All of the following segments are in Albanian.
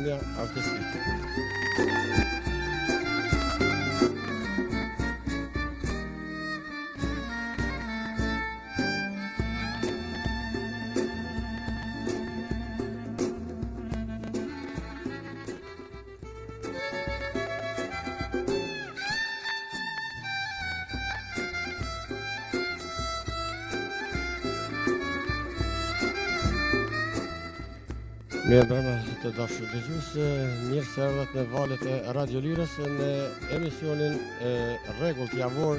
mbrëmja artistike. Mirë brëma të dashur dëgjues, mirë se erdhët në valët e Radio Lirës në emisionin Rregull javor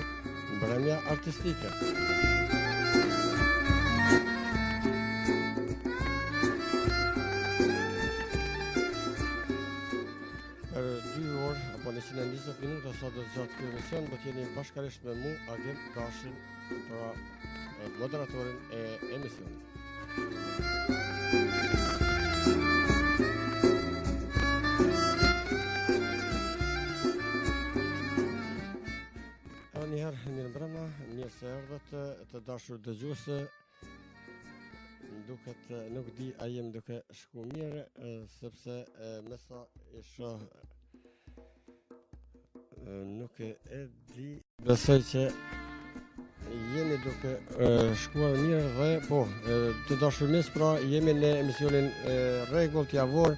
mbrëmja artistike. Për 2 orë apo 120 minuta sa do të gjatë ky emision, do të jeni bashkërisht me mu, Agim Gashi, pra moderatorin e emisionit. Njëherë, mirë mbrëma, mirë se erdhët të dashur dëgjuese. Duket nuk di a jem duke shku mirë, sepse me sa e shoh nuk e di. Besoj që jemi duke shkuar mirë dhe po, të dashur miq, pra jemi në emisionin Rregull javor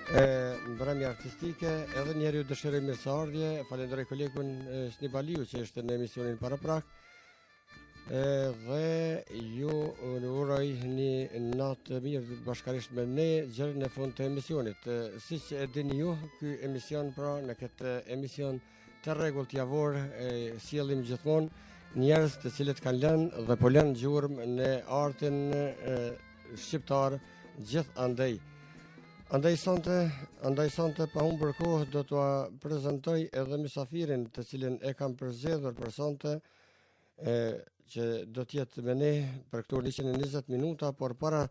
mbrëmja artistike, edhe njerë ju dëshiroj mirëseardhje, falenderoj kolegun Snibaliu që ishte në emisionin paraprak, dhe ju uroj një natë mirë bashkarisht me ne gjerë në fund të emisionit. Siç e dini ju, ky emision, pra në këtë emision të Rregullt javor sjellim gjithmonë njerëz të cilët kanë lënë dhe po lënë gjurmë në artin shqiptar gjithandej. Andaj sonte pa humbur kohë do t'ua prezantoj edhe Mysafirin, të cilin e kam përzgjedhur për sonte, që do t'jetë me ne për këto 120 minuta, por para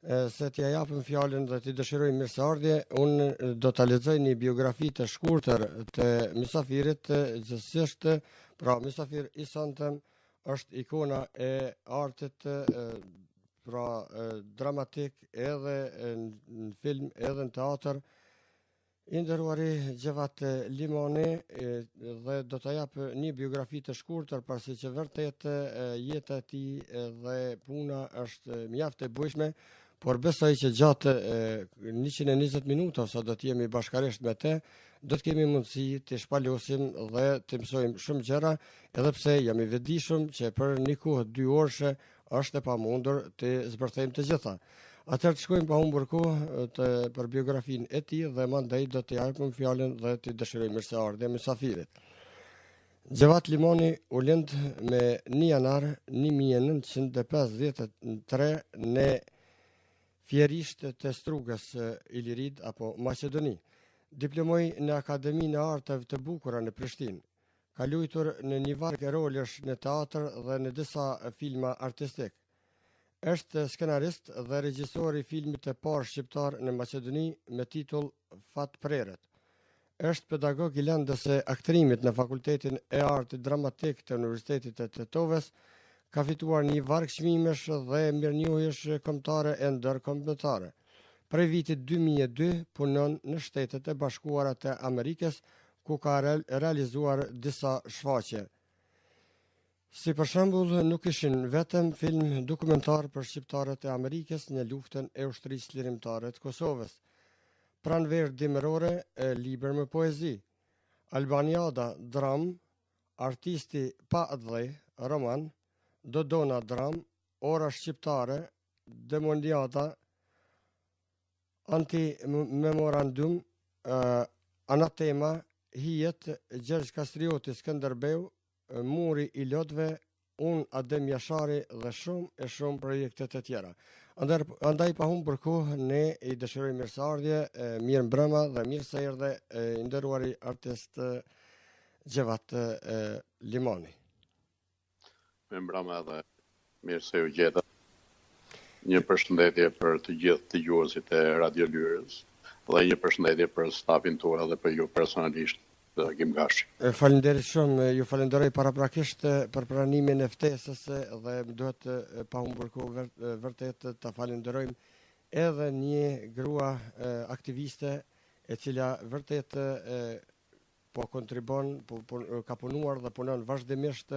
se t'ja japim fjalën dhe t'i dëshiroj mirëseardhje, unë do t'a lexoj një biografi të shkurtër të Mysafirit, gjithsesi, pra Mysafir i sontëm është ikona e artit pra dramatik edhe në film edhe në teatr. I nderuari z.Xhevat Limani dhe do të jap një biografi të shkurtër, pasi që vërtet jeta e tij dhe puna është mjaft e bujshme, por besoj që gjatë 120 minuta sa do të jemi bashkërisht me te, do të kemi mundësi të shpalosim dhe të mësojmë shumë gjëra, edhe pse jam i vetëdijshëm që për një kohë 2 orëshe është e pamundur të zbërthejmë të gjitha. Atëherë të shkojmë pa humbur kohë për biografinë e tij dhe mandej do të japim fjalën dhe të dëshiroj mirëseardhje Mysafirit. z.Xhevat Limani u lind me 1 janar 1953 në Fjerisht të Strugës, Ilirid apo Maqedoni. Diplomoi në Akademinë e Arteve të Bukura në Prishtinë. Ka luajtur në një varg rolesh në teatr dhe në disa filma artistik. Është skenarist dhe regjisor i filmit të parë shqiptar në Maqedoni me titull Fat Preret. Është pedagog i lëndës së aktrimit në Fakultetin e Artit Dramatik të Universitetit të Tetovës. Ka fituar një varg çmimesh dhe mirënjohjesh kombëtare e ndërkombëtare. Prej vitit 2002 punon në Shtetet e Bashkuara të Amerikës, ku ka realizuar disa shfaqje. Si për shembull, nuk ishin vetëm film dokumentar për shqiptarët e Amerikës në luftën e ushtrisë lirimtare të Kosovës. Pranverë dimërore, libër me poezi. Albaniada dram, artisti pa dhe roman, Dodona dram, ora shqiptare, demoniada, anti-memorandum, anatema, hijet, Gjergj Kastrioti Skënderbeu, muri i lotëve, unë Adem Jashari dhe shumë projekte të tjera. Andaj pa humbur kohë, ne i dëshirojmë mirëseardhje, mirë mbrëma dhe mirë se erdhe i nderuari artist z.Xhevat Limani. Me mbrëma dhe mirë se u gjeta. Një përshëndetje për të gjithë dëgjuesit e Radio Lirës dhe një përshëndetje për stafin tuaj dhe për ju personalisht, Agim Gashi. Faleminderit shumë, ju falenderoj paraprakisht për pranimin e ftesës dhe më duhet pa humbur kohë vërtet ta falenderojmë edhe një grua aktiviste e cila vërtet po kontribon, ka punuar dhe punon vazhdimisht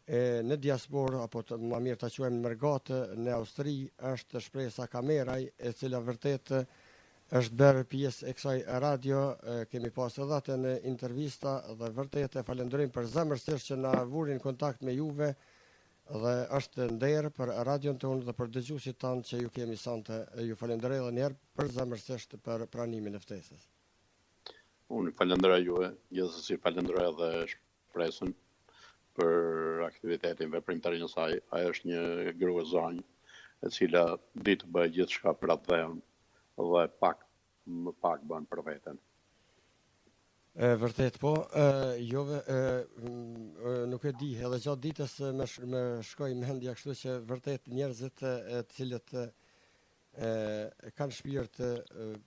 në diasporë, apo më mirë ta quajmë mërgatë në Austri, është Shpresa Kameraj, e cila vërtet është bërë pjesë e kësaj radio, kemi pas edhe atë në intervista dhe vërtet e falenderojmë për zemërsisht që na vurin kontakt me juve dhe është nder për radion tonë dhe për dëgjuesit tanë që ju kemi sonte. Ju falenderoj edhe një herë për zemërsisht për pranimin e ftesës. Unë falenderoj juve, gjithsesi falenderoj edhe Shpresën për aktivitetin veprimtarin e saj. Ajo është një grua zonjë e cila di të bëjë gjithçka për atë dheun dhe më pak bën për veten. Vërtet po, nuk e di, edhe gjatë ditës më shkoi mendja kështu që vërtet njerëzit të cilët kanë shpirt,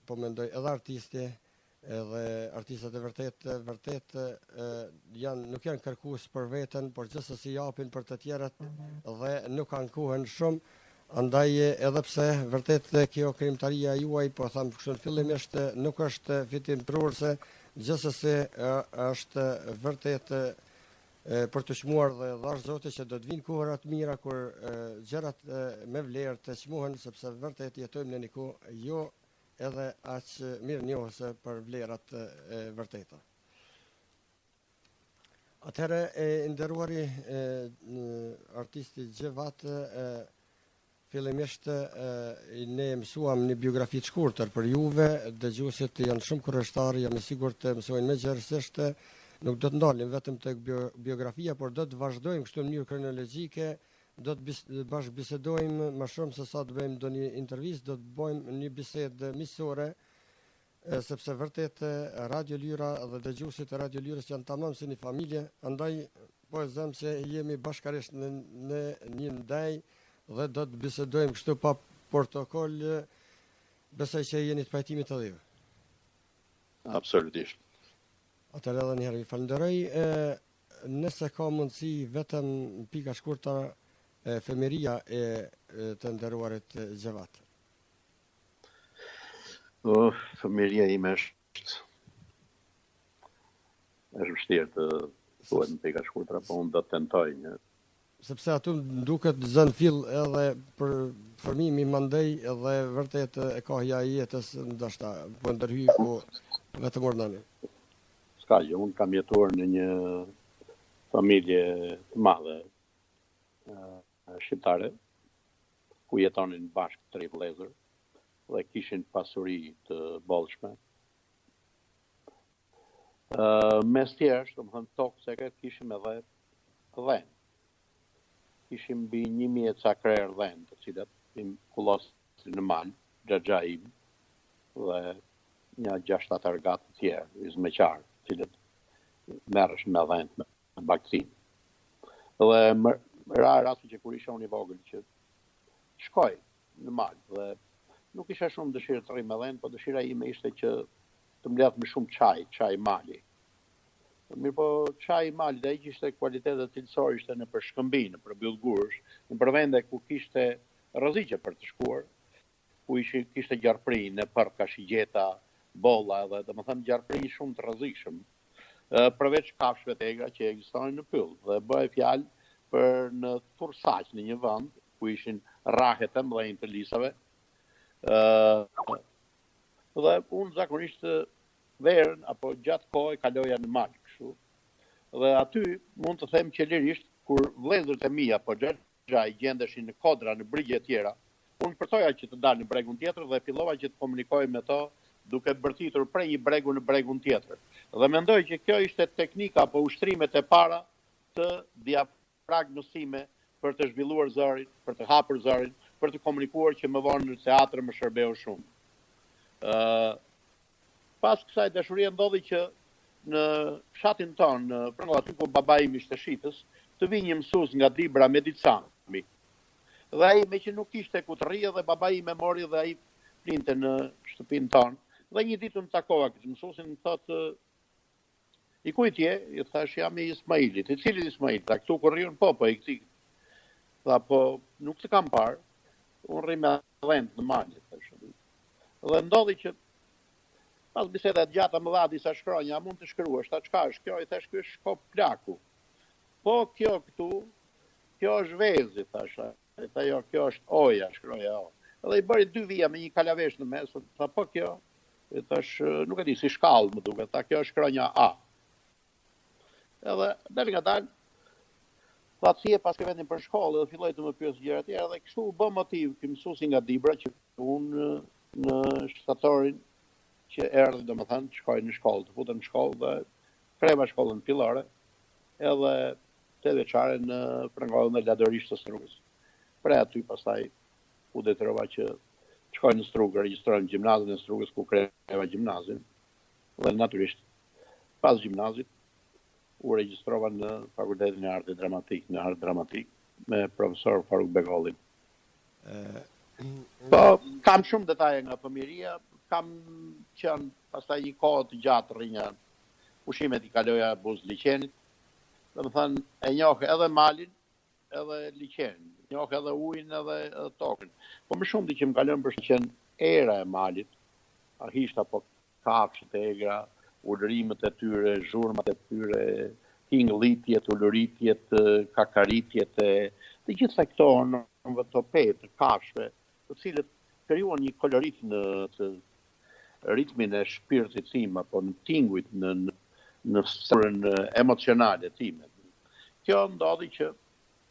po mendoj edhe artisti, edhe artistët e vërtet nuk janë kërkues për veten, por gjithsesi japin për të tjerat dhe nuk ankohen shumë. Andaj edhe pse vërtet kjo krijimtaria juaj, po them kështu fillimisht nuk është fitim prurse, gjithsesi është vërtet për të çmuar dhe dhash Zoti që do të vinë kohëra të mira kur gjërat me vlerë të çmuhen, sepse vërtet jetojmë në një kohë jo edhe aq mirënjohëse për vlerat e vërteta. Atëherë nderuari artisti z.Xhevat, fillimisht ne mësuam një biografi të shkurtër për juve, dëgjuesit janë shumë kurreshtar, jam i sigurt të mësojnë më gjerësisht, nuk do të ndalim vetëm tek biografia, por do të vazhdojmë kështu në mënyrë kronologjike, do të bashkëbisedojmë më shumë se sa të bëjmë ndonjë intervistë, do të bëjmë një bisedë miqësore, sepse vërtet Radio Lyra dhe dëgjuesit e Radio Lyrës janë tamam si një familje, andaj po e them se jemi bashkërisht në një ndaj dhe do të bisedojmë kështu pa protokoll, besoj që jeni të pajtimit të dhive. Absolutisht. Atëherë edhe një herë ju falenderoj. Nëse ka mundësi vetëm pika shkurta femëria e të nderuarit z.Xhevat. Fëmijëria ime është vështirë të thuhet në pika shkurtra, po unë do të tentoj një. Sepse aty duket zën fill edhe për formimi mandej edhe vërtet e ka hija e jetës, ndoshta po ndërhyj, po vetëm urdhani. Ska gjë, unë kam jetuar në një familje të madhe shqiptare, ku jetonin bashkë 3 vëllezër dhe kishin pasuri të bollshme. Mes tjerësh, domethënë tokë se kishim edhe dhënë. Kishim mbi 1000 ca krerë dhënë, të cilat im kullosin në mal, xhaxha im dhe një 6-7 argatë të tjerë, izmeqar, të cilët merreshin me dhënë me baktin. Dhe më ra rasti që kur isha unë i vogël që shkoj në mal dhe nuk isha shumë dëshirë të rri me dhënë, po dëshira ime ishte që të mbledh më shumë çaj mali. Mirë po çaj mali dhe ai kishte kualitetet cilësore, ishte në për Shkëmbi, në për Byllgurësh, në për vende ku kishte rreziqe për të shkuar, ku kishte gjarpri në park kashigjeta, bolla edhe domethënë gjarpri shumë të rrezikshëm. Përveç kafshëve të egra që ekzistonin në pyll, dhe bëhej fjalë për në Thursaq, në një vend ku ishin rrahet e mëdhenj të lisave. Dhe unë zakonisht verën apo gjatë kohë kaloja në mal kështu. Dhe aty mund të them që lirisht kur vëllezërit e mi apo xhaxha i gjendeshin në kodra në brigje të tjera, unë përtoja që të dalë në bregun tjetër dhe fillova që të komunikoj me to duke bërtitur prej një bregu në bregun tjetër. Dhe mendoj që kjo ishte teknika apo ushtrimet e para të diafragmësime për të zhvilluar zërin, për të hapur zërin, për të komunikuar që më vonë në teatr më shërbeu shumë. Pas kësaj dashurie ndodhi që në fshatin tonë, në Prangëll, aty ku babai im ishte shitës, të vi një mësues nga Dibra Medicami. Dhe ai me që nuk kishte ku të rrije dhe babai im e mori dhe ai flinte në shtëpinë tonë. Dhe një ditë më takova këtë mësuesin, më thotë, i kujt je? I thash jam i Ismailit. I cili Ismail? Ta këtu ku rriun? Po, i këtij. Tha po nuk të kam parë. unë rri me dhend në malje. Dhe ndodhi që pas bisedat gjata më dha disa shkronja, mund të shkruash, ta çka është kjo? I thash ky është shkop plaku. Po kjo këtu, kjo është vezi, thasha. I tha jo, kjo është oja, shkroja o. Edhe i bëri 2 vija me një kalavesh në mes, tha po kjo, i thash nuk e di si shkallë më duket, tha kjo është shkronja A. Edhe dal nga dal, tha si e pas ke vendin për shkollë, dhe filloi të më pyes gjëra të tjera, dhe kështu u bë motiv ky mësuesi nga Dibra që unë në shtatorin që erdhi domethënë të shkoj në shkollë, të futem në shkollë dhe kreva shkollën fillore, edhe 8 vjeçare në prangallën e ladorishtes së rrugës. Pra aty pastaj u detyrova që të shkoj në Strugë, regjistrohem në gjimnazin e Strugës ku kreva gjimnazin. Dhe natyrisht pas gjimnazit u regjistrova në Fakultetin e Artit Dramatik, në art dramatik me profesor Faruk Begollin. Po kam shumë detaje nga fëmijëria, kam qenë pastaj një kohë të gjatë rrinja pushimet i kaloja buz liçenit. Domethënë e njoh edhe malin, edhe liçenin, njoh edhe ujin edhe tokën. Po më shumë di që më kalon për shkën era e malit, arhisht apo kafshët e egra, ulërimet e tyre, zhurmat e tyre, tingëllitjet, ulëritjet, kakaritjet e të gjitha këto në topet, të kafshëve, të cilët krijuan një kolorit në ritmin e shpirtit tim apo në tingujt në sferën emocionale time. Kjo ndodhi që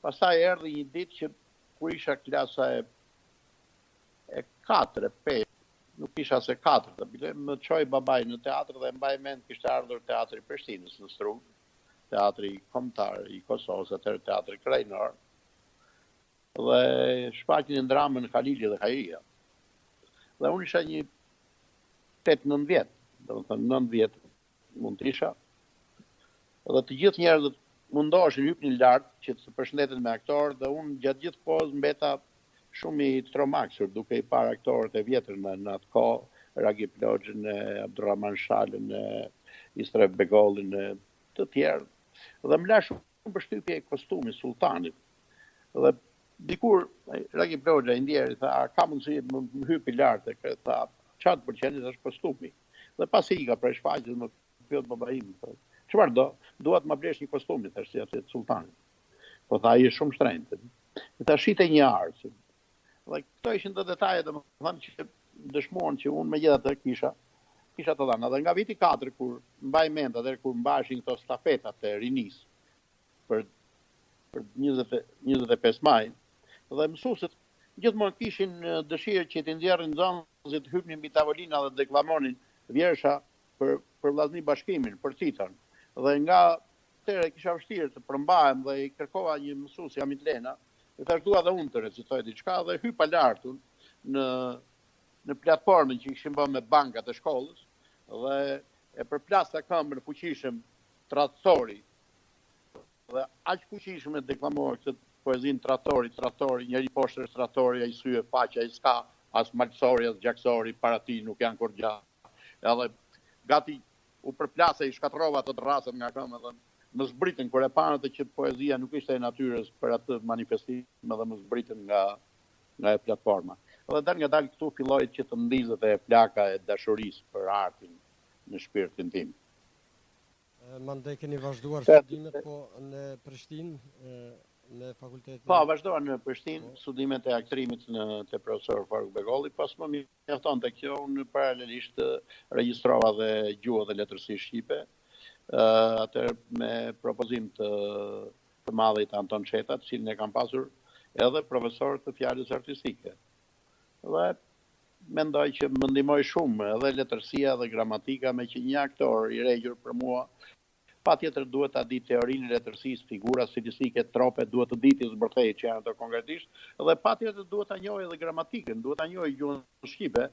pastaj erdhi një ditë që kur isha klasa e 4, 5, nuk isha se 4, më çoi babai në teatr dhe mbaj mend kishte ardhur teatri i Prishtinës në Strugë, teatri kombëtar i Kosovës, atëherë teatri krajnor, dhe shfaqnin dramën Halili dhe Hajria. Dhe unë isha një 8-9 vjet, domethënë 9 vjet mund të isha. Dhe të gjithë njerëzit mundoheshin hypnin lart që të përshëndeten me aktor dhe unë gjatë gjithë kohës mbeta shumë i tromaksur duke i parë aktorët e vjetër në atë kohë, Ragi Ploxhin, Abdurrahman Shalën, Isref Begollin, të tjerë. Dhe më la shumë përshtypje e kostumit sultanit. Dhe dikur Ragi Ploxhi i ndjeri tha, ka mundësi më hypi lart e tha, çfarë të pëlqen është kostumi. Dhe pasi i ka prej shfaqjes më pyet babai im, çfarë do? Dua të më blesh një kostum, thash si atë sultanit. Po tha ai është shumë shtrenjtë. I tha shite një arë. Dhe këto ishin të detajet domethënë që dëshmuan që unë megjithatë kisha të dhënë. Dhe nga viti 4 kur mbaj mend atë kur mbashin këto stafetat e rinis për 25 maj, dhe mësuesit gjithmonë kishin dëshirë që të nxjerrin nxënësit, hypnin mbi tavolina dhe deklamonin vjersha për vllazni bashkimin, për Citon. Dhe nga atëherë kisha vështirë të përmbahem dhe i kërkova një mësues, Amit Lena, i thash dua dhe unë të recitoj diçka dhe hypa lartun në platformën që kishin bërë me bankat e shkollës dhe e përplasta këmbën fuqishëm Tradhtori. Dhe aq fuqishëm e deklamoi këtë poezinë Tradhtori, njëri poshtë Tradhtori, ai syë faqe, ai s'ka as malsori as gjaksori, para ti nuk janë kur gjatë. Edhe gati u përplasa i shkatrova të rrasët nga këmbë dhe më zbritën kur e panë atë që poezia nuk ishte e natyrës për atë manifestim dhe më zbritën nga e platforma. Dhe dal nga dal këtu filloi që të ndizet e plaka e dashurisë për artin në shpirtin tim. Mandej keni vazhduar studimet po në Prishtinë, në fakultetin? Po, vazhdova në Prishtinë, studimet e aktrimit te profesor Faruk Begolli, pas më mjaftonte kjo, unë paralelisht regjistrova dhe gjuhë dhe letërsi shqipe, atëherë me propozim të madhit Anton Çetat, cilin e kam pasur edhe profesor të fjalës artistike. Dhe mendoj që më ndihmoi shumë edhe letërsia dhe gramatika, me që një aktor i regjur për mua patjetër duhet ta di teorinë e letërsisë, figura stilistike, trope, duhet të di të zbërthej që janë ato konkretisht, dhe patjetër duhet ta njohë edhe gramatikën, duhet ta njohë gjuhën shqipe,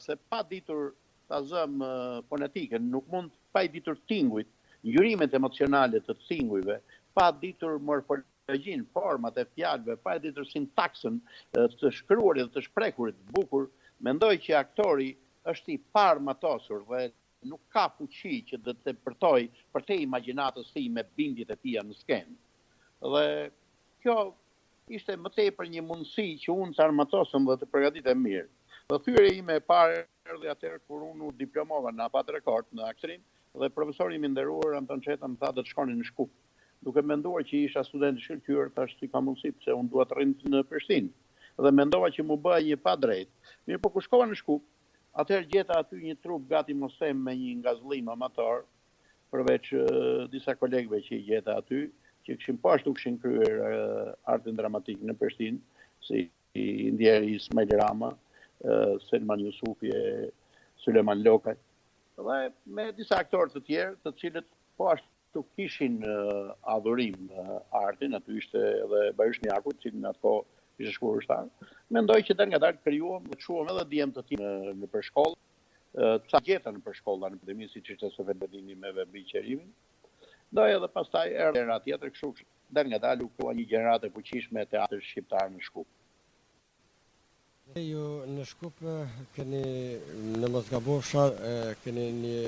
se pa ditur ta zëm fonetikën, nuk mund pa i ditur tingujt, ngjyrimet emocionale të tingujve, pa ditur morfologjinë, format e fjalëve, pa ditur sintaksën të shkruarit dhe të shprekurit bukur, mendoj që aktori është i parmatosur dhe nuk ka fuqi që të tepërtoj për te imagjinatës si me bindjet e tia në skenë. Dhe kjo ishte më tepër një mundësi që unë të armatosem dhe të përgatitem mirë. Dhe thyrja ime e parë erdhi atëherë kur unë u diplomova në apat rekord në aktrim dhe profesori im i nderuar Anton Çeta më tha të shkonin në Shkup. Duke menduar që isha student i shkëlqyer, tash si ka mundësi pse unë dua të rrinë në Prishtinë. Dhe mendova që mu bëja një pa drejt. Mirë, po kur shkova në Shkup, atëherë gjeta aty një trup gati mos them me një ngazllim amator, përveç disa kolegëve që i gjeta aty, që kishin kryer artin dramatik në Prishtinë, si i ndjeri Ismail Rama, Selman Jusufi e Suleman Lokaj, dhe me disa aktorë të tjerë, të cilët po ashtu kishin adhurim artin, aty ishte edhe Barish Njaku, i cili në atë kohë ishte shkurështar. Mendoj që dal nga dal krijuam dhe çuam edhe djem të tim në përshkollë, ca gjeta në përshkolla në pandemi, siç ishte Sofedini me biçerimin. Doj edhe pastaj erdhi era tjetër, kështu dal nga dal u krua një gjeneratë e fuqishme e teatrit shqiptar në Shkup. Ju në Shkup keni, në mos gabosha, keni një,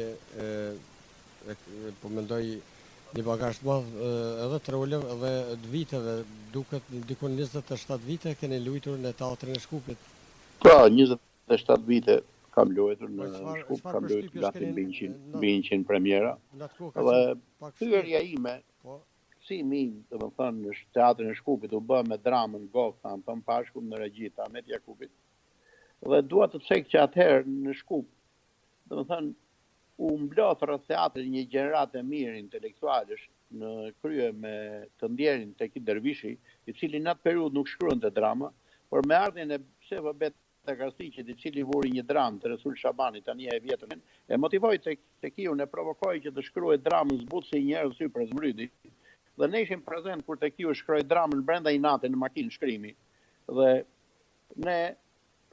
po mendoj, një bagazh të madh edhe të rolev edhe të viteve, duket dikon 27 vite keni luajtur në teatrin e Shkupit. Pra, 27 vite kam luajtur në Shkup, kam luajtur gati mbi 100 premiera. Dhe pyetja ime, si im, domethënë, në teatrin e Shkupit u bë me dramën Gofta, Anton Pashku në regji të Ahmet Jakubit. Dhe dua të thek që atëherë në Shkup, domethënë, u mblodh rreth teatrit një gjeneratë e mirë intelektualësh në krye me të ndjerin Teki Dervishi, i cili në atë periudhë nuk shkruante drama, por me ardhmjen e z.Xhevat Krasniqit, i cili vuri një dramë të Resul Shabani, tani e vjetër, e motivoi Tekiun, e provokoi që të shkruajë dramën Zbutsi i njerëz sy për zbryti. Dhe ne ishim prezent kur Tekiu shkroi dramën brenda inate në makinë shkrimi. Dhe ne,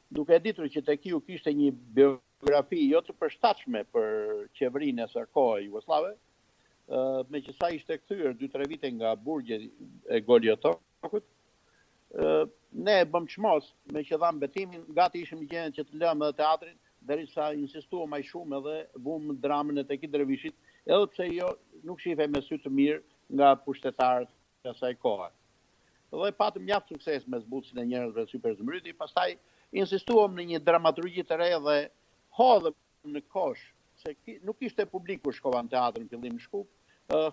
duke ditur që Tekiu kishte një biografi jo të përshtatshme për qeverinë e së kohë jugoslave, meqenëse ai ishte kthyer 2-3 vite nga burgje e Goliotokut, ne e bëm çmos, me që dham betimin, gati ishim në gjendje që të lëmë edhe teatrin, derisa insistuam aq shumë edhe vum dramën e Teki Dervishit, edhe pse jo nuk shihej me sy të mirë nga pushtetarët e asaj kohe. Dhe patëm mjaft sukses me Zbutsin e njerëzve sy për zmbryti, pastaj insistuam në një dramaturgji të re dhe hodhëm në kosh, se nuk ishte publik kur shkova në teatrin fillim në Shkup,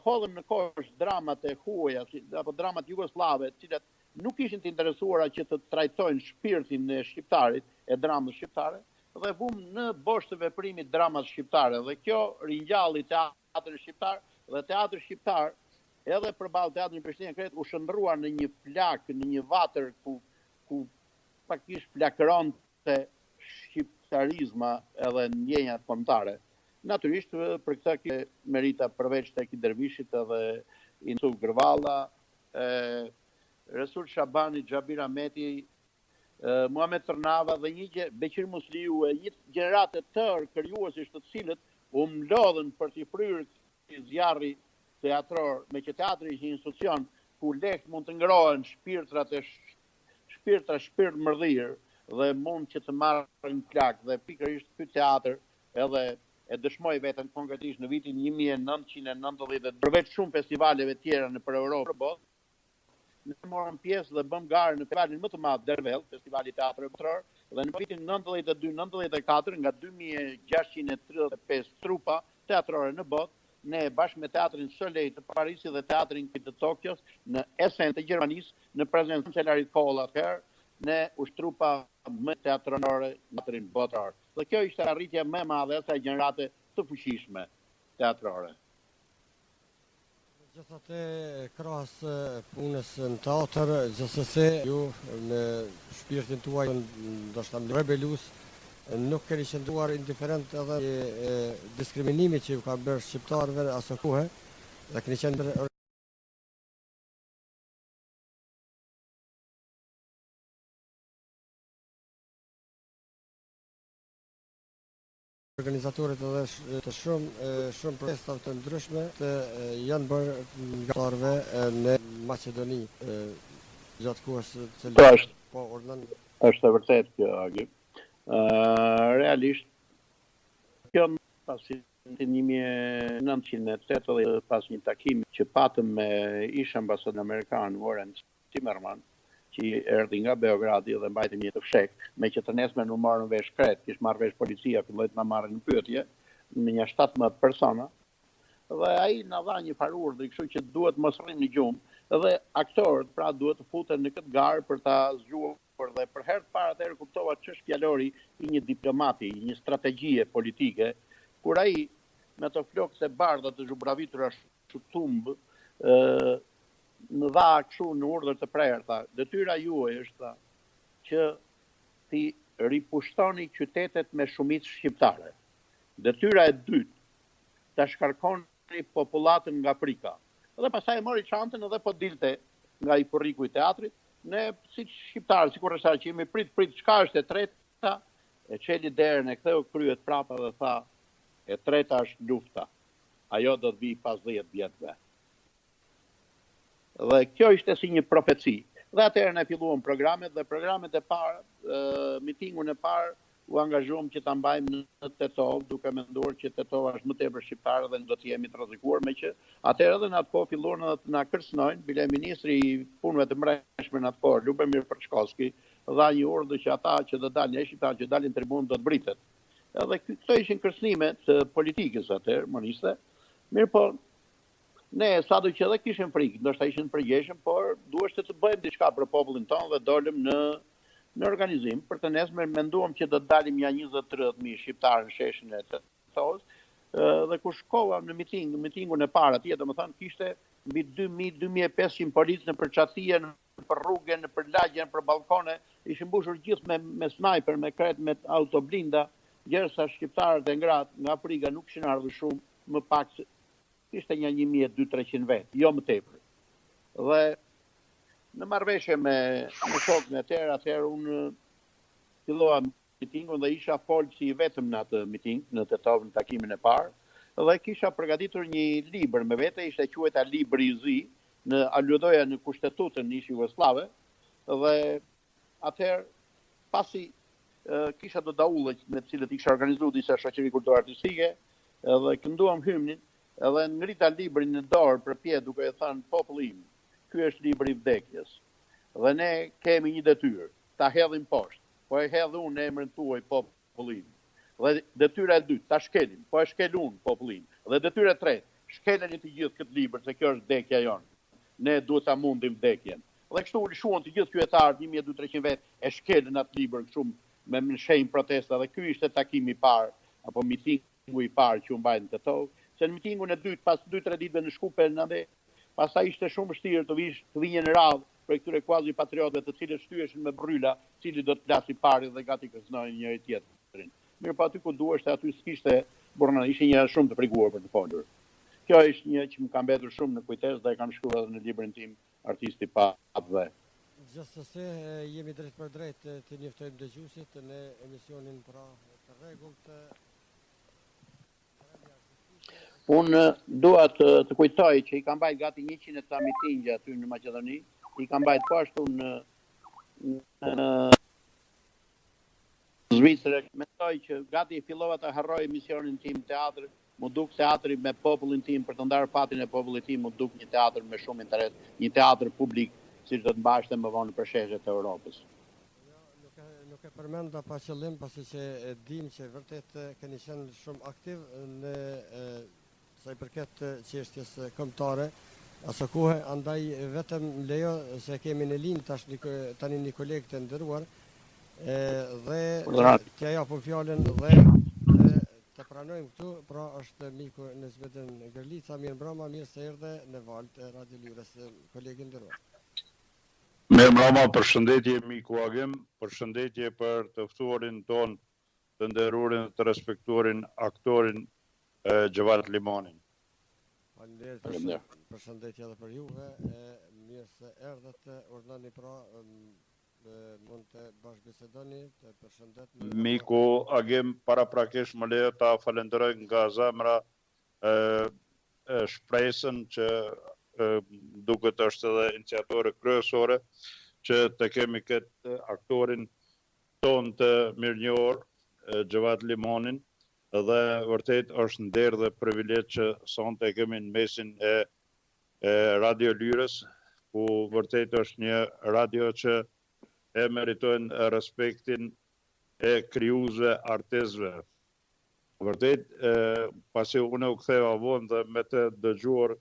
hodhëm në kosh dramat e huaja apo dramat jugoslave, të cilat nuk ishin të interesuara që të trajtojnë shpirtin e shqiptarit, e dramës shqiptare, dhe vum në bosh të veprimit dramat shqiptare, dhe kjo ringjalli teatrin shqiptar, dhe teatri shqiptar, edhe përballë teatrit në Prishtinë Kret, u shndrua në një plak, në një vatër ku pakisht plakëronte shqiptarizma edhe ndjenjat kombëtare. Natyrisht për këtë kishte merita përveç Teki Dervishit edhe Insuf Gërvalla, Resul Shabani, Xhabir Ahmeti, Muhamet Tërnava dhe një Beqir Musliu, një gjeneratë të tërë krijuesish të cilët u mlodhen për t'i fryrë zjarri teatror, me që teatri është një institucion ku lehtë mund të ngrohen shpirt mërdhir dhe mund që të marrin plak, dhe pikërisht ky teatr edhe e dëshmoi veten konkretisht në vitin 1990, përveç shumë festivaleve tjera në për Europë, ne morëm pjesë dhe bëm garë në festivalin më të madh Dervel, festivali teatrit botror, dhe në vitin 92-94 nga 2635 trupa teatrore në botë, ne bashkë me teatrin Soleil të Parisit dhe teatrin të Tokios në Essen të Gjermanisë, në prezencën e Celarit Koll atëherë, ne ushtrupa më teatronore në teatrin botror. Dhe kjo ishte arritja më e madhe e asaj gjenerate të fuqishme teatrore. Gjithatë krahas punës në teatr, gjithsesi ju me shpirtin tuaj ndoshta rebelus nuk keni qëndruar indiferent edhe diskriminimit që ju ka bërë shqiptarëve asaj kohe, dhe keni qenë organizatorët edhe të shumë protestave të ndryshme të janë bërë nga shqiptarëve në Maqedoni gjatë kohës së po urdhën. Është e vërtetë kjo, Agim. Realisht kjo pasi në 1980 pas një takimi që patëm me ish ambasador amerikan Warren Zimmerman, që erdhi nga Beogradi dhe mbajti një të fshek, me që të nesme në marrën vesh kret, kish marrë vesh policia, filloi të na marrën në pyetje, me një 17 persona, dhe ai na dha një farë urdhri, kështu që duhet mos rrim në gjumë, dhe aktorët pra duhet të futen në këtë garë për ta zgjuar dhe për herë të parë atëherë kuptova ç'është fjalori i një diplomati, një strategjie politike, kur ai me të flokët e bardha të zhubravitura shtutumb, në dha kështu në urdhër të prerta, detyra juaj është që ti ripushtoni qytetet me shumicë shqiptare. Detyra e dytë, ta shkarkoni popullatën nga Afrika. Dhe pastaj mori çantën edhe po dilte nga i furriku i teatrit, ne si shqiptarë, sikur është që jemi prit, çka është e treta, e çeli derën e ktheu kryet prapa dhe tha, e treta është lufta. Ajo do të vi pas 10 vjetëve. Dhe kjo ishte si një profeci. Dhe atëherë ne filluam programet dhe programet e parë, mitingun e parë u angazhuam që ta mbajmë në Tetov, duke menduar që Tetova është më tepër shqiptare dhe do të jemi të rrezikuar, me që atëherë edhe në atë kohë filluan të na kërcënojnë, bile ministri i punëve të mbrojtshme në atë kohë, Lubomir Përshkovski, dha një urdhër që ata që do dalin, shqiptarë që dalin tribunë do të britet. Edhe këto ishin kërcënimet politikës atëherë, moniste. Mirë po, ne sado që edhe kishim frikë, ndoshta ishin përgjeshëm, por duhej të bëjmë diçka për popullin tonë dhe dolëm në organizim, për të nesër menduam që do të dalim ja 20-30.000 shqiptarë në sheshin e Tetovës, dhe kur shkova në mitingun e parë atje, domethënë kishte mbi 2.000-2.500 policë në përçatie, në për rrugë, në për lagje, në për balkone, ishin mbushur gjithë me sniper, me kret, me autoblinda, gjërsa shqiptarët e gratë nga Afrika nuk kishin ardhur shumë, më pak ishte një 1.200-300 vetë, jo më tepër. Dhe në marrëveshje me shokën e atëherë unë fillova mitingun dhe isha folë si vetëm në atë miting, në Tetov në takimin e parë, dhe kisha përgatitur një libër me vete, ishte quajta libri i zi, në aludoja në kushtetutën ish jugoslave, dhe atëherë pasi kisha do daullët me të cilët isha organizuar disa shoqëri kulturore artistike, dhe kënduam hymnin, edhe ngrita librin në dorë për pje duke e thënë populli im. Ky është libri i vdekjes. Dhe ne kemi një detyrë, ta hedhim poshtë. Po e hedh unë emrin tuaj popullin. Dhe detyra e dytë, ta shkelim. Po e shkel unë popullin. Dhe detyra e tretë, shkeleni të gjithë këtë libër, se kjo është vdekja jonë. Ne duhet ta mundim vdekjen. Dhe kështu u lëshuan të gjithë qytetarët, 1.200-300 vetë, e shkelën atë libër kështu me shenjë protesta. Dhe ky ishte takimi i parë, apo mitingu i parë që u mbajnë në Tetov. Se në mitingun e dytë, pas 2-3 ditëve në Shkupe, pastaj ishte shumë vështirë të vinje në radhë për këtyre quasi patriotëve të cilët shtyheshin me bryla, cili do të flasi pari dhe gati kërcënojnë njëri tjetrin. Mirë, po aty ku duheshte aty s'kishte burrna, ishte një shumë të frikuar për të folur. Kjo është një që më ka mbetur shumë në kujtesë dhe e kam shkruar edhe në librin tim Artisti pa dhe. Gjithsesi jemi drejt për drejt të njoftojmë dëgjuesit në emisionin pra të rregullt. Unë dua të kujtoj që i kam bajt gati 100 ta mitingje aty në Maqedoni, i kam bajt po ashtu në Zvicër. Mendoj që gati fillova të harroj misionin tim teatr, më duk teatri me popullin tim për të ndarë fatin e popullit tim, më duk një teatr me shumë interes, një teatr publik, si do të mbashte më vonë për sheshet e Europës. Nuk e përmenda pa qëllim, pasi që dim që vërtet keni qenë shumë aktiv në sa i përket çështjes kombëtare, asë kohë, andaj vetëm lejo se kemi në linjë tani një kolegë të nderuar, dhe t'ja japim fjalën dhe të pranojmë këtu, pra është miku në zbedën Gërlica, mirë mbrëma, mirë se erdhe në valët e Radio Lyrës, kolegë nderuar. Mirë mbrëma, përshëndetje miku Agim, përshëndetje për të ftuarin ton, të nderuarin, të respektuarin aktorin z.Xhevat Limanin. Faleminderit, përshëndetje edhe për juve, mirë se erdhët, urdhani pra mund të bashkëbisedoni, të përshëndet. Miku Agim, paraprakisht më lejo ta falenderoj nga zemra shpresën që duket është edhe iniciatore kryesore që të kemi këtë aktorin ton të mirënjohur, z.Xhevat Limanin, dhe vërtet është nder dhe privilegj që sonte kemi në mesin e Radio Lyrës ku vërtet është një radio që e meritojnë respektin e krijuesve, artistëve. Vërtet, pasi unë u ktheva vonë dhe me të dëgjuar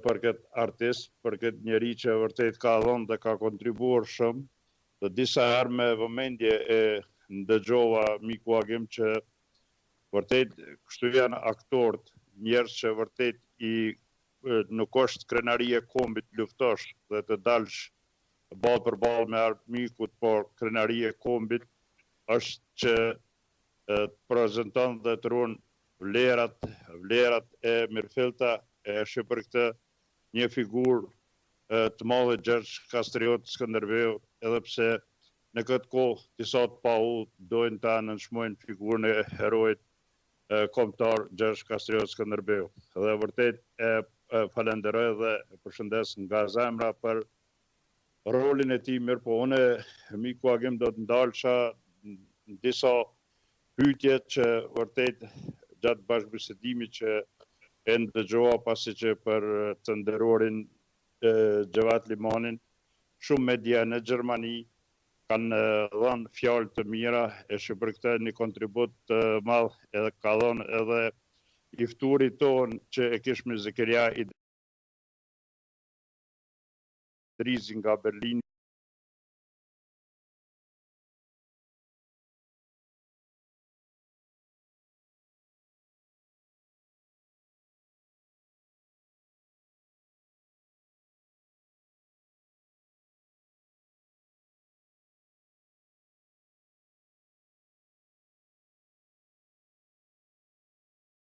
për këtë artist, për këtë njeri që vërtet ka dhënë dhe ka kontribuar shumë, dhe disa herë me vëmendje e ndëgjova miku Agim që vërtet kështu janë aktorët, njerëz që vërtet nuk është krenarie kombit luftosh dhe të dalsh ballë për ballë me armikut, por krenarie kombit është që prezanton dhe të ruan vlerat e mirëfillta e shi për këtë një figurë të madhe Gjergj Kastriot Skënderbeu, edhe pse në këtë kohë disa të paull dojnë ta nënshmojnë figurën e heroit kombëtar Gjergj Kastriot Skënderbeu. Dhe vërtet e falenderoj dhe e përshëndes nga zemra për rolin e tij, mirë po unë miku Agim do të ndalsha disa pyetje që vërtet gjatë bashkëbisedimit që e ndëgjova pasi që për të nderuarin z.Xhevat Limanin, shumë media në Gjermani kanë dhënë fjalë të mira e që për këtë një kontribut të madh edhe ka dhënë edhe i ftuarit tonë që e kishme Zekeria Idrizi nga Berlin.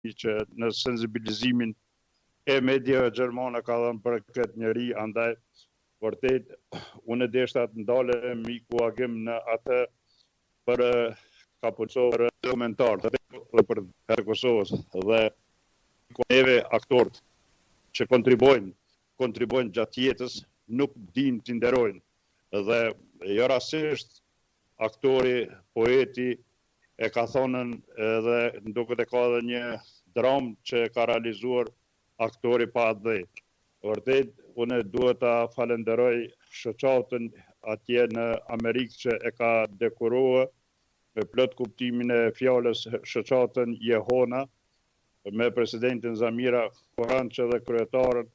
Që në sensibilizimin e mediave gjermane ka dhënë për këtë njeri, andaj vërtet unë deshta të ndale miku Agim në atë për Kosovë komentar për Kosovës dhe neve aktorët që kontribojnë gjatë jetës nuk dinë të nderojnë dhe jo rastisht aktori, poeti e ka thonën edhe nduket e ka edhe një dramë që ka realizuar aktori pa dhejt. Vërtet, unë duhet ta falenderoj shoqatën atje në Amerikë që e ka dekoruar me plot kuptimin e fjalës shoqatën Jehona me presidentin Zamira Korançë dhe kryetaren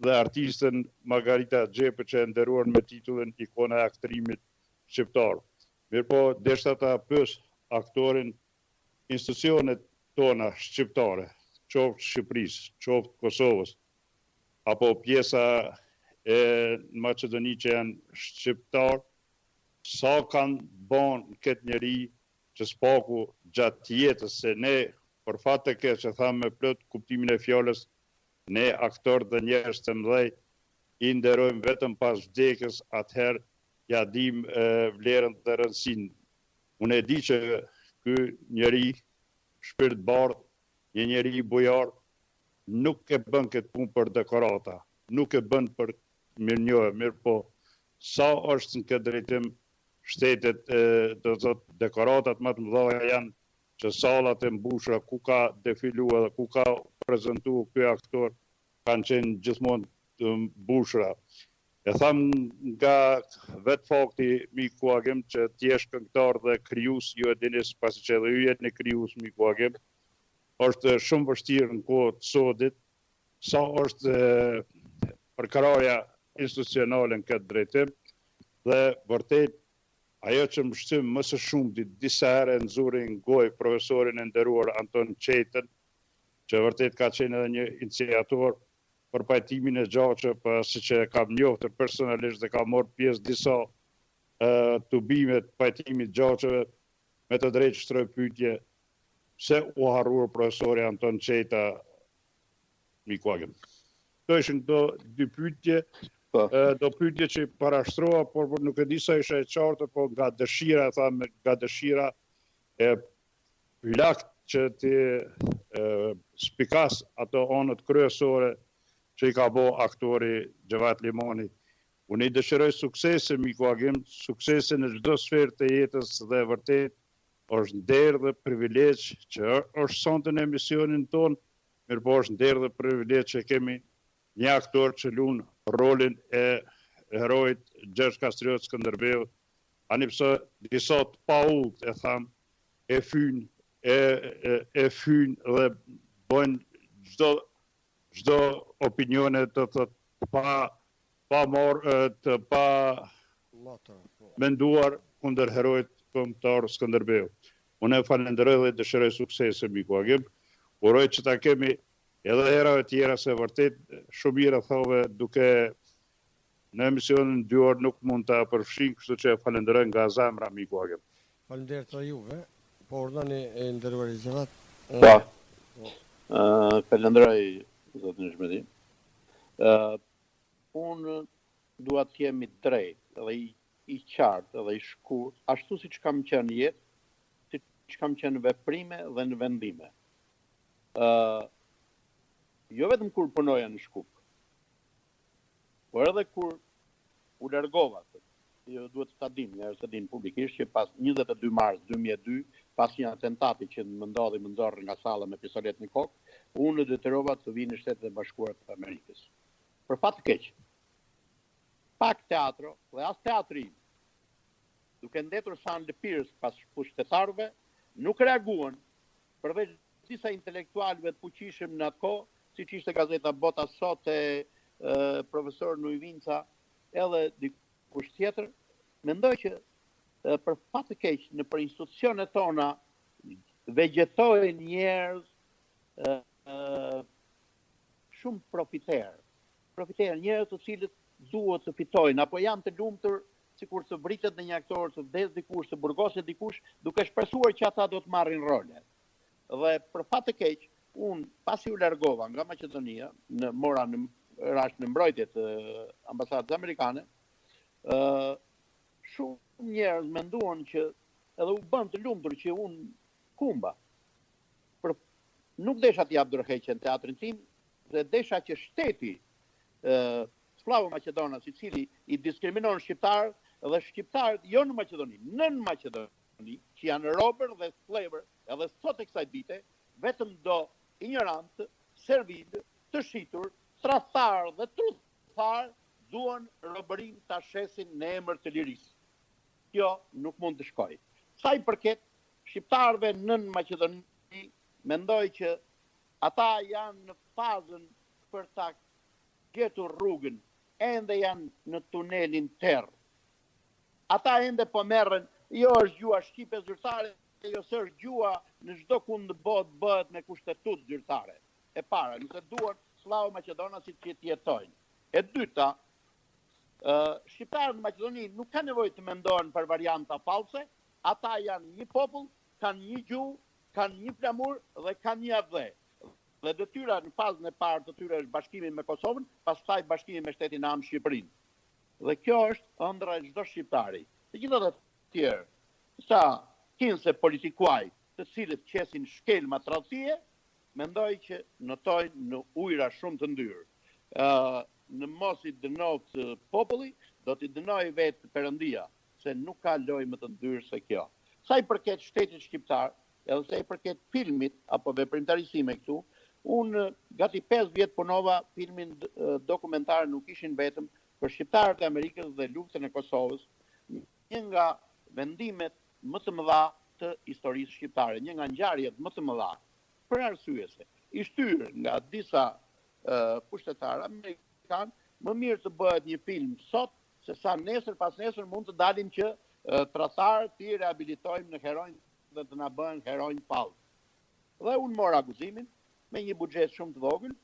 dhe artistën Margarita Xhepe që e nderuar me titullin Ikona e aktrimit shqiptar. Mirë po, deshta ta pyes aktorin institucionet tona shqiptare, qoftë Shqipërisë, qoftë Kosovës, apo pjesa e Maqedoni që janë shqiptar, sa kanë bënë këtë njeri që spaku gjatë jetës, se ne, për fat të keq që thamë me plot kuptimin e fjalës, ne aktorë dhe njerëz të mëdhej i nderojmë vetëm pas vdekjes, atëherë ja dim vlerën dhe rëndësinë. Unë e di që ky njeri shpirt bardh, një njeri bujar, nuk e bën këtë punë për dekorata, nuk e bën për mirënjohje, mirë po sa është në këtë drejtim shtetet, do të thotë dekoratat më të mëdha janë që sallat e mbushura ku ka defiluar dhe ku ka prezantuar ky aktor kanë qenë gjithmonë të mbushura. E tham nga vetë fakti miku Agim që ti je këngëtar dhe krijues, ju e dini pasi që edhe ju jeni krijues miku Agim, është shumë vështirë në kohë të sodit, sa është përkrahja institucionale në këtë drejtim dhe vërtet ajo që më shtym më së shumti disa herë nxurrin gojë profesorin e nderuar Anton Çetën, që vërtet ka qenë edhe një iniciator për pajtimin e gjaçë, pasi që kam njohur personalisht dhe kam marrë pjesë disa tubime të pajtimit gjaçëve, me të drejtë shtroj pyetje pse u harruar profesori Anton Çeta miku Agim. Këto ishin këto dy pyetje, do pyetje që parashtrova, por nuk e di sa isha e qartë, po nga dëshira, thamë nga dëshira e plakt që ti spikas ato anët kryesore që i ka bo aktori z.Xhevat Limani. Unë i dëshiroj suksese, miku Agim, suksese në çdo sferë të jetës dhe vërtet është nder dhe privilegj që është sonte në emisionin ton, mirë po është nder dhe privilegj që kemi një aktor që luan rolin e herojit Gjergj Kastriot Skënderbeu, anipse disa të paullt e tham, e fyn dhe bëjnë çdo opinione të pa menduar kundër herojit kombëtar Skënderbeu. Unë e falenderoj dhe dëshiroj suksese miku Agim. Uroj që ta kemi edhe herave tjera, se vërtet shumë mirë thove duke në emisionin 2 orë nuk mund ta përfshin, kështu që e falenderoj nga zemra miku Agim. Faleminderit të juve. Po urdhani e nderuar z.Xhevat. Falenderoj zotin Zhmedi. Unë dua të jemi drejt dhe i qartë dhe i shkurt, ashtu siç kam qenë jetë, siç kam qenë veprime dhe në vendime. Jo vetëm kur punoja në Shkup, por edhe kur u largova. Jo duhet ta dim publikisht që pas 22 mars 2002, pas një atentati që më ndorri nga salla me pistolet në kokë, unë detyrova të vi në Shtetet e Bashkuara të Amerikës. Për fat të keq, pak teatro dhe as teatri, duke ndetur sa në lëpirës pas pushtetarëve, nuk reaguan, përveç disa intelektualëve të fuqishëm në atë kohë, siç ishte gazeta Bota Sot e profesor Nujvinca, edhe dikush tjetër, mendoj që për fat të keq në për institucionet tona vegjetojnë njerëz shumë profiterë, njerëz të cilët duhet të fitojnë apo janë të lumtur sikur të vritet në një aktor, të vdes dikush, të burgoset dikush, duke shpresuar që ata do të marrin role. Dhe për fat të keq, unë pasi u largova nga Maqedonia, mora në rash në mbrojtje të ambasadës amerikane, shumë njerëz menduan që edhe u bën të lumtur që unë kumba. Nuk desha të jap dorëheqjen teatrin tim, dhe desha që shteti Slavo Maqedonas, i cili i diskriminon shqiptarët dhe shqiptarët jo në Maqedoni, nën Maqedoni, që janë robër dhe slaver, edhe sot e kësaj dite, vetëm do ignorant, servil, të shitur, tradhtar dhe truthar duan robërin ta shesin në emër të lirisë. Kjo nuk mund të shkojë. Sa i përket shqiptarëve nën Maqedoni, mendoj që ata janë në fazën për ta gjetur rrugën, ende janë në tunelin terr. Ata ende po merren, jo është gjua shqipe zyrtare, jo është gjua në çdo kund në botë bëhet me kushtetut zyrtare. E para, nëse duan Slavo Maqedonasit që të jetojnë. E dyta, shqiptarët në Maqedoni nuk kanë nevojë të mendojnë për varianta false, ata janë një popull, kanë një gjuhë, kanë një flamur dhe kanë një adhe. Dhe detyra në fazën e parë të tyre është bashkimi me Kosovën, pastaj bashkimi me shtetin Am Shqipërinë. Dhe kjo është ëndra e çdo shqiptari. Të gjithë ata të tjerë, sa kinse politikuaj, të cilët qesin shkelma tradhtie, mendoj që notojnë në ujëra shumë të ndyrë. Në mos i dënohet populli, do t'i dënoj vetë Perëndia, se nuk ka lojë më të ndyrë se kjo. Sa i përket shtetit shqiptar, edhe sa i përket filmit apo veprimtarisë me këtu, unë gati 5 vjet punova filmin dokumentar Nuk ishin vetëm për shqiptarët e Amerikës dhe luftën e Kosovës, një nga vendimet më të mëdha të historisë shqiptare, një nga ngjarjet më të mëdha, për arsye se i shtyr nga disa pushtetarë amerikanë, më mirë të bëhet një film sot, se sa nesër pas nesër mund të dalim që tradhtarët të rehabilitojmë në heronj dhe të na bëhen heronj falë. Dhe unë mora akuzimin me një buxhet shumë të vogël,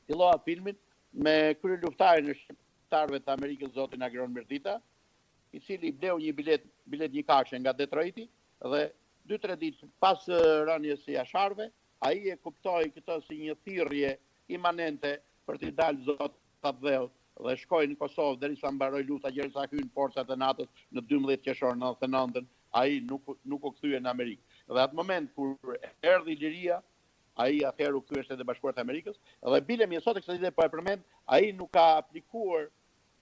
fillova filmin me kryeluftaren e shqiptarëve të Amerikës, zotin Agron Mirdita, i cili bleu një bilet një kashe nga Detroiti dhe 2-3 ditë pas rënies së jasharëve, ai e kuptoi këtë si një thirrje imanente për të dalë zotat dhe shkoi në Kosovë derisa mbaroi lufta, derisa hyn forcat e NATO-s në 12 qershor 99-ën, ai nuk u kthye në Amerikë. Dhe atë moment kur erdhi liria, ai atëherë u kthye në Shtetet e Bashkuara të Amerikës dhe bile mi sot e kësaj ditë po e përmend, ai nuk ka aplikuar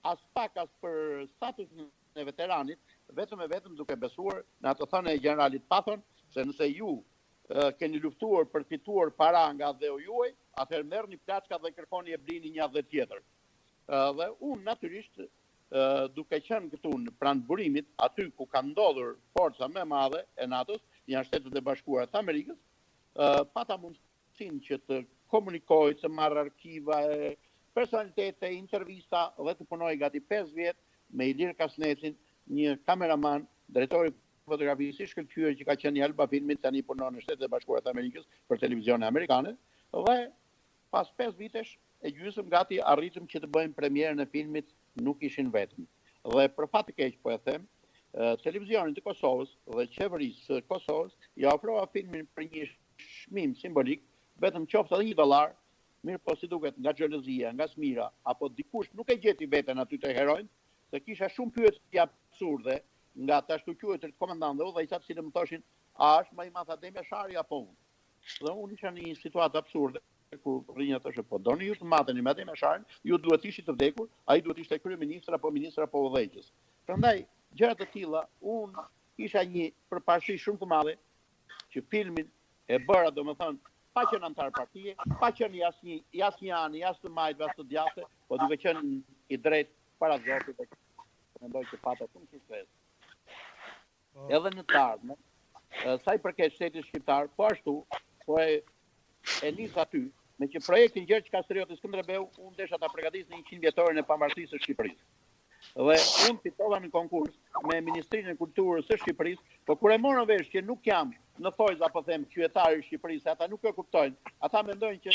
as pak as për statusin e veteranit, vetëm duke besuar në atë thënë e generalit Pathon, se nëse ju keni luftuar për fituar para nga dheu juaj, atëherë merrni plaçka dhe kërkoni e blini një dhe tjetër. Dhe unë natyrisht duke qenë këtu në pranë burimit, aty ku ka ndodhur forca më e madhe e NATO-s, janë Shtetet e Bashkuara të Amerikës, pata mundësinë që të komunikoj, të marrë arkiva, personalitete, intervista dhe të punoj gati 5 vjet me Ilir Kasnetin, një kameraman, drejtori fotografisë i shkëlqyer që ka qenë i Alba Filmit, tani punon në Shtetet e Bashkuara të Amerikës për televizione amerikane, dhe pas 5 vitesh e gjysmë gati arritëm që të bëjmë premierën e filmit Nuk ishin vetëm. Dhe për fat të keq po e them, televizionit të Kosovës dhe qeverisë së Kosovës ja ofrova filmin për një çmim simbolik, vetëm qoftë edhe $1, mirë po si duket nga xhelozia, nga smira, apo dikush nuk e gjeti veten aty të heronj, se kisha shumë pyetje absurde nga të ashtu quajtur komandantë dhe udhëheqësit që më thoshin, a është më i madh Adem Jashari apo unë? Dhe unë isha në një situatë absurde ku rrinja thoshte, po doni ju të mateni me Adem Jasharin, ju duhet ishit të vdekur, ai duhet ishte kryeministër apo ministër apo udhëheqës. Prandaj gjëra të tilla unë kisha një përparësi shumë të madhe që filmin e bëra, domethënë, pa qenë antar partie, pa qenë jasnjë ani, as të majtë, as të djathtë, po duke qenë i drejtë para Zotit, mendoj që pata shumë sukses. Edhe në të ardhmen, sa i përket shtetit shqiptar, po ashtu, po e nis aty, me që projektin Gjergj Kastrioti Skënderbeu, unë desha ta përgatis në 100 vjetorin e pavarësisë së Shqipërisë. Dhe unë fitova në konkurs me Ministrinë e Kulturës së Shqipërisë, po kur e morën vesh që nuk jam në thojza, po them, qytetari i Shqipërisë, ata nuk e kuptojnë. Ata mendojnë që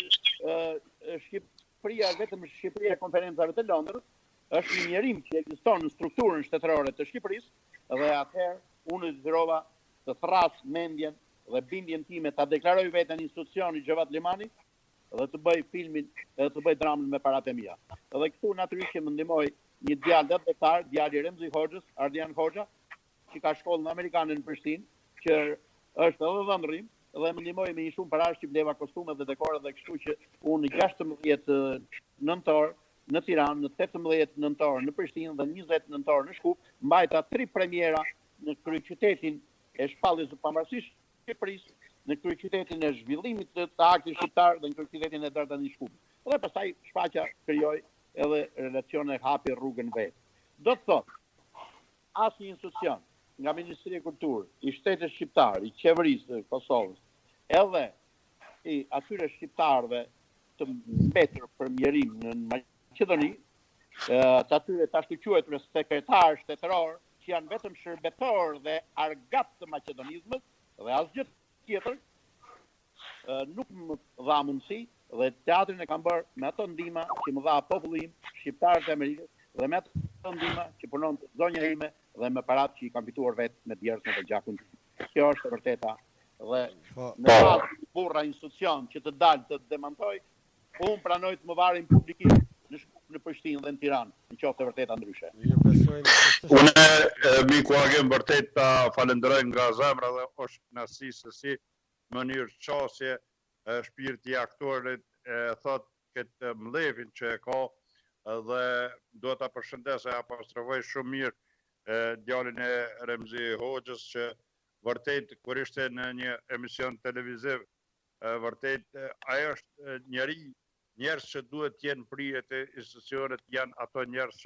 Shqipëria, vetëm Shqipëria e konferencave të Londrës, është një njerim që ekziston në strukturën shtetërore të Shqipërisë, dhe atëherë unë dëshirova të thras mendjen dhe bindjen time ta deklaroj veten institucioni z.Xhevat Limani dhe të bëj filmin dhe të bëj dramën me paratë mia. Dhe këtu natyrisht që më ndihmoi një djalë detar, djali Remzi Hoxhës, Ardian Hoxha, që ka shkollën amerikane në Prishtinë, që është edhe dhënërim, dhe më ndihmoi me një shumë parash që bleva kostume dhe dekore, dhe kështu që unë 16 nëntor në Tiranë, në 18 nëntor në Prishtinë dhe 20 nëntor në Shkup, mbajta 3 premiera në kryeqytetin e shpalljes së pavarësisë Shqipërisë, në kryeqytetin e zhvillimit të aktit shqiptar dhe në kryeqytetin e Dardanit Shkup. Dhe pastaj shfaqja krijoi edhe relacione hapi rrugën vet. Do të thotë, asnjë institucion nga Ministria e Kulturës, i Shtetit Shqiptar, i Qeverisë së Kosovës, edhe i atyre shqiptarëve të mbetur për mjerim në Maqedoni, të atyre të ashtu quajtur sekretar shtetëror, që janë vetëm shërbetor dhe argat të maqedonizmit dhe asgjë tjetër, nuk më dha mundësi dhe teatrin e kam bërë me ato ndihma që më dha populli im, shqiptarët e Amerikës, dhe me ato ndihma që punon të zonja ime dhe me paratë që i kam fituar vetë me djersën dhe gjakun. Kjo është e vërteta. Dhe në rast burra institucion që të dalë të demantoj, unë pranoj të më varin publikisht në Prishtinë dhe në Tiranë, në qoftë e vërteta ndryshe. Unë miku Agim vërtet ta falenderoj nga zemra dhe është kënaqësi se si mënyrë qasje shpirti i aktorit thot këtë mlevin që e ka dhe do ta përshëndes e apostrofoj shumë mirë djalin e Remzi Hoxhës që vërtet kur ishte në një emision televiziv vërtet ai është njerëz që duhet të jenë prije të institucionet, janë ato njerëz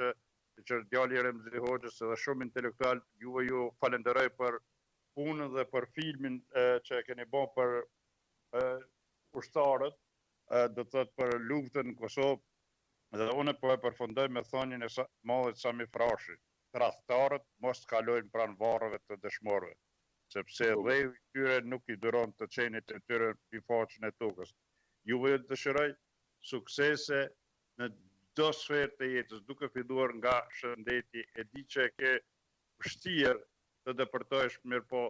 që djali Remzi Hoxhës dhe shumë intelektual, ju falenderoj për punën dhe për filmin që keni bën për ushtarët, do të thotë për luftën në Kosovë, dhe unë po e përfundoj me thonjën e mallit Sami Frashi, tradhtarët mos kalojnë pranë varreve të dëshmorëve, sepse dheu i tyre nuk i duron të qenit e tyre mbi faqen e tokës. Juve dëshiroj suksese në çdo sferë të jetës, duke filluar nga shëndeti, e di që e ke vështirë të depërtohesh, mirë po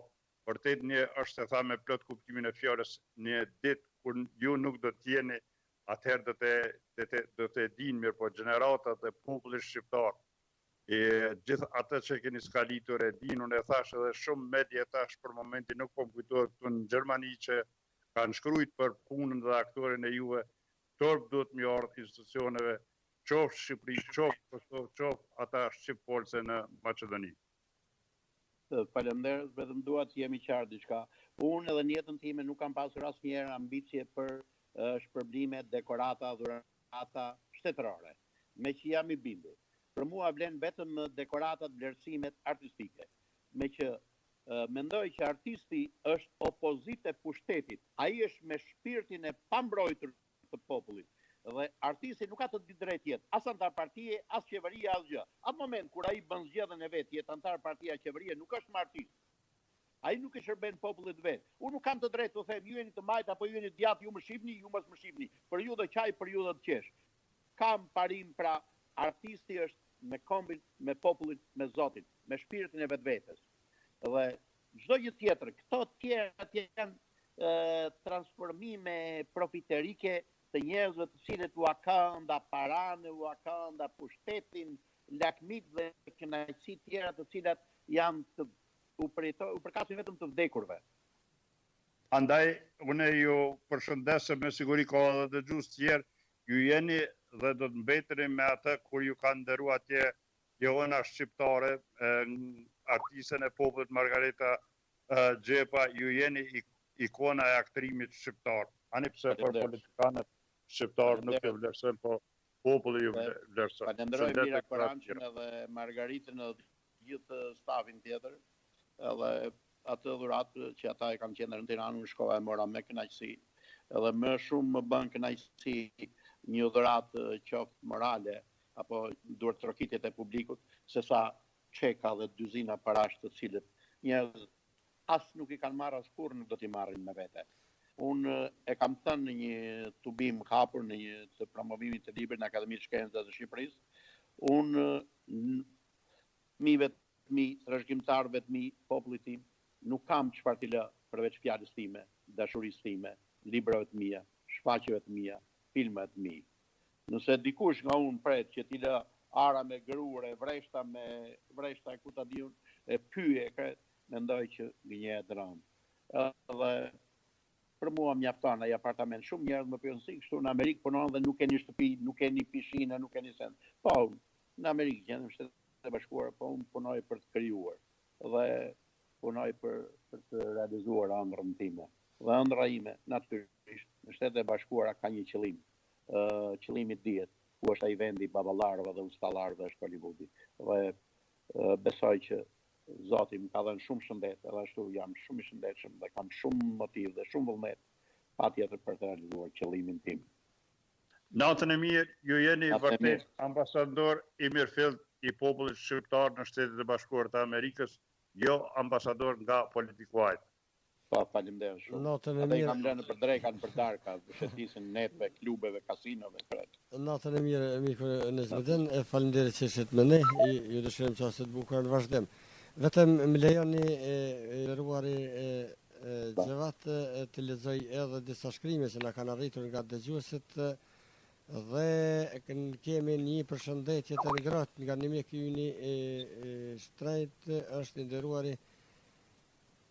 vërtet një është e tha me plot kuptimin e fjalës, një ditë kur ju nuk do të jeni, atëherë do të dinë mirë po gjeneratat e popullit shqiptar. Gjithë atë që keni skalitur e dinë, unë e thash edhe shumë media thash për momentin nuk po më kujtohet këtu në Gjermani që kanë shkruajtur për punën dhe aktorin e juve. Torp duhet më ardhë institucioneve, qoftë Shqipëri, qoftë Kosovë, qoftë ata shqiptolse në Maqedoni. Faleminderit, vetëm dua të jemi qartë diçka. Unë edhe në jetën time nuk kam pasur asnjëherë ambicie për shpërblime, dekorata, dhurata shtetërore. Me që jam I bindur. Për mua vlen vetëm dekoratat, vlerësimet artistike. Me që mendoj që artisti është opozitë e pushtetit. Ai është me shpirtin e pambrojtur të popullit. Dhe artisti nuk ka të drejtë jetë as antar partie, as qeveria, as gjë. Atë moment kur ai bën zgjedhjen e vet, jetë antar partia, qeveria, nuk është më artist. Ai nuk e shërben popullit vet. Unë nuk kam të drejtë të them ju jeni të majt apo ju jeni të djathtë, ju më shihni, ju mos më shihni. Për ju do qaj, për ju do të qesh. Kam parim pra artisti është me kombin, me popullin, me Zotin, me shpirtin e vetvetes. Dhe çdo gjë tjetër, këto të tjera janë transformime profiterike të njerëzve të cilët u akanda paranë, u akanda pushtetin, lakmit dhe kënaqësi tjera të cilat janë të u përkasin vetëm të vdekurve. Andaj, unë ju përshëndesem me siguri ka edhe dëgjues tjerë, ju jeni dhe do të mbeteni me atë kur ju kanë nderuar atje Jehona shqiptare, artisten e popullit Margareta Xhepa, ju jeni ikona e aktrimit shqiptar. Ani pse për politikanët shqiptar nuk e vlerësojnë, po populli ju vlerëson. Falenderoj Mira Korançin edhe Margaritën edhe gjithë stafin tjetër, edhe atë dhuratë që ata e kanë qenë në Tiranë, unë shkova e mora me kënaqësi. Edhe më shumë më bën kënaqësi një dhuratë qoftë morale apo duart trokitjet e publikut, se sa çeka dhe dyzina parash të cilët njerëz as nuk I kanë marrë askurr, nuk do t'i marrin me vete. Unë e kam thënë në një tubim hapur në një të promovimit të librit në Akademinë e Shkencave të Shqipërisë, unë trashëgimtarëve të mi, popullit tim, nuk kam çfarë t'i lë përveç fjalës time, dashurisë time, librave të mia, shfaqjeve të mia, filmat të mi. Nëse dikush nga unë pret që t'i lë ara me grure, vreshta ku ta diun, e pyje, mendoj që gënjehet rënd. Edhe për mua mjafton ai apartament. Shumë njerëz më pyetën si kështu në Amerikë punon dhe nuk keni shtëpi, nuk keni pishinë, nuk keni send. Po, në Amerikë jam në Shtetet e Bashkuara, po unë punoj për të krijuar dhe punoj për të realizuar ëndrrën time. Dhe ëndra ime natyrisht në Shtetet e Bashkuara ka një qëllim. Qëllimi dihet ku është ai vendi I baballarëve dhe ustallarëve është Hollywoodi. Dhe besoj që Zoti më ka dhënë shumë shëndet, edhe ashtu jam shumë I shëndetshëm dhe kam shumë motiv dhe shumë vullnet patjetër për të realizuar qëllimin tim. Natën e mirë, ju jeni vërtet ambasador I mirëfillt I popullit shqiptar në Shtetet e Bashkuara të Amerikës, jo ambasador nga politikuajt. Po, faleminderit shumë. Natën e Ata I mirë. kam lënë për drekan, për darka, shëtisin netve, klubeve, kasinove, kret. Natën e mirë, miku Nesbeden, e faleminderit që ishit me ne, ju dëshirojmë çastet e bukura në vazhdim. Vetëm më lejoni e nderuari z.Xhevat të lexoj edhe disa shkrime që na kanë arritur nga dëgjuesit dhe kemi një përshëndetje të ngrohtë nga një mik yni shtrejt, është I nderuari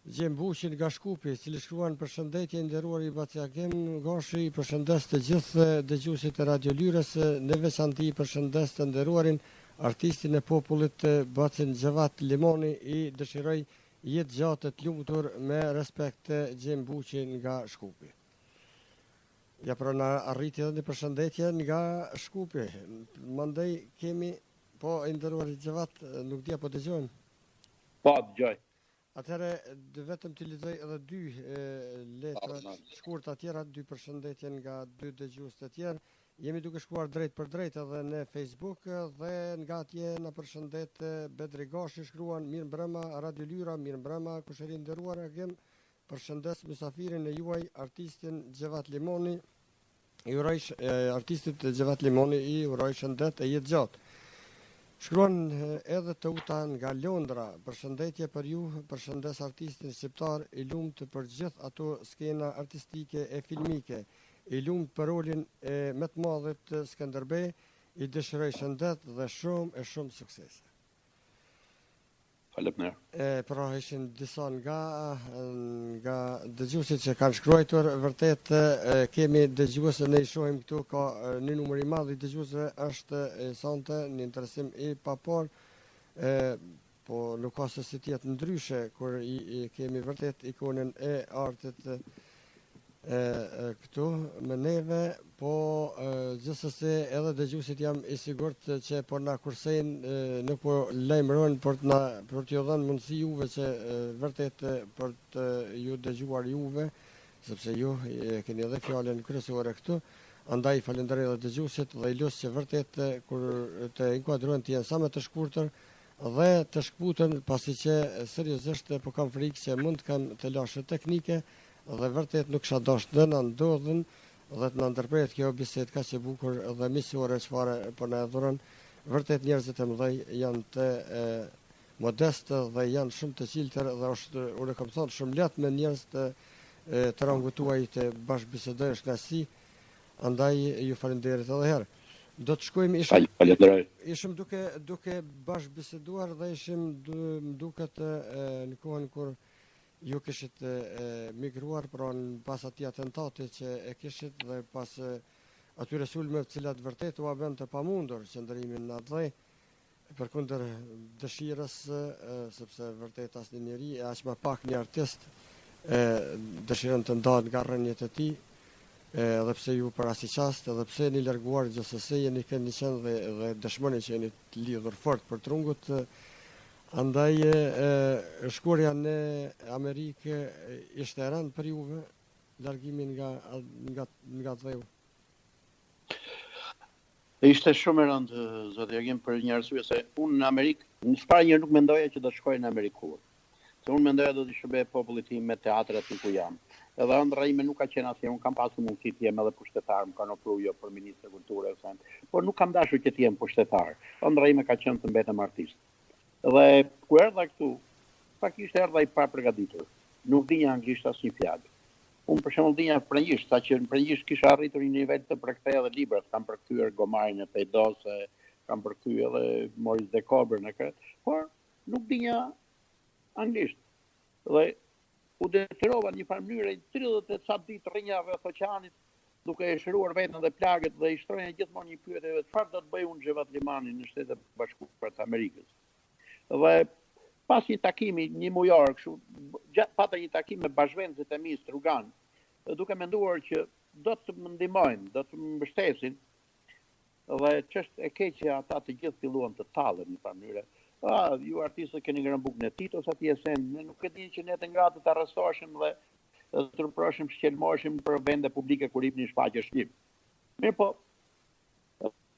Agim Gashi nga Shkupi, I cili shkruan përshëndetje nderuari Agim Gashi, përshëndes të gjithë dëgjuesit e Radio Lyrës, në veçanti përshëndes të nderuarin artistin e popullit z.Xhevat Limani, I dëshiroj jetë gjatë të lumtur me respekt Agim Gashi nga Shkupi. Ja pra na arriti edhe një përshëndetje nga Shkupi. Mandej kemi, po I nderuari z.Xhevat, nuk di apo dëgjojnë. Po, dëgjoj. Atëherë vetëm të lexoj edhe dy letra shkurta tjera, dy përshëndetje nga dy dëgjues të tjerë. Jemi duke shkuar drejt për drejt edhe në Facebook dhe nga atje na përshëndet Bedri Gashi, shkruan mirë mbrëma Radio Lyra, mirë mbrëma kushëri nderuar Agim, përshëndes Mysafirin e juaj, artistin z.Xhevat Limani, I uroj artistit z.Xhevat Limani I uroj shëndet e jetë gjatë. Shkruan edhe të uta nga Londra, përshëndetje për ju, përshëndes artistin shqiptar, I lumt për gjithë ato skena artistike e filmike, I lumt për rolin me të madhit Skënderbej, I dëshiroj shëndet dhe shumë suksese. Faleminderit. Pra ishin disa nga dëgjuesit që kanë shkruar, vërtet kemi dëgjuese, ne I shohim këtu ka një numër I madh I dëgjuesve, është sonte një interesim I papar, po nuk ka se si tjetë ndryshe, kur i kemi vërtet ikonën e artit këtu me neve, po gjithsesi edhe dëgjuesit jam i sigurt që po na kursejnë, nuk po lajmërojnë për t'ju dhënë mundësi juve që vërtet për të ju dëgjuar juve, sepse ju keni edhe fjalën kryesore këtu. Andaj falenderoj edhe dëgjuesit dhe i lut që vërtet kur të inkuadrohen të jenë sa më të shkurtër dhe të shkputën, pasi që seriozisht po kam frikë që mund të kanë të lashë teknike dhe vërtet nuk kisha dashur të na ndodhin dhe të na ndërprehet kjo bisedë kaq e bukur dhe miqësore çfarë po na dhuron. Vërtet njerëzit e mëdhej janë të modestë dhe janë shumë të qiltër dhe është, unë kam thënë, shumë lehtë me njerëz të rangut tuaj të bashkëbisedojsh knasi. Andaj ju falenderit edhe herë. Do të shkojmë, ishim duke bashkëbiseduar dhe ishim duket në kohën kur ju kishit migruar, pra pas atij atentati që e kishit dhe pas atyre sulmeve të cilat vërtet u bën të pamundur qëndrimin në atë përkundër dëshirës, sepse vërtet asnjë njeri, aq më pak një artist, dëshiron të ndahet nga rrënjët e tij. Edhe pse ju për asnjë çast, edhe pse jeni larguar, gjithsesi jeni keni qenë dhe dëshmoni që jeni të lidhur fort për trungut. Andaj shkuarja në Amerikë ishte e rëndë për juve, largimin nga dheu. Ishte shumë e rëndë, zoti Agim, për një arsye se unë në Amerikë, në çfarë njëherë nuk mendoja që do të shkoj në Amerikë. Se unë mendoja do të shërbej popullit tim me teatrat ku jam. Edhe ëndra ime nuk ka qenë asnjë, unë kam pasur mundësi të jem edhe pushtetar, më kanë ofruar jo për ministër kulture ose, por nuk kam dashur që të jem pushtetar. Ëndra ime ka qenë të mbetem artist. Dhe ku erdha këtu, faktikisht erdha i paprgatitur. Nuk dinja anglisht asnjë fjalë. Unë për shembull dinja frëngjisht, saqë në frëngjisht kisha arritur një nivel të përkthej edhe librat, kam përkthyer Gomarin e Pejdose, kam përkthyer edhe Maurice de Coburn e këtë, por nuk dinja anglisht. Dhe u detyrova në një farë mënyrë 30 e ca ditë rrinja rreth oqeanit, duke e shëruar veten dhe plagët dhe i shtroja gjithmonë një pyetje, çfarë do të bëj unë z.Xhevat Limani në Shtetet e Bashkuara të Amerikës. Dhe pas një takimi një mujor kështu, pata një takim me bashkëvendësit e mi Strugan, duke menduar që do të më ndihmojnë, do të më mbështesin, dhe ç'është e keqja, ata të gjithë filluan të tallen në një mënyrë. Ju artistët keni ngrënë bukën e Titos atje sen, ne nuk e di që ne të ngatë të arrestoheshim dhe të turproheshim, shqelmoheshim për vende publike kur hipnin shfaqje shqip. Mirë po,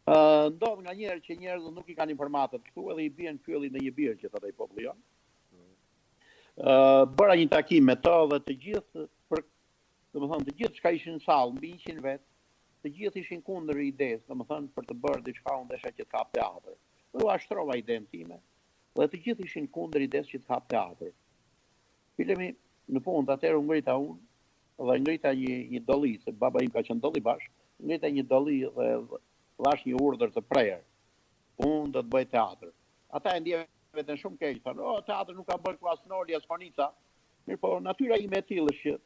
ndodh nga njerë që njerëzit nuk i kanë informatat këtu edhe i bien fylli në një birë që thotë ai populli jon. Bëra një takim me to dhe të gjithë, domethënë të gjithë çka ishin në sallë, mbi 100 vet, të gjithë ishin kundër idesë, domethënë për të bërë diçka unë desha që të hap teatr. U ashtrova idenë time. Dhe të gjithë ishin kundër idesë që të hap teatr. Filemi në fund atëherë u ngrita unë dhe ngrita një dolli, se baba im ka qenë dolli bash, ngrita një dolli dhe dhash një urdhër të prerë. Unë do të bëj teatr. Ata e ndjevën veten shumë keq, thonë, teatri nuk ka bërë ku as Noli as Konica. Mirë po, natyra ime e tillë është që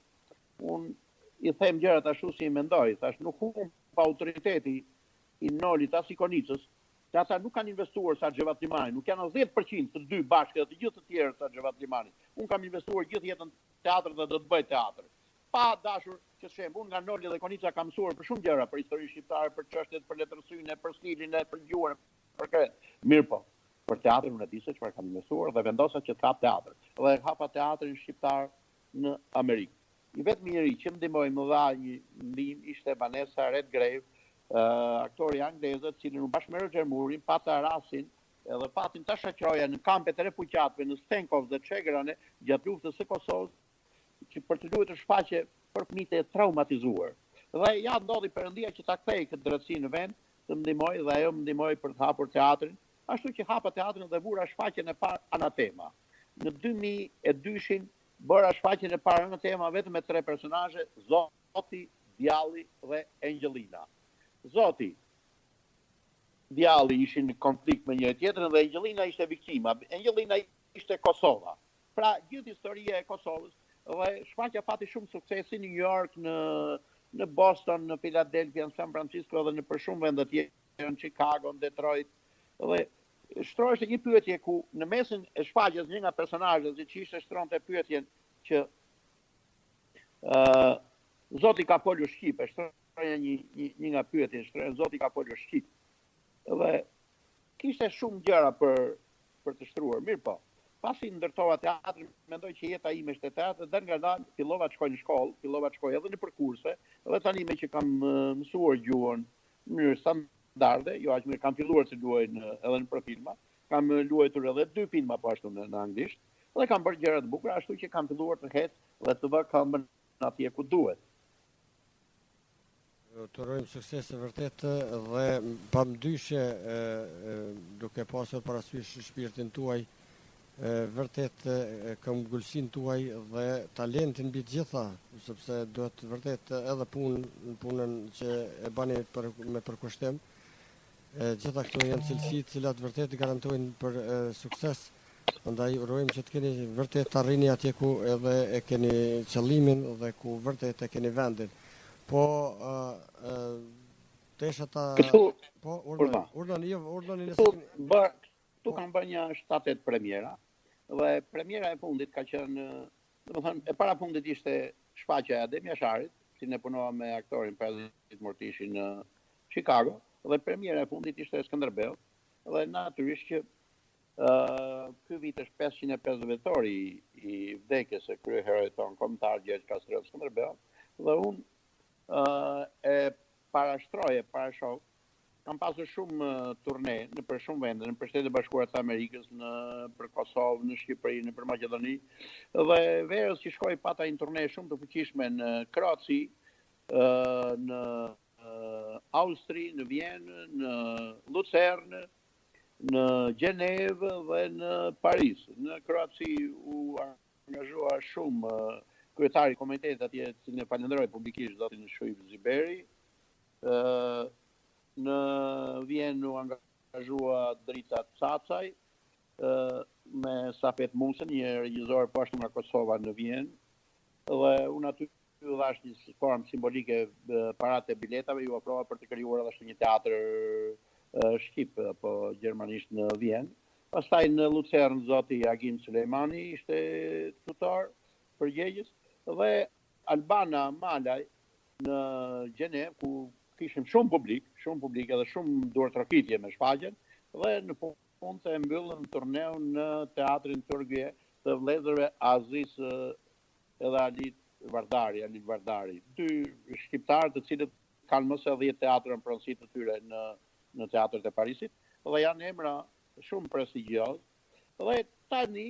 unë i them gjërat ashtu si i mendoj, thash nuk humb pa autoriteti i Nolit as i Konicës. Se ata nuk kanë investuar sa z.Xhevat Limani, nuk janë 10% të dy bashkë dhe të gjithë të tjerë sa z.Xhevat Limani. Unë kam investuar gjithë jetën teatr dhe do të bëj teatr. Pa dashur që shemb, unë nga Noli dhe Konica kam mësuar për shumë gjëra, për historinë shqiptare, për çështjet, për letërsynë, për stilin, për gjuhën, për këtë. Mirë po, për teatrin unë e di se çfarë kam investuar dhe vendosa që të hap teatr. Dhe hapa teatrin shqiptar në Amerikë. I vetmi njeri që më ndihmoi më dha një ndihmë ishte Vanessa Redgrave, aktori anglezë, cilin u bashkë me Roger Moorin, pata rastin edhe patin të shoqëroja në kampet e refugjatëve në Stenkov dhe Çegrane gjatë luftës së Kosovës, që për të luajtur shfaqje për fëmijët e traumatizuar. Dhe ja ndodhi Perëndia që ta kthej këtë drejtësi në vend, të më ndihmoj dhe ajo më ndihmoi për të hapur teatrin, ashtu që hapa teatrin dhe vura shfaqjen e parë Anatema. Në 2002 bëra shfaqjen e parë Anatema vetëm me 3 personazhe, Zoti, Djalli dhe Angelina. Zoti, djalli ishin në konflikt me njëri tjetrin dhe Angelina ishte viktima. Angelina ishte Kosova. Pra gjithë historia e Kosovës dhe shfaqja pati shumë suksesi në New York, në Boston, në Philadelphia, në San Francisco dhe në për shumë vende të tjera, në Chicago, në Detroit. Dhe shtroheshte një pyetje ku në mesin e shfaqjes një nga personazhet z.Xhevat shtronte pyetjen që Zoti ka polur shqip, shtroja një nga pyetjet, shtroja Zoti ka polur shqip. Dhe kishte shumë gjëra për të shtruar, mirë po. Pasi ndërtova teatrin, mendoj që jeta ime ishte teatri, dhe nga dalë fillova të shkoj në shkollë, fillova të shkoj edhe në përkurse, dhe tani me që kam mësuar gjuhën në mënyrë standarde, jo aq mirë, kam filluar të luaj edhe në profilma, kam luajtur edhe 2 filma po ashtu në anglisht, dhe kam bërë gjëra të bukura, ashtu që kam filluar të hec dhe të vë këmbën atje ku duhet. Të urojmë sukses vërtet dhe pamdyshje duke pasur parasysh shpirtin tuaj, vërtet këmbgulsin tuaj dhe talentin mbi të gjitha, sepse duhet vërtet edhe punën që e bani me përkushtim. Gjitha këto janë cilësi të cilat vërtet garantojnë për sukses. Andaj urojmë që të keni vërtet të arrini atje ku edhe e keni qëllimin dhe ku vërtet e keni vendin. Po tesha ta po urdhën tu kam bërë një 7-8 premiera dhe premiera e fundit ka qenë, domethënë e para fundit ishte shfaqja e Agim Gasharit, si ne punova me aktorin Prezident Mortishi në Chicago, dhe premiera e fundit ishte Skënderbeu, dhe natyrisht që ky vit është 550 vjetori i vdekjes së kryeheroit ton kombëtar Gjergj Kastriot Skënderbeu, dhe unë e parashok, kam pasur shumë turne në për shumë vende, në për Shtetet Bashkuara të Amerikës, për Kosovë, në Shqipëri, në për Maqedoni, dhe verës që shkoj pata një turne shumë të fuqishme në Kroaci, në Austri, në Vjenë, në Lucerne, në Gjenevë dhe në Paris. Në Kroaci u angazhua shumë kryetari i komunitetit atje, cilin e falenderoj publikisht zotin Shuib Ziberi. Në Vjenë u angazhua Drita Cacaj, me Safet Musen, një regjizor po ashtu nga Kosova në Vjenë, dhe unë aty dhash një formë simbolike parat e biletave, ju ofrova për të krijuar edhe një teatr shqip apo gjermanisht në Vjenë. Pastaj në Lucern zoti Agim Limani ishte tutor përgjegjës, dhe Albana Malaj në Gjenev, ku kishim shumë publik edhe shumë duartërokitje me shfaqjen, dhe në fund të mbyllëm turneun në teatrin Turgje të vëllezërve Aziz edhe Alit Vardari, 2 shqiptarë të cilët kanë mëse 10 teatrën pronësi të tyre në teatrët e Parisit, dhe janë emra shumë prestigjioz, dhe tani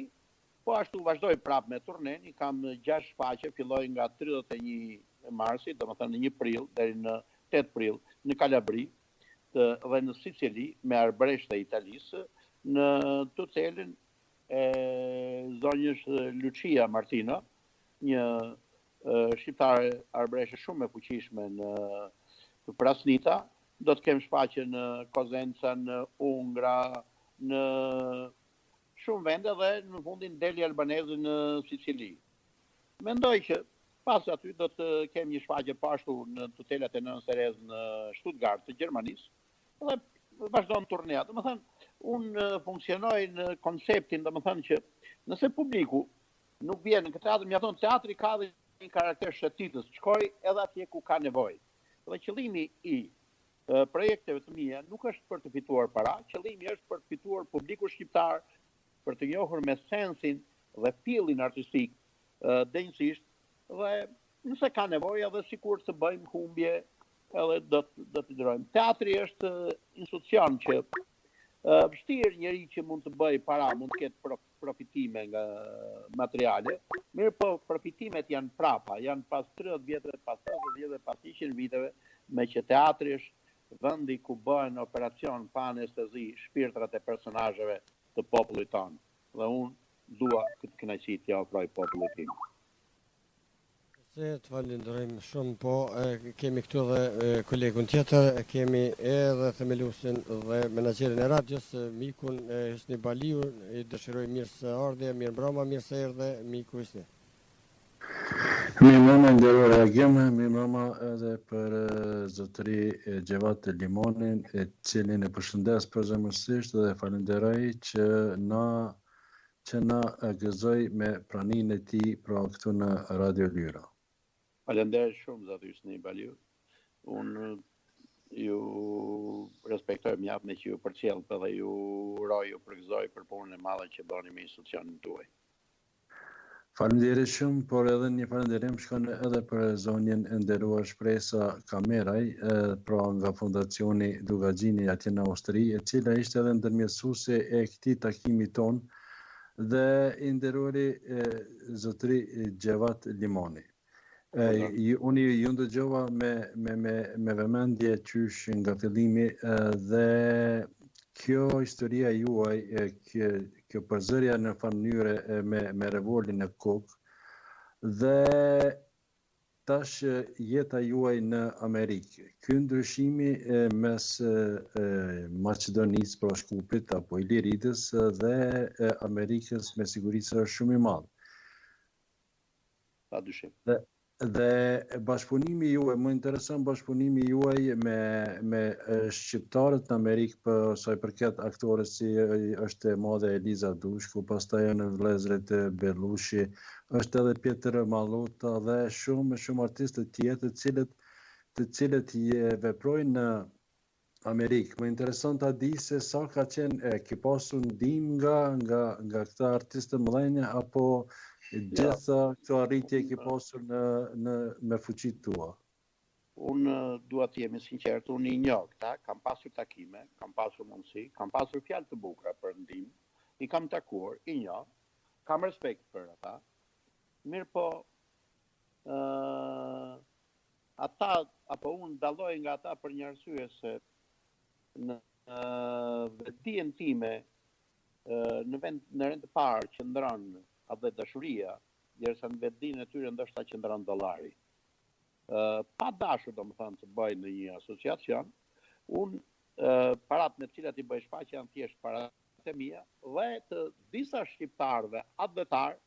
po ashtu vazhdoj prap me turnen, i kam 6 shfaqje, filloj nga 31 marsit, domethënë në 1 prill deri në 8 prill në Kalabri dhe në Sicili me arbresht e Italisë, në tutelin e zonjës Lucia Martino, një shqiptare arbreshe shumë e fuqishme në Prasnita, do të kem shfaqje në Kozenca, në Ungra, në shumë vende dhe në fundin deli albanezi në Sicili. Mendoj që pas aty do të kem një shfaqje pashtu në tutelat e Nën Serez në Stuttgart të Gjermanisë, dhe vazhdon turnea. Domethënë, unë funksionoj në konceptin, domethënë që nëse publiku nuk vjen në këtë teatr, mjafton teatri ka dhe një karakter shëtitës, shkoj edhe atje ku ka nevojë. Dhe qëllimi i projekteve të mia nuk është për të fituar para, qëllimi është për të fituar publiku shqiptar, për të njohur me sensin dhe fillin artistik denjësisht, dhe nëse ka nevojë edhe sikur të bëjmë humbje, edhe do të ndrojmë. Teatri është institucion që vështirë njëri që mund të bëjë para, mund të ketë profitime nga materiale, mirë po profitimet janë prapa, janë pas 30 vjetëve, pas 50 vjetëve, pas 100 viteve, me që teatri është vendi ku bëhen operacion pa anestezi shpirtrat e personazheve të popullit tonë. Dhe unë dua këtë kënaqësi t'ja ofroj popullit tim. Se të falenderojmë shumë, po kemi këtu dhe kolegun tjetër, kemi edhe themeluesin dhe menaxherin e radios, mikun Hysni Baliu, i dëshiroj mirë se ardhe, mirë mbrëma, mirë se erdhe, miku Hysni. Mirëmbrëma nderuar Agim, mirëmbrëma edhe për zotëri z.Xhevat Limonin, e cilin e përshëndes përzemërsisht dhe falenderoj që na gëzoi me praninë e tij pra këtu në Radio Lyra. Faleminderit shumë zoti Hysni Baliu. Unë ju respektoj mjaft me që ju përcjell dhe ju uroj, ju përgëzoj për punën e madhe që bëni me institucionin tuaj. Faleminderit shumë, por edhe një falenderim shkon edhe për zonjën e nderuar Shpresa Kameraj, pra nga Fondacioni Dugaxhini atje në Austri, e cila ishte edhe ndërmjetësuese e këtij takimi ton dhe i nderuari zotëri z.Xhevat Limani. Unë ju ndëgjova me vëmendje qysh nga fillimi dhe kjo historia juaj, kjo përzërja në mënyrë me revolin në kokë dhe tash jeta juaj në Amerikë. Ky ndryshimi mes Maqedonisë, pra Shkupit apo Iliritës dhe Amerikës me siguri është shumë i madh. Padyshim. Dhe bashkëpunimi juaj, më intereson bashkëpunimi juaj me shqiptarët në Amerikë për sa i përket aktorës si është e madhe Eliza Dushku, pastaj janë vëllezërit Belushi, është edhe Pjetër Mallota dhe shumë artistë tjetër të cilët veprojnë në Amerikë. Më intereson ta di se sa ka qenë ke pasur ndihmë nga këta artistë mëdhenj apo gjitha këto arritje ke pasur me fuqitë tua? Unë dua të jemi sinqert, unë i njoh këta, kam pasur takime, kam pasur mundësi, kam pasur fjalë të bukura për ndihmë, i kam takuar, i njoh, kam respekt për ata. Mirë po, ata apo unë dalloj nga ata për një arsye se në vetdijen time në rend të parë qëndron atë dashuria, derisa në vetdijen e tyre ndoshta qëndron dollari. Pa dashur domethënë të bëj në një asociacion, unë parat me të cilat i bëj shfaqje janë thjesht parat e mia dhe të disa shqiptarëve atletar,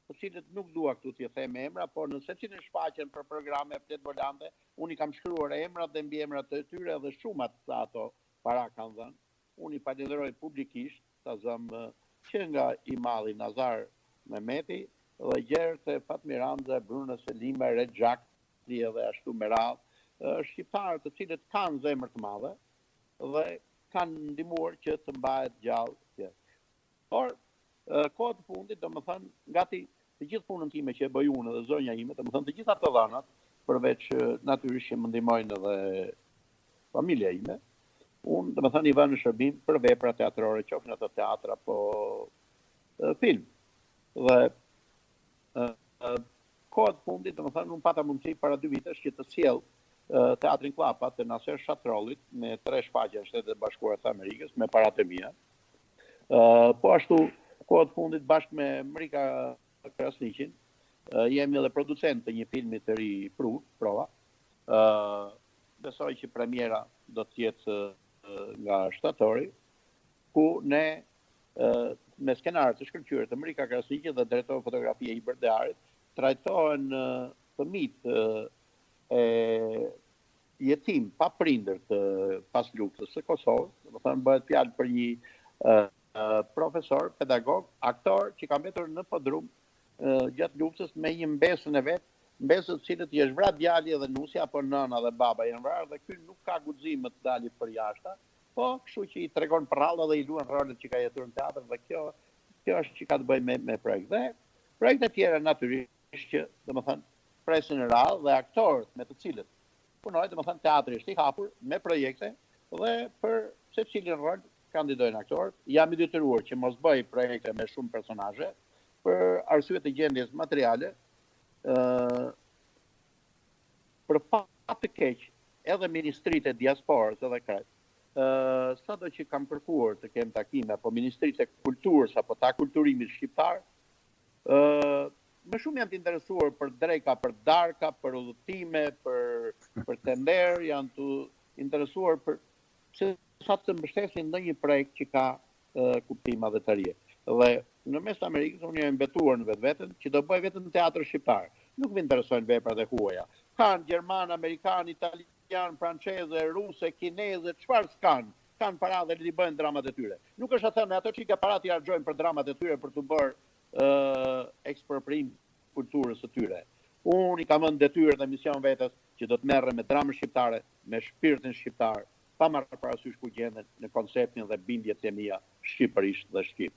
të cilët nuk dua këtu t'i them emra, por në secilin shfaqjen për programe fletvolante, unë i kam shkruar emrat dhe mbiemrat e tyre dhe shumat sa ato para kanë dhënë. Unë i falenderoj publikisht, ta zëm që nga i malli Nazar Mehmeti dhe gjerët e Fatmiranza, Bruno Selima, Rexhak dhe ashtu me radhë, shqiptarë të cilët kanë zemër të madhe dhe kanë ndihmuar që të mbahet gjallë. Por kohë të fundit, domethënë, gati të gjithë punën time që e bëj unë dhe zonja ime, domethënë të gjitha të dhënat, përveç natyrisht që më ndihmojnë edhe familja ime, unë domethënë i vënë në shërbim për vepra teatrore, qofshin ato teatr apo film. Dhe kohë të fundit, domethënë unë pata mundësi para 2 vitesh që të sjell teatrin Klapa të Naser Shatrollit me 3 shfaqje në Shtetet e Bashkuara të Amerikës me paratë e mia. Po ashtu kohë të fundit bashkë me Mrika Krasniqin, jemi edhe producent të një filmi të ri prova. Besoj që premiera do të jetë nga shtatori, ku ne me skenarë të shkëlqyer të Mrika Krasniqit dhe drejtori fotografie i Bërdearit, trajtohen fëmijët e jetim pa prindër të pas luftës së Kosovës, domethënë bëhet fjalë për një profesor, pedagog, aktor që ka mbetur në podrum gjatë luftës me një mbesën e vet, mbesën të cilët i është vrarë djali dhe nusja apo nëna dhe baba janë vrarë dhe ky nuk ka guxim të dalë për jashtë, po kështu që i tregon prralla dhe i luan rolet që ka jetuar në teatr dhe kjo është që ka të bëjë me projekt. Dhe projekte tjera natyrisht që domethënë presin në radhë dhe aktorët me të cilët punoj, domethënë teatri është i hapur me projekte dhe për secilin rol kandidojnë aktorët. Jam i detyruar që mos bëj projekte me shumë personazhe për arsye të gjendjes materiale. Për fat të keq, edhe ministritë e diasporës edhe krejt, sado që kam kërkuar të kem takime apo ministritë e kulturës apo ta kulturimit shqiptar, më shumë janë të interesuar për dreka, për darka, për udhëtime, për tender, janë të interesuar për sa të mbështesin ndonjë projekt që ka kuptim madhëtarie. Dhe në mes të Amerikës unë jam mbetuar në vetveten që do bëj vetëm teatr shqiptar. nuk më interesojnë veprat e huaja. Kanë gjerman, amerikan, italian, franceze, ruse, kineze, çfarë s'kan? Kanë para dhe i bëjnë dramat e tyre. Nuk është të thënë ato që ka para t'i harxojnë për dramat e tyre për të bërë eksproprim kulturës së tyre. Unë i kam vënë detyrë dhe mision vetes që do të merrem me dramën shqiptare, me shpirtin shqiptar, pa marrë parasysh ku gjenden në konceptin dhe bindjet e mia shqipërisht dhe shqip.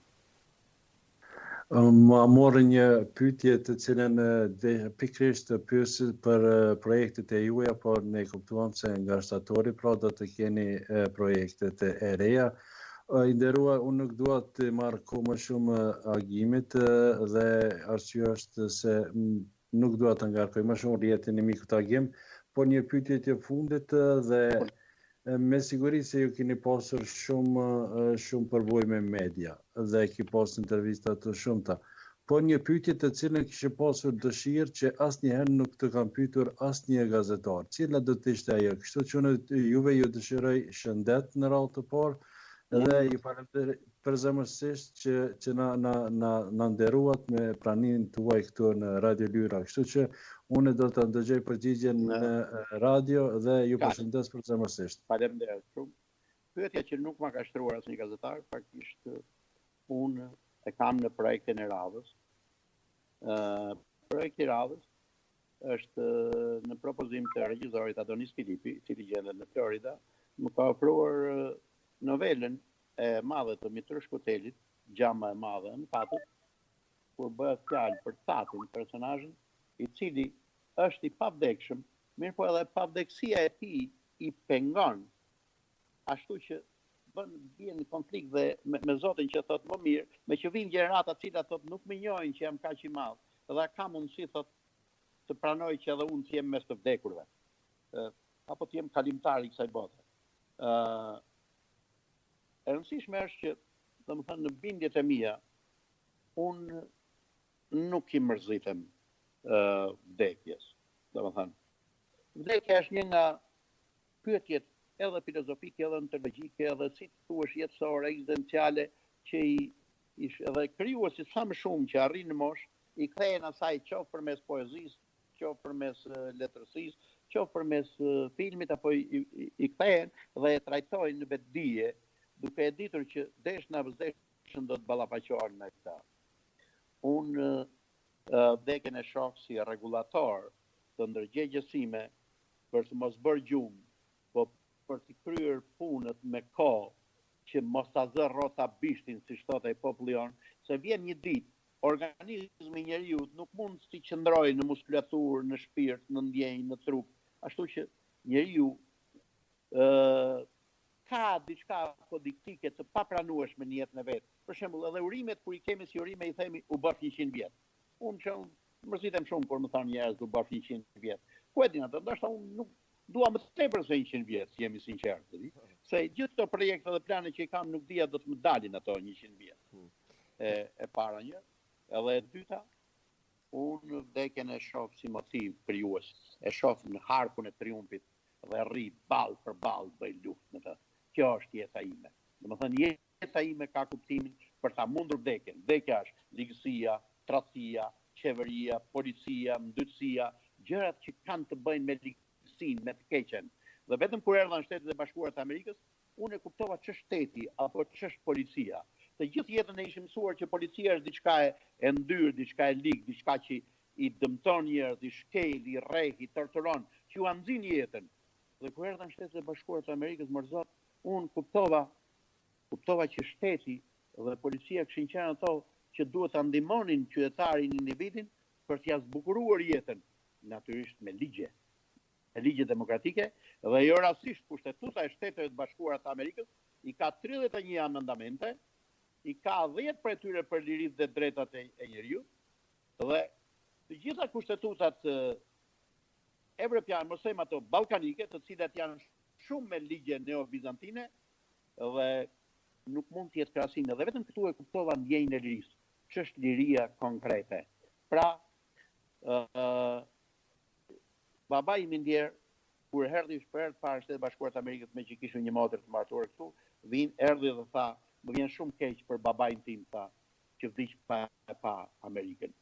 Ma morë një pyetje të cilën pikërisht të pyesit për projektet e juaja, por ne kuptuam se nga shtatori pra do të keni projektet e reja. I nderuar, unë nuk dua të marr kohë më shumë Agimit dhe arsyeja është se nuk dua të ngarkoj më shumë rrjetin e mikut Agim, por një pyetje të fundit dhe me siguri se ju keni pasur shumë përvojë me media dhe ki pasur intervista të shumta. Po një pyetje të cilën kishte pasur dëshirë që asnjëherë nuk të kam pyetur asnjë gazetar. Cila do të ishte ajo? Kështu që unë juve ju dëshiroj shëndet në radhë të parë dhe ju falenderoj përzemërsisht që na nderuat me pranimin tuaj këtu në Radio Lyra. Kështu që unë do të ndëgjoj përgjigjen në radio dhe ju përshëndes përzemërsisht. Faleminderit shumë. Pyetja që nuk ma ka shtruar asnjë gazetar, faktikisht unë e kam në projektin e radhës. Projekti i radhës është në propozim të regjisorit Adonis Filipi, i cili gjendet në Florida, më ka ofruar novelën e madhe të Mitrush Kutelit, Gjama e madhe në Patut, kur bëhet fjalë për Tatin, personazhin i cili është i pavdekshëm, mirë po edhe pavdekësia e tij i pengon, ashtu që bën në konflikt dhe me Zotin që thot më mirë, me që vinë gjenerata të cilat thot nuk më njohin që jam kaq i madh, dhe ka mundësi thot të pranoj që edhe unë të jem mes të vdekurve, apo të jem kalimtar i kësaj bote. E rëndësishme është që, domethënë, në bindjet e mia, unë nuk i mërzitem vdekjes. Domethënë, vdekja është një nga pyetjet edhe filozofike, edhe ontologjike, edhe si thuash jetësore, ekzistenciale, që edhe krijuesit sa më shumë që arrin në moshë, i kthehen asaj qoftë përmes poezisë, qoftë përmes letërsisë, qoftë përmes filmit, apo i kthehen dhe e trajtojnë në vetdije, duke e ditur që desh në vëzdeshën do të ballafaqohen me këta. Unë vdekjen e shoh si rregulator të ndërgjegjësime për të mos bërë gjumë, po për të kryer punët me kohë që mos ta zë rrota bishtin, si thotë ai populli jon, se vjen një ditë organizmi i njeriu nuk mund të qëndrojë në muskulaturë, në shpirt, në ndjenjë, në trup, ashtu që njeriu ka diçka kodiktike të papranueshme në jetën e vet. Për shembull, edhe urimet kur i kemi si urime i themi u bërth 100 vjet. Unë që mërzitem shumë kur më thonë njerëz u bërth 100 vjet. Ku e din atë? Ndoshta unë nuk dua më tepër se 100 vjet, jemi sinqertë, se gjithë këto projekte dhe plane që i kam nuk dia do të më dalin ato 100 vjet. E para një, edhe e dyta, unë vdekjen e shoh si motiv krijues. E shoh në harkun e triumfit dhe rri ball për ball bëj luftë me të. Kjo është jeta ime. Domethënë jeta ime ka kuptimin për ta mundur vdekjen. Vdekja është ligësia, tradhtia, qeveria, policia, mbytësia, gjërat që kanë të bëjnë me ligësinë, me të keqen. Dhe vetëm kur erdha në Shtetet e Bashkuara të Amerikës, unë e kuptova ç'është shteti apo ç'është policia. Të gjithë jetën e ishim mësuar që policia është diçka e ndyrë, diçka e ligë, diçka që i dëmton njerëz, i shkel, i rreh, i torturon, që u nxin jetën. Dhe kur erdha në Shtetet e Bashkuara të Amerikës, mërzot, unë kuptova që shteti dhe policia kishin qenë ato që duhet ta ndihmonin qytetarin, individin për t'ia zbukuruar jetën, natyrisht me ligje demokratike, dhe jo rastisht kushtetuta e Shteteve të Bashkuara të Amerikës i ka 31 amendamente, i ka 10 prej tyre për liritë dhe drejtat e njeriut, dhe të gjitha kushtetutat evropiane, mos them ato ballkanike, të cilat janë shumë me ligje neo-bizantine dhe nuk mund të jetë krahasim. Dhe vetëm këtu e kuptova ndjenjën e lirisë. Ç'është liria konkrete. Pra, babai im i ndjer, kur erdhi për herë të parë në Shtetet e Bashkuara të Amerikës me që kishin një motër të martuar këtu, erdhi dhe tha, më vjen shumë keq për babain tim, tha, që vdiq pa Amerikën.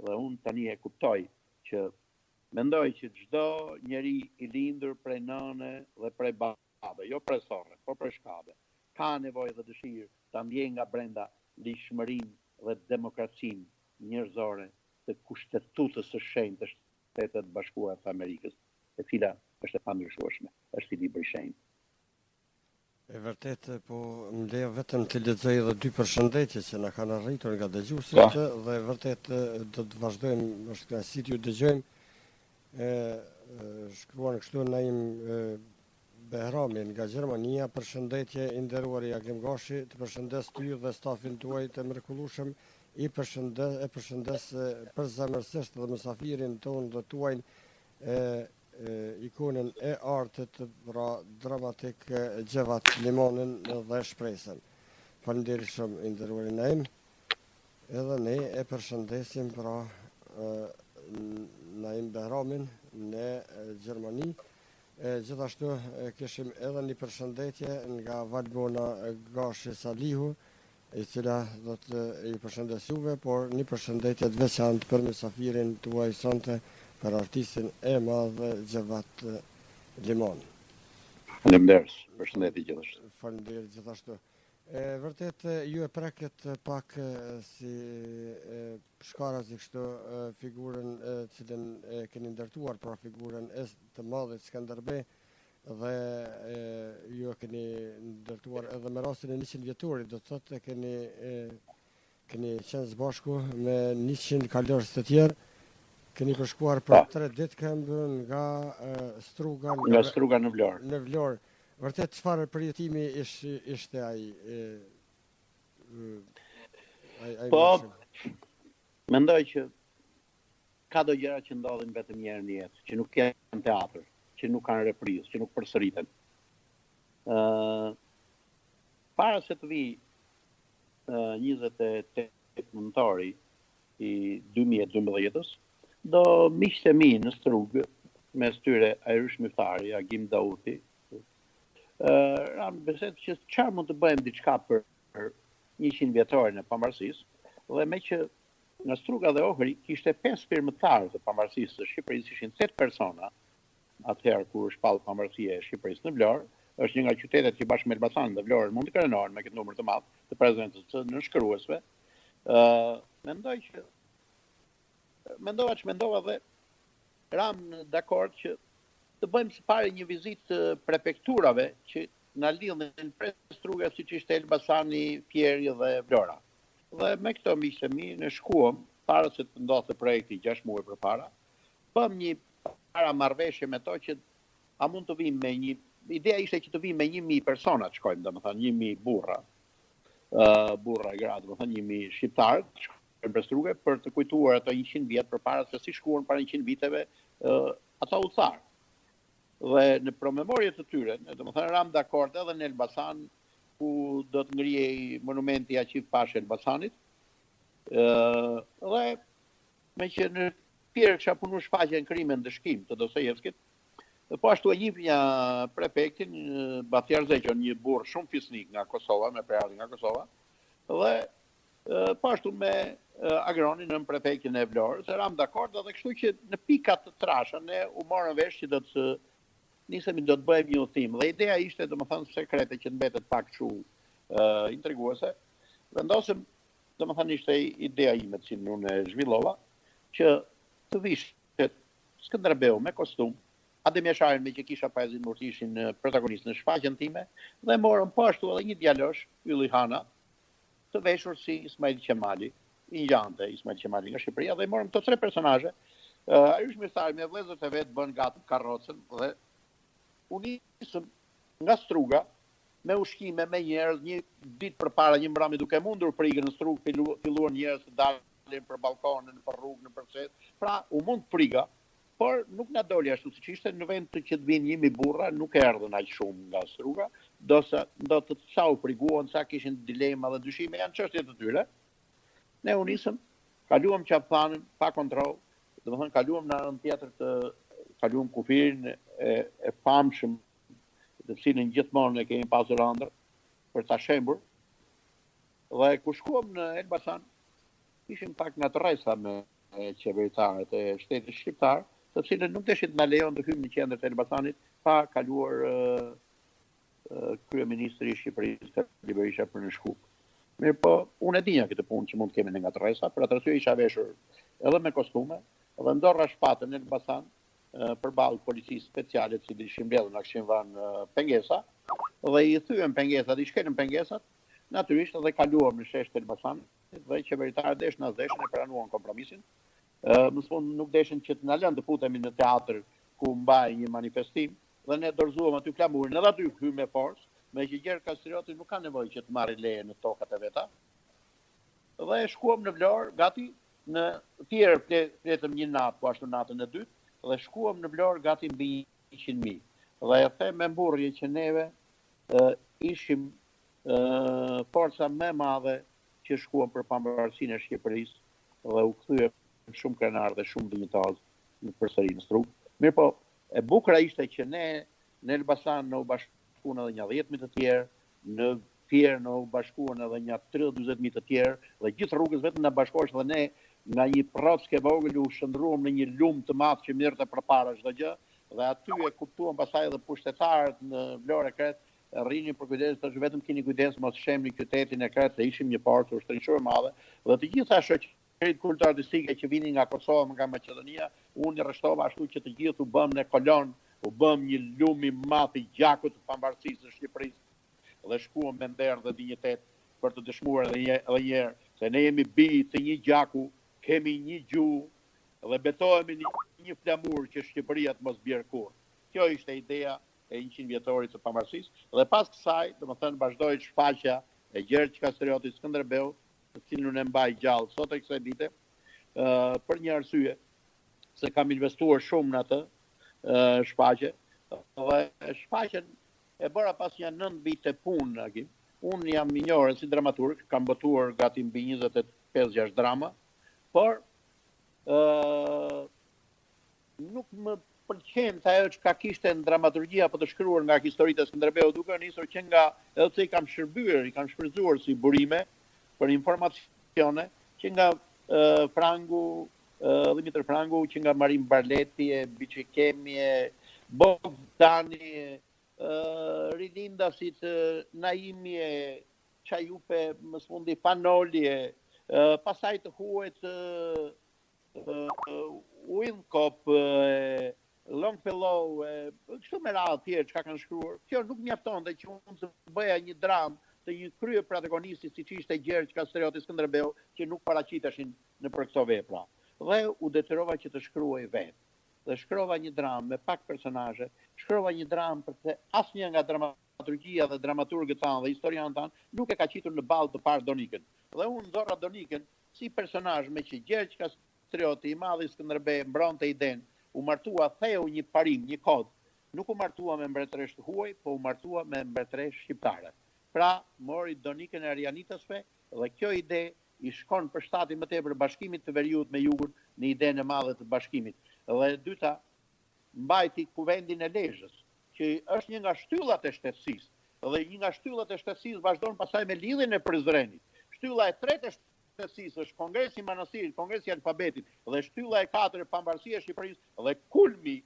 Dhe unë tani e kuptoj që mendoj që çdo njeri i lindur prej nëne dhe prej babe, jo prej sorre, po prej shkabe, ka nevojë dhe dëshirë ta ndjejë nga brenda lishmërinë dhe demokracinë njerëzore të kushtetutës së shenjtë të Shtetet Bashkuara të Amerikës, e cila është e pandryshueshme, është i libri i shenjtë. E vërtet, po më lejo vetëm të lexoj edhe dy përshëndetje që na kanë arritur nga dëgjuesit dhe vërtet do të vazhdojmë, është kënaqësi t'ju dëgjojmë. Shkruan kështu Naim Behrami nga Gjermania, përshëndetje i nderuari Agim Gashi, të përshëndes ty dhe stafin tuaj të mrekullueshëm, e përshëndes përzemërsisht dhe Mysafirin tonë dhe tuajin ikonën e artit, pra dramatik z.Xhevat Limanin dhe shpresën. Faleminderit shumë i nderuari Naim. Edhe ne e përshëndesim pra Naim Behramin në Gjermani. Gjithashtu kishim edhe një përshëndetje nga Valbona Gashi Salihu, e cila do të i përshëndes juve, por një përshëndetje të veçantë për Mysafirin tuaj sonte, për artistin e madh z.Xhevat Limani. Faleminderit, përshëndetje gjithashtu. Faleminderit gjithashtu. Vërtet ju e preket pak si shkarazi kështu figurën cilën keni ndërtuar, pra figurën e të madhit Skënderbej, dhe ju e keni ndërtuar edhe me rastin e 100 vjetorit, do të thotë keni qenë së bashku me 100 kalorës të tjerë. Keni përshkuar për 3 ditë këmbën nga Struga në Vlorë. Në Vlorë. Vërtet çfarë përjetimi ishte ai? Po, mendoj që ka do gjëra që ndodhin vetëm një herë në jetë, që nuk janë teatr, që nuk kanë reprizë, që nuk përsëriten. Para se të vi 28 nëntori i 2012-s, do miqtë e mi në Strugë, me tyre Ajrush Miftari, Agim Gashi, ranë beset që çfarë mund të bëjmë diçka për 100 vjetorin e pavarësisë, dhe me që nga Struga dhe Ohri kishte 5 firmëtarë të pavarësisë së Shqipërisë, ishin 8 persona, atëherë kur shpall pavarësia e Shqipërisë në Vlorë, është një nga qytetet që bashkë me Elbasanin dhe Vlorën mund të krenohen me këtë numër të madh të prezencës së nënshkruesve. Mendova dhe ram dakord që të bëjmë së pari një vizitë prefekturave që na lidhin prej Strugës, siç ishte Elbasani, Fjeri dhe Vlora. Dhe me këto miqtë e mi ne shkuam para se të ndodhte projekti 6 muaj përpara, bëm një paramarrëveshje me to që a mund të vim me një, ideja ishte që të vim me 1000 persona të shkojmë, domethënë 1000 burra e gra, domethënë 1000 shqiptarë të shkojmë për Strugë për të kujtuar ato 100 vjet përpara se si shkuan para 100 viteve ata udhëtar. Dhe në promemorje të tyre, domethënë ram dakord edhe në Elbasan, ku do të ngrijej monumenti Aqif Pash Elbasanit, dhe me që në Pirë kisha punu shfaqjen Krimen dhe Shkim të Dostojevskit, po ashtu e njihja prefektin Batjar Zeqon, një burr shumë fisnik nga Kosova, me prejardhje nga Kosova, dhe po ashtu me Agronin në prefektin e Vlorës, ram dakord, dhe kështu që në pikat të trasha ne u morën vesh që do të nisemi, do të bëjmë një udhtim. Dhe ideja ishte, domethënë, sekrete që mbetet pak kështu intriguese. Vendosëm, domethënë, ishte ideja ime që unë e zhvillova, që të vishte Skënderbeu me kostum, Adem Jasharin me që kisha pajzin mund të ishin protagonist në shfaqjen time, dhe morëm po ashtu edhe një djalosh, Ylli Hana, të veshur si Ismail Qemali, injante Ismail Qemali nga Shqipëria, dhe morëm të 3 personazhe. Ajrush Miftari me vëllezërit e vet bën gati karrocën dhe u nisëm nga Struga me ushqime, me njerëz, një ditë përpara, një mbrëmje duke mundur frikën në Strugë, filluan njerëz të dalin për balkonën, për rrugë, në përces. Pra, u mund friga, por nuk na doli ashtu siç ishte, në vend të që të vinë 1000 burra, nuk erdhën aq shumë nga Struga, do të sa u friguan, sa kishin dilema dhe dyshime, janë çështje të tyre. Ne u nisëm, kaluam qaftanën pa kontroll, domethënë kaluam në anën tjetër kaluam kufirin e famshëm, të cilin gjithmonë e kemi pasur ëndër për ta shembur. Dhe ku shkuam në Elbasan, ishim pak nga të rresa me qeveritarët e shtetit shqiptar, të cilët nuk deshin na lejon të hyjmë në qendër të Elbasanit pa kaluar kryeministri i Shqipërisë Kali Berisha për në Shkup. Mirë po, unë e dinja këtë punë që mund të kemi në nga të resa, për atë arsye isha veshur edhe me kostume, edhe ndorra shpatën në Elbasan përballë policisë speciale që ishin mbledhur na kishin vënë pengesa, dhe i thyen pengesat, i shkelën pengesat, natyrisht edhe kaluam në shesh të Elbasanit, dhe qeveritarët deshin as deshin e pranuan kompromisin. Më thonë nuk deshin që të na lënë të futemi në teatr ku mbaj një manifestim, dhe ne dorëzuam aty flamurin, edhe aty hymë me forcë, me që Gjergj Kastrioti nuk ka nevojë që të marrë leje në tokat e veta. Dhe shkuam në Vlorë, gati në tjerë fletëm një natë, po ashtu natën e dytë, dhe shkuam në Vlorë gati mbi 100.000. Dhe e them me mburrje që neve ishim forca më madhe që shkuam për pambarësinë e Shqipërisë dhe u kthyem shumë krenar dhe shumë dinjitaz në përsëri në strug. Mirë po, e bukura ishte që ne në Elbasan në u bashkuan edhe një 10.000 të tjerë, në Fier në u bashkuan edhe një 30-40.000 të tjerë, dhe gjithë rrugës vetëm na bashkohesh dhe ne nga një prock e vogël u shndruam në një lumë të madh që mirrte përpara çdo gjë, dhe aty e kuptuam pastaj edhe pushtetarët në Vlorë Kret rrinin për kujdes, thashë vetëm keni kujdes mos shemni qytetin e Kret, se ishim një parë ushtrisore madhe, dhe të gjitha shoqëritë kulturore artistike që vinin nga Kosova, nga Maqedonia, unë i rreshtova ashtu që të gjithë u bëm në kolon, u bëm një lum i madh i gjakut të pambarësisë së Shqipërisë, dhe shkuam me nder dhe dinjitet për të dëshmuar edhe njerë se ne jemi bi të një gjaku, kemi një gjuhë dhe betohemi një flamur që Shqipëria të mos bjerë kurrë. Kjo ishte ideja e 100 vjetorit të pambarësisë, dhe pas kësaj, domethënë vazhdoi shfaqja e Gjergj Kastriotit Skënderbeu, të cilën unë e mbaj gjallë sot e kësaj dite, për një arsye se kam investuar shumë në atë shfaqje, dhe shfaqjen e bëra pas një 9 vite punë, Agim. Unë jam minjore si dramaturg, kam botuar gati mbi 25-6 drama, por nuk më pëlqen se ajo çka kishte në dramaturgjia apo të shkruar nga historitë e Skënderbeut, duke nisur që nga edhe pse i kam shërbyer, i kam shfrytzuar si burime për informacione, që nga Frangu, Dimitër Frangu, që nga Marin Barleti, Biçikemi, Bogdani, rilindasit Naimi, Qajupe, më sfundi Panoli, pasaj të huajt Winkop, Longfellow, kështu me radhë tjerë çka kanë shkruar. Kjo nuk mjafton dhe që unë të bëja një dramë të një krye protagonisti siç ishte Gjergj Kastrioti Skënderbeu, që nuk paraqiteshin në për këto vepra. Dhe u detyrova që të shkruaj vetë. Dhe shkrova një dramë me pak personazhe, shkrova një dramë përse asnjë nga dramaturgjia dhe dramaturgët tanë dhe historianët tanë nuk e ka qitur në ballë të parë Donikën. Dhe unë nxorra Donikën si personazh me që Gjergj Kastrioti, i madhi Skënderbeu, mbronte idenë, u martua theu një parim, një kod. Nuk u martua me mbretëresh të huaj, po u martua me mbretëresh shqiptare. Pra, mori Donikën e Arianitasve dhe kjo ide i shkon për shtatin më tepër bashkimit të Veriut me Jugun në idenë e madhe të bashkimit. Dhe e dyta, mbajti kuvendin e Lezhës, që është një nga shtyllat e shtetësisë, dhe një nga shtyllat e shtetësisë vazhdon pasaj me lidhjen e Prizrenit. Shtylla e tretë e shtetësisë është Kongresi i Manastirit, Kongresi i Alfabetit, dhe shtylla e katërt e pambarësia e Shqipërisë dhe kulmi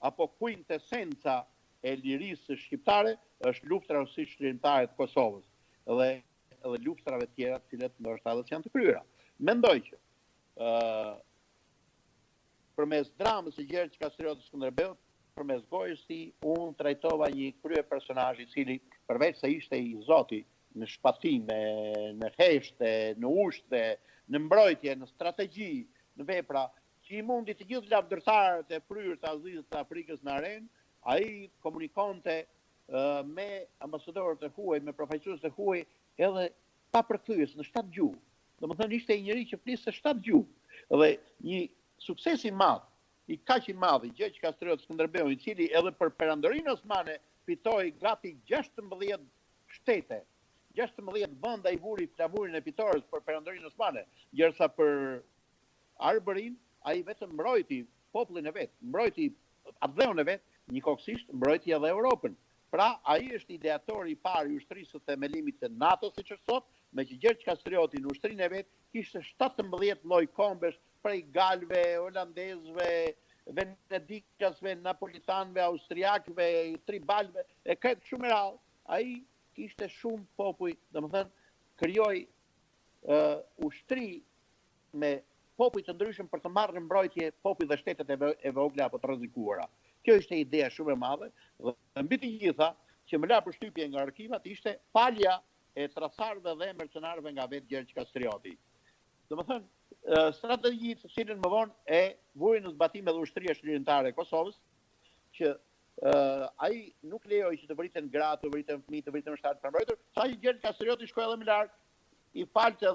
apo quintessenca e lirisë shqiptare është luftra shqiptare të Kosovës dhe luftrave tjera të cilat ndoshta edhe janë të kryera. Mendoj që përmes dramës së Gjergj Kastriotit Skënderbeut, përmes gojës tij, unë trajtova një krye personazh i cili përveç se ishte i Zoti në shpatime, në heshte, në ushtre, në mbrojtje, në strategji, në vepra, që i mundi të gjithë lavdërtarët e pryrë të Azisë të Afrikës në arenë, ai komunikonte me ambasadorët e huaj, me përfaqësuesët e huaj, edhe pa përkthyes në 7 gjuhë. Domethënë ishte një njerëz që fliste 7 gjuhë. Dhe një sukses i madh, i kaq i madh i Gjergj Kastrioti Skënderbeu, i cili edhe për perandorinë osmane fitoi gati 16 shtete, 16 vende i vuri flamurin e fitores për perandorinë osmane, ndërsa për Arbërin ai vetëm mbrojti popullin e vet, mbrojti atdheun e vet, njëkohësisht mbrojti edhe Europën. Pra, ai është ideatori i parë i ushtrisë së themelimit të NATO, siç është sot, me që Gjergj Kastrioti në ushtrinë e vet kishte 17 lloj kombesh prej galve, holandezve, venedikasve, napolitanve, austriakve, tribalve, e këtë shumë e radhë. Ai kishte shumë popuj, domethënë krijoi ushtri me popuj të ndryshëm për të marrë në mbrojtje popuj dhe shtetet e vogla apo të rrezikuara. Kjo ishte ideja shumë e madhe dhe mbi të gjitha që më la përshtypje nga arkivat ishte palja e trasarëve dhe mercenarëve nga vetë Gjergj Kastrioti. Domethënë, strategjitë të cilën më vonë e vuri në zbatim edhe ushtria shërbimtare e Kosovës, që ai nuk lejoi që të vriten gra, të vriten fëmijë, të vriten shtatë për mbrojtur, sa që Gjergj Kastrioti shkoi edhe më lart, i falte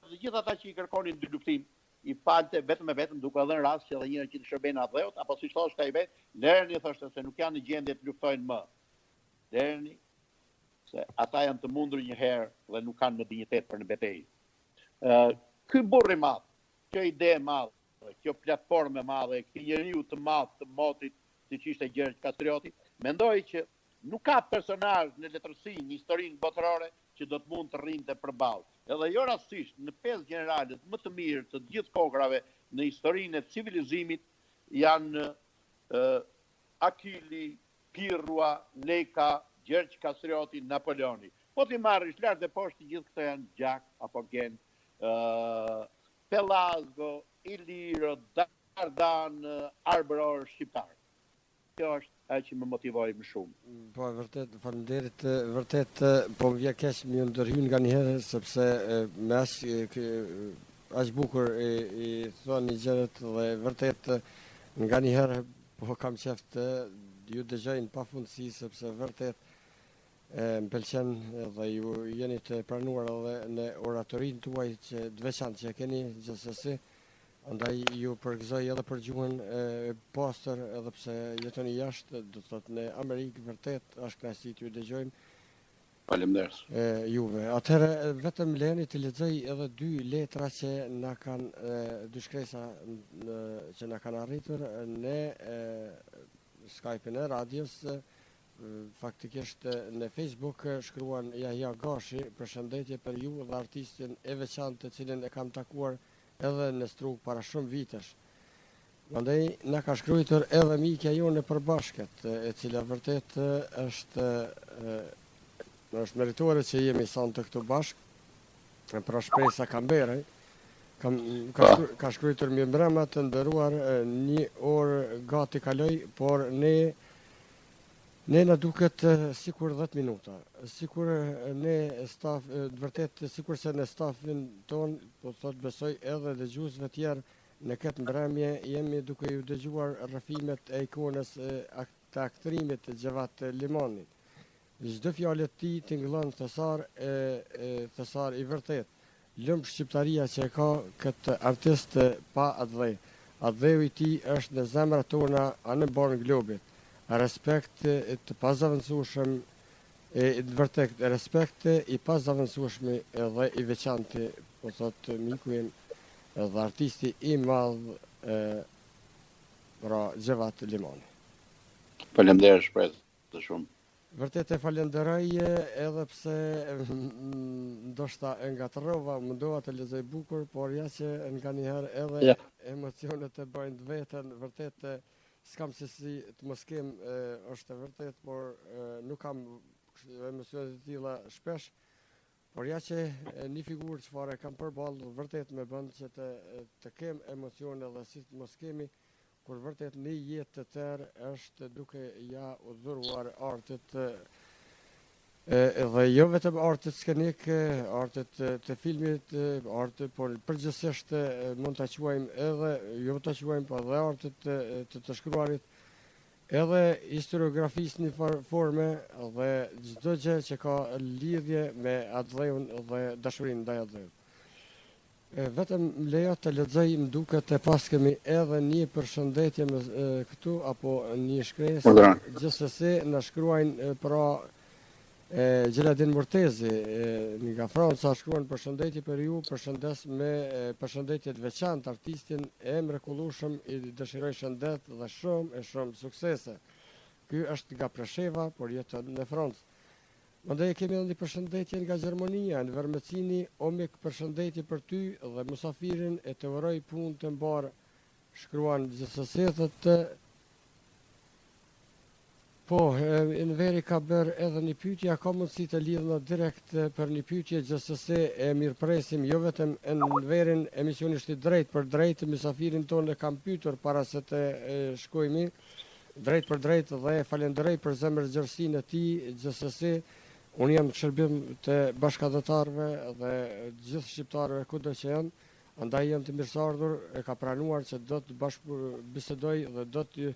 të gjithë ata që i kërkonin dy luftim, i falte vetëm e vetëm duke dhënë rast që edhe njëra që të shërben atdheut, apo siç thoshte ai vet, lerni thoshte se nuk janë në gjendje të luftojnë më. Lerni se ata janë të mundur një herë dhe nuk kanë më dinjitet për në betejë. Ky burr i madh, kjo ide e madhe, kjo platformë e madhe, ky njeriu të madh të motit, siç ishte Gjergj Kastrioti, mendoi që nuk ka personazh në letërsi, në historinë botërore që do të mund të rrinte përballë. Edhe jo rastësisht, në 5 generalet më të mirë të gjithë kohërave në historinë e civilizimit janë Akili, Pirrua, Leka, Gjergj Kastrioti, Napoleoni. Po ti marrësh lart dhe poshtë të gjithë këto janë gjak apo gen, Pelasgo, Iliro, Dardan, Arbror shqiptar. Kjo është ajo që më motivoi më shumë. Po vërtet, faleminderit, vërtet po më vjen keq më ndërhyn nganjëherë sepse me aq bukur i thoni gjërat dhe vërtet nganjëherë po kam qejf të ju dëgjojnë pafundësi sepse vërtet më pëlqen dhe ju jeni të pranuar edhe në oratorinë tuaj që të veçantë që keni gjithsesi. Andaj ju përgëzoj edhe për gjuhën pastër, edhe pse jetoni jashtë, do të thotë në Amerikë, vërtet është kënaqësi t'ju dëgjojmë. Faleminderit. Juve. Atëherë vetëm lejoni të lexoj edhe 2 letra që na kanë 2 shkresa që na kanë arritur në Skype-in e radios. Faktikisht në Facebook shkruan Agim Gashi, përshëndetje për ju dhe artistin e veçantë të cilin e kam takuar edhe në Strug para shumë vitesh. Mandej na ka shkruar edhe mikja jonë e përbashkët, e cila vërtet është meritore që jemi sonte këtu bashkë, pra shpresa Kamberaj. Ka shkruar mi mbrëma të nderuar 1 orë gati kaloi, por ne na duket sikur 10 minuta. Sikur ne staf, vërtet sikur se në stafin ton, po thot besoj edhe dëgjuesve tjerë në këtë mbrëmje jemi duke ju dëgjuar rrëfimet e ikonës të aktrimit të z.Xhevat Limani. Çdo fjalë e tij tingëllon thesar i vërtet. Lëmb shqiptaria që ka këtë artist pa adhë. Adhëu i tij është në zemrat tona anë borë globit. Respekt të pazavendësueshëm, vërtet respekt i pazavendësueshëm dhe i veçantë, po thot miku im dhe artisti i madh pra z.Xhevat Limani. Faleminderit shpresë shumë. Vërtet e falenderoj edhe pse ndoshta e ngatrova, mundova të lexoj bukur, por ja që nganjëherë edhe emocionet e bëjnë të veten, vërtet s'kam se si të mos kem, është e vërtet, por nuk kam emocione të tilla shpesh, por ja që një figurë çfarë kam përballë vërtet më bën që të kem emocione dhe si të mos kemi, kur vërtet një jetë të tërë është duke ja udhëruar artet dhe jo vetëm artet skenik, artet të filmit, artet, por përgjithsisht mund ta quajmë edhe, jo ta quajmë, po edhe artet të shkruarit, edhe historiografisë në forme dhe çdo gjë që ka lidhje me atdheun dhe dashurinë ndaj atdheut. Vetëm lejo të lexoj, më duket e pas kemi edhe një përshëndetje këtu apo një shkresë, gjithsesi na shkruajnë pra Gjeladin Mortezi nga Franca shkruan përshëndetje për ju, përshëndes me përshëndetje të veçantë artistin e mrekullueshëm, i dëshiroj shëndet dhe shumë suksese. Ky është nga Presheva, por jeton në Francë. Mandej kemi edhe një përshëndetje nga Gjermania, në Vermecini, Omik, përshëndetje për ty dhe Mysafirin e të uroj punë të mbarë, shkruan z.Xhevat. Po, në veri ka bërë edhe një pyetje, ka mundësi të lidhna direkt për një pyetje, gjithsesi e mirëpresim jo vetëm në verin emisionisht i drejt për drejt, Mysafirin tonë e kam pyetur para se të shkojmë drejt për drejt dhe falenderoj për zemërgjërsinë e tij, gjithsesi unë jam shërbim të bashkëdhëtarëve dhe gjithë shqiptarëve kudo që janë, andaj jam të mirëseardhur, e ka pranuar që do të bashkëbisedoj dhe do të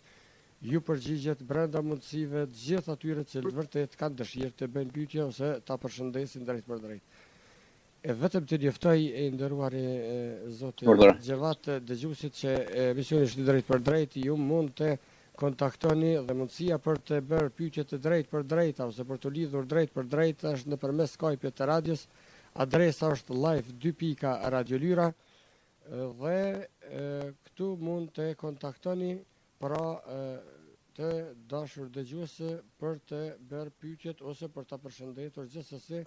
ju përgjigjet brenda mundësive të gjithë atyre që vërtet kanë dëshirë të bëjnë pyetje ose ta përshëndesin drejt për drejt. E vetëm të njoftoj e nderuari zoti Xhevat dëgjuesit që emisioni është i drejt për drejt, ju mund të kontaktoni dhe mundësia për të bërë pyetje të drejt për drejta ose për të lidhur drejt për drejt është nëpërmes Skype të radios. Adresa është live2.radiolyra dhe këtu mund të kontaktoni pra të dashur dëgjuese për të bërë pyetjet ose për ta përshëndetur gjithsesi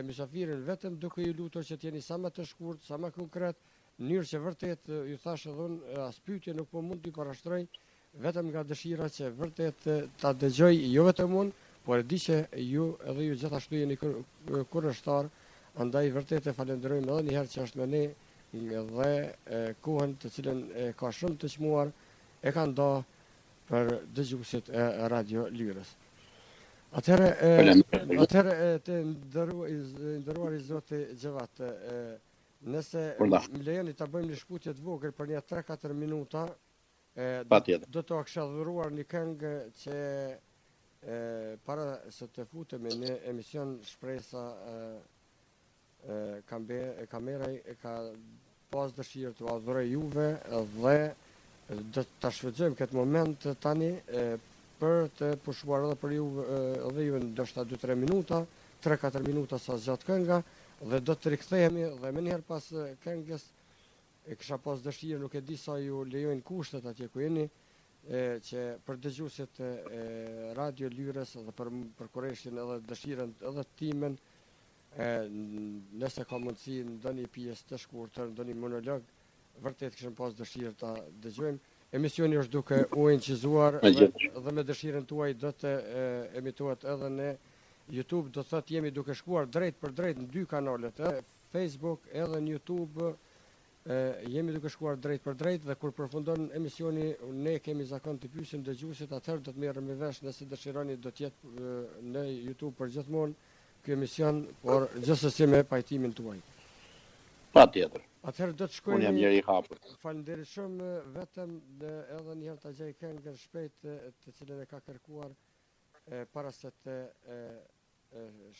Mysafirin vetëm duke ju lutur që t'jeni sa më të shkurt, sa më konkret, në mënyrë që vërtet ju thash edhe unë as pyetje nuk po mund t'i parashtroj, vetëm nga dëshira që vërtet ta dëgjoj jo vetëm unë, por e di që ju edhe ju gjithashtu jeni kundërshtar, andaj vërtet e falenderojmë edhe një herë që është me ne dhe kohën të cilën ka shumë të çmuar e ka nda për dëgjuesit e Radio Lyrës. Atëherë të nderuar i zoti Xhevat, nëse më lejoni ta bëjmë një shkputje të vogël për një 3-4 minuta, do të kisha dhuruar një këngë që para se të futemi në emision shpresa kameraj e ka pas dëshirë të adhuroj juve dhe do ta shfrytëzojmë këtë moment tani për të pushuar edhe për ju edhe ju ndoshta 2-3 minuta, 3-4 minuta sa zgjat kënga dhe do të rikthehemi dhe më njëherë pas këngës e kisha pas dëshirë, nuk e di sa ju lejojnë kushtet atje ku jeni, që për dëgjuesit e Radio Lyrës dhe për kurreshin edhe dëshirën edhe timen, nëse ka mundësi ndonjë pjesë të shkurtër, ndonjë monolog, vërtet kishim pas dëshirë ta dëgjojmë. Emisioni është duke u incizuar dhe me dëshirën tuaj do të emitohet edhe në YouTube, do thotë jemi duke shkuar drejt për drejt në 2 kanalet, Facebook edhe në YouTube. Jemi duke shkuar drejt për drejt dhe kur përfundon emisioni ne kemi zakon të pyesim dëgjuesit, atëherë do të merrem vesh nëse dëshironi do të jetë në YouTube përgjithmonë ky emision, por gjithsesi me pajtimin tuaj. Patjetër. Atëherë do të shkojmë. Unë jam njëri i hapur. Faleminderit shumë, vetëm edhe një herë ta gjej këngën shpejt të cilën e ka kërkuar para se të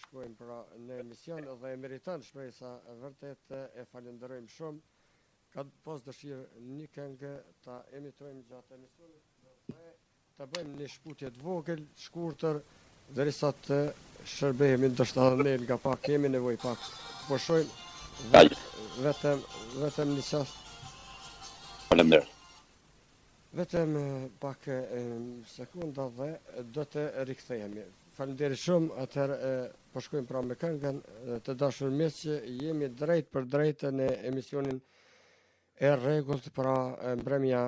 shkojmë pra në emision dhe e meriton shpresa, vërtet e falenderojmë shumë. Ka pas dëshirë një këngë ta emitojmë gjatë emisionit dhe ta bëjmë një shkputje të vogël, shkurtër, derisa të shërbehemi ndoshta ne nga pak, kemi nevojë pak. Po shojmë vetëm një çast. Faleminderit. Vetëm pak sekunda dhe do të rikthehemi. Faleminderit shumë, atëherë po shkojmë pra me këngën të dashur miq, jemi drejt për drejt në emisionin e rregullt pra mbrëmja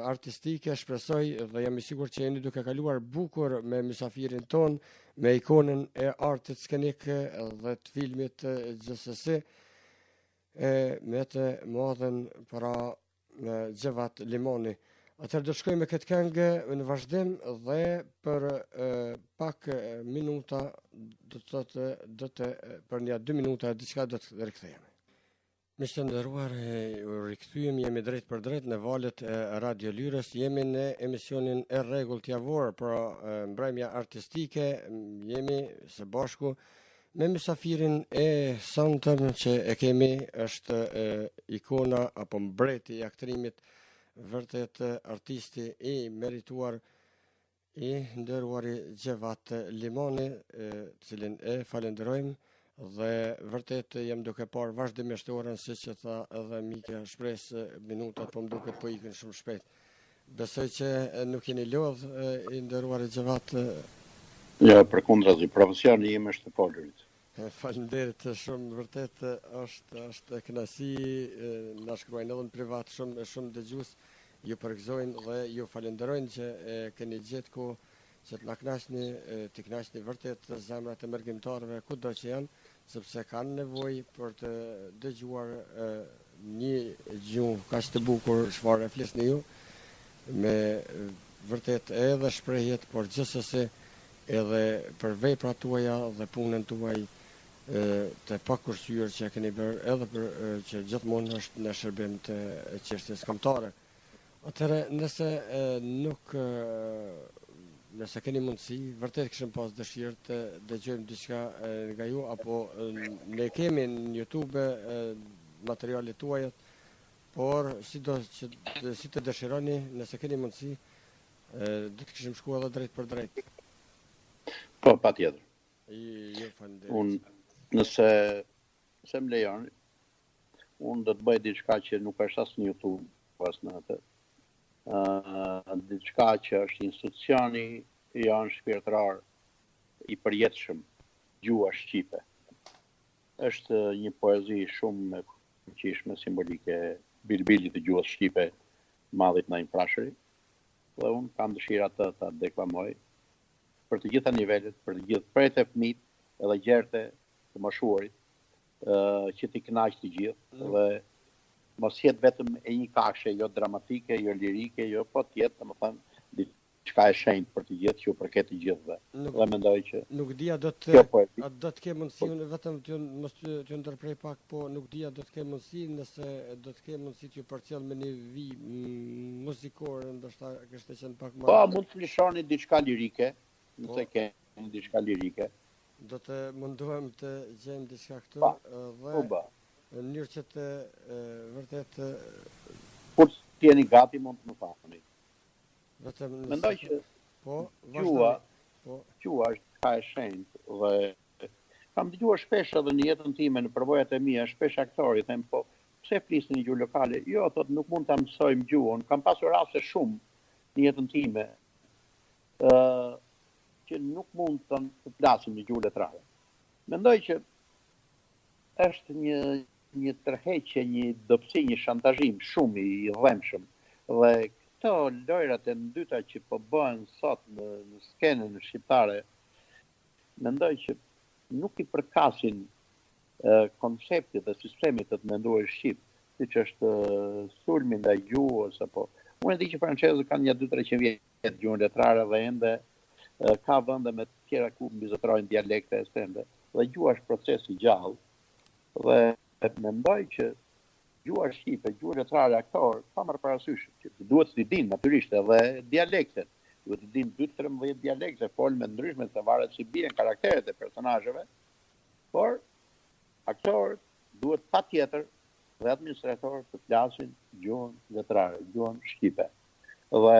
artistike, shpresoj dhe jam i sigurt që jeni duke kaluar bukur me Mysafirin ton, me ikonën e artit skenik dhe të filmit gjithsesi, me të madhen pra Xhevat Limani. Atëherë do të shkojmë me këtë këngë në vazhdim dhe për pak minuta do të për një 2 minuta diçka do të rikthehemi. Miq të nderuar, u rikthyem, jemi drejt për drejt në valët e Radio Lyrës, jemi në emisionin e rregullt javor, pra mbrëmja artistike, jemi së bashku me Mysafirin e sonte që e kemi, është ikona apo mbreti i aktrimit, vërtet artisti i merituar i nderuari Xhevat Limani, cilin e falenderojmë. Dhe vërtet jam duke parë vazhdimisht orën, siç e tha edhe Mika shpresë, minutat po më duket po ikin shumë shpejt. Besoj që nuk jeni lodh i nderuar Xhevat Jo, përkundrazi, profesioni im është folurit. Faleminderit shumë, vërtet është kënaqësi, na shkruajnë edhe në privat shumë dëgjues, ju përgëzojnë dhe ju falenderojnë që keni gjetë kohë që të na kënaqni, të kënaqni vërtet zemrat e mërgjimtarëve kudo që janë, sepse kanë nevojë për të dëgjuar një gjuhë kaq të bukur çfarë flisni ju, me vërtet edhe shprehjet, por gjithsesi edhe për veprat tuaja dhe punën tuaj të pakursyer që keni bërë, edhe për që gjithmonë është në shërbim të çështjes kombëtare. Atëherë, nëse keni mundësi, vërtet kishim pas dëshirë të dëgjojmë diçka nga ju, apo ne kemi në YouTube materialet tuaja, por si të dëshironi, nëse keni mundësi, do të kishim shkuar edhe drejt për drejt. Po, patjetër. Jo, faleminderit. Nëse më lejoni, unë do të bëj diçka që nuk është as në YouTube, as në atë. Diçka që është institucioni janë shpirtrar i përjetshëm, gjua shqipe. Është një poezi shumë e fuqishme, simbolike, bilbilit të gjuhës shqipe, Mallit Naim Prashëri, dhe unë kam dëshira të deklamoj për të gjitha nivelet, për të gjithë prej të fëmijët edhe gjerte të moshuarit, që t'i kënaq të gjithë, dhe mos jetë vetëm e një kashe, jo dramatike, jo lirike, jo, po t'jetë, domethënë, diçka e shenjtë për të gjithë, që u përket të gjithëve. Dhe mendoj që nuk dia do të ke mundësi, vetëm t'ju ndërprej pak, po nuk dia do të ke mundësi, nëse do të ke mundësi t'ju përcjell me një vijë muzikore, ndoshta kishte qenë pak më. Po, mund të flishoni diçka lirike, nëse keni diçka lirike. Do të munduam të gjejmë diçka këtu, dhe në mënyrë që të vërtet kur t'jeni gati mund të më thani. Mendoj që gjua është ka e shenjtë, dhe kam dëgjuar shpesh edhe në jetën time, në përvojat e mia, shpesh aktorë them, po pse flisni një gjuhë lokale? Jo, thotë, nuk mund ta mësojmë gjuhën. Kam pasur raste shumë në jetën time që nuk mund të flasim një gjuhë letrare. Mendoj që është një tërheqje, një dobësi, një shantazhim shumë i dhëmshëm, dhe këto lojrat e dyta që po bëhen sot në skenën shqiptare, mendoj që nuk i përkasin konceptit dhe sistemit të menduar shqip, siç është sulmi ndaj gjuhës, apo unë e di që francezët kanë një 200-300 vjet gjuhën letrare, dhe ende ka vende me të tjera ku mbizotrojnë dialekte e sende, dhe gjua është proces i gjallë, dhe mendoj që gjua shqipe, gjua letrare aktor, ka marrë parasysh që duhet të dinë natyrisht edhe dialektet, duhet të dinë 2-13 dialekte, folme ndryshme, se varet si bien karakteret e personazheve, por aktorët duhet patjetër dhe administratorët të flasin gjuhën letrare, gjuhën shqipe. Dhe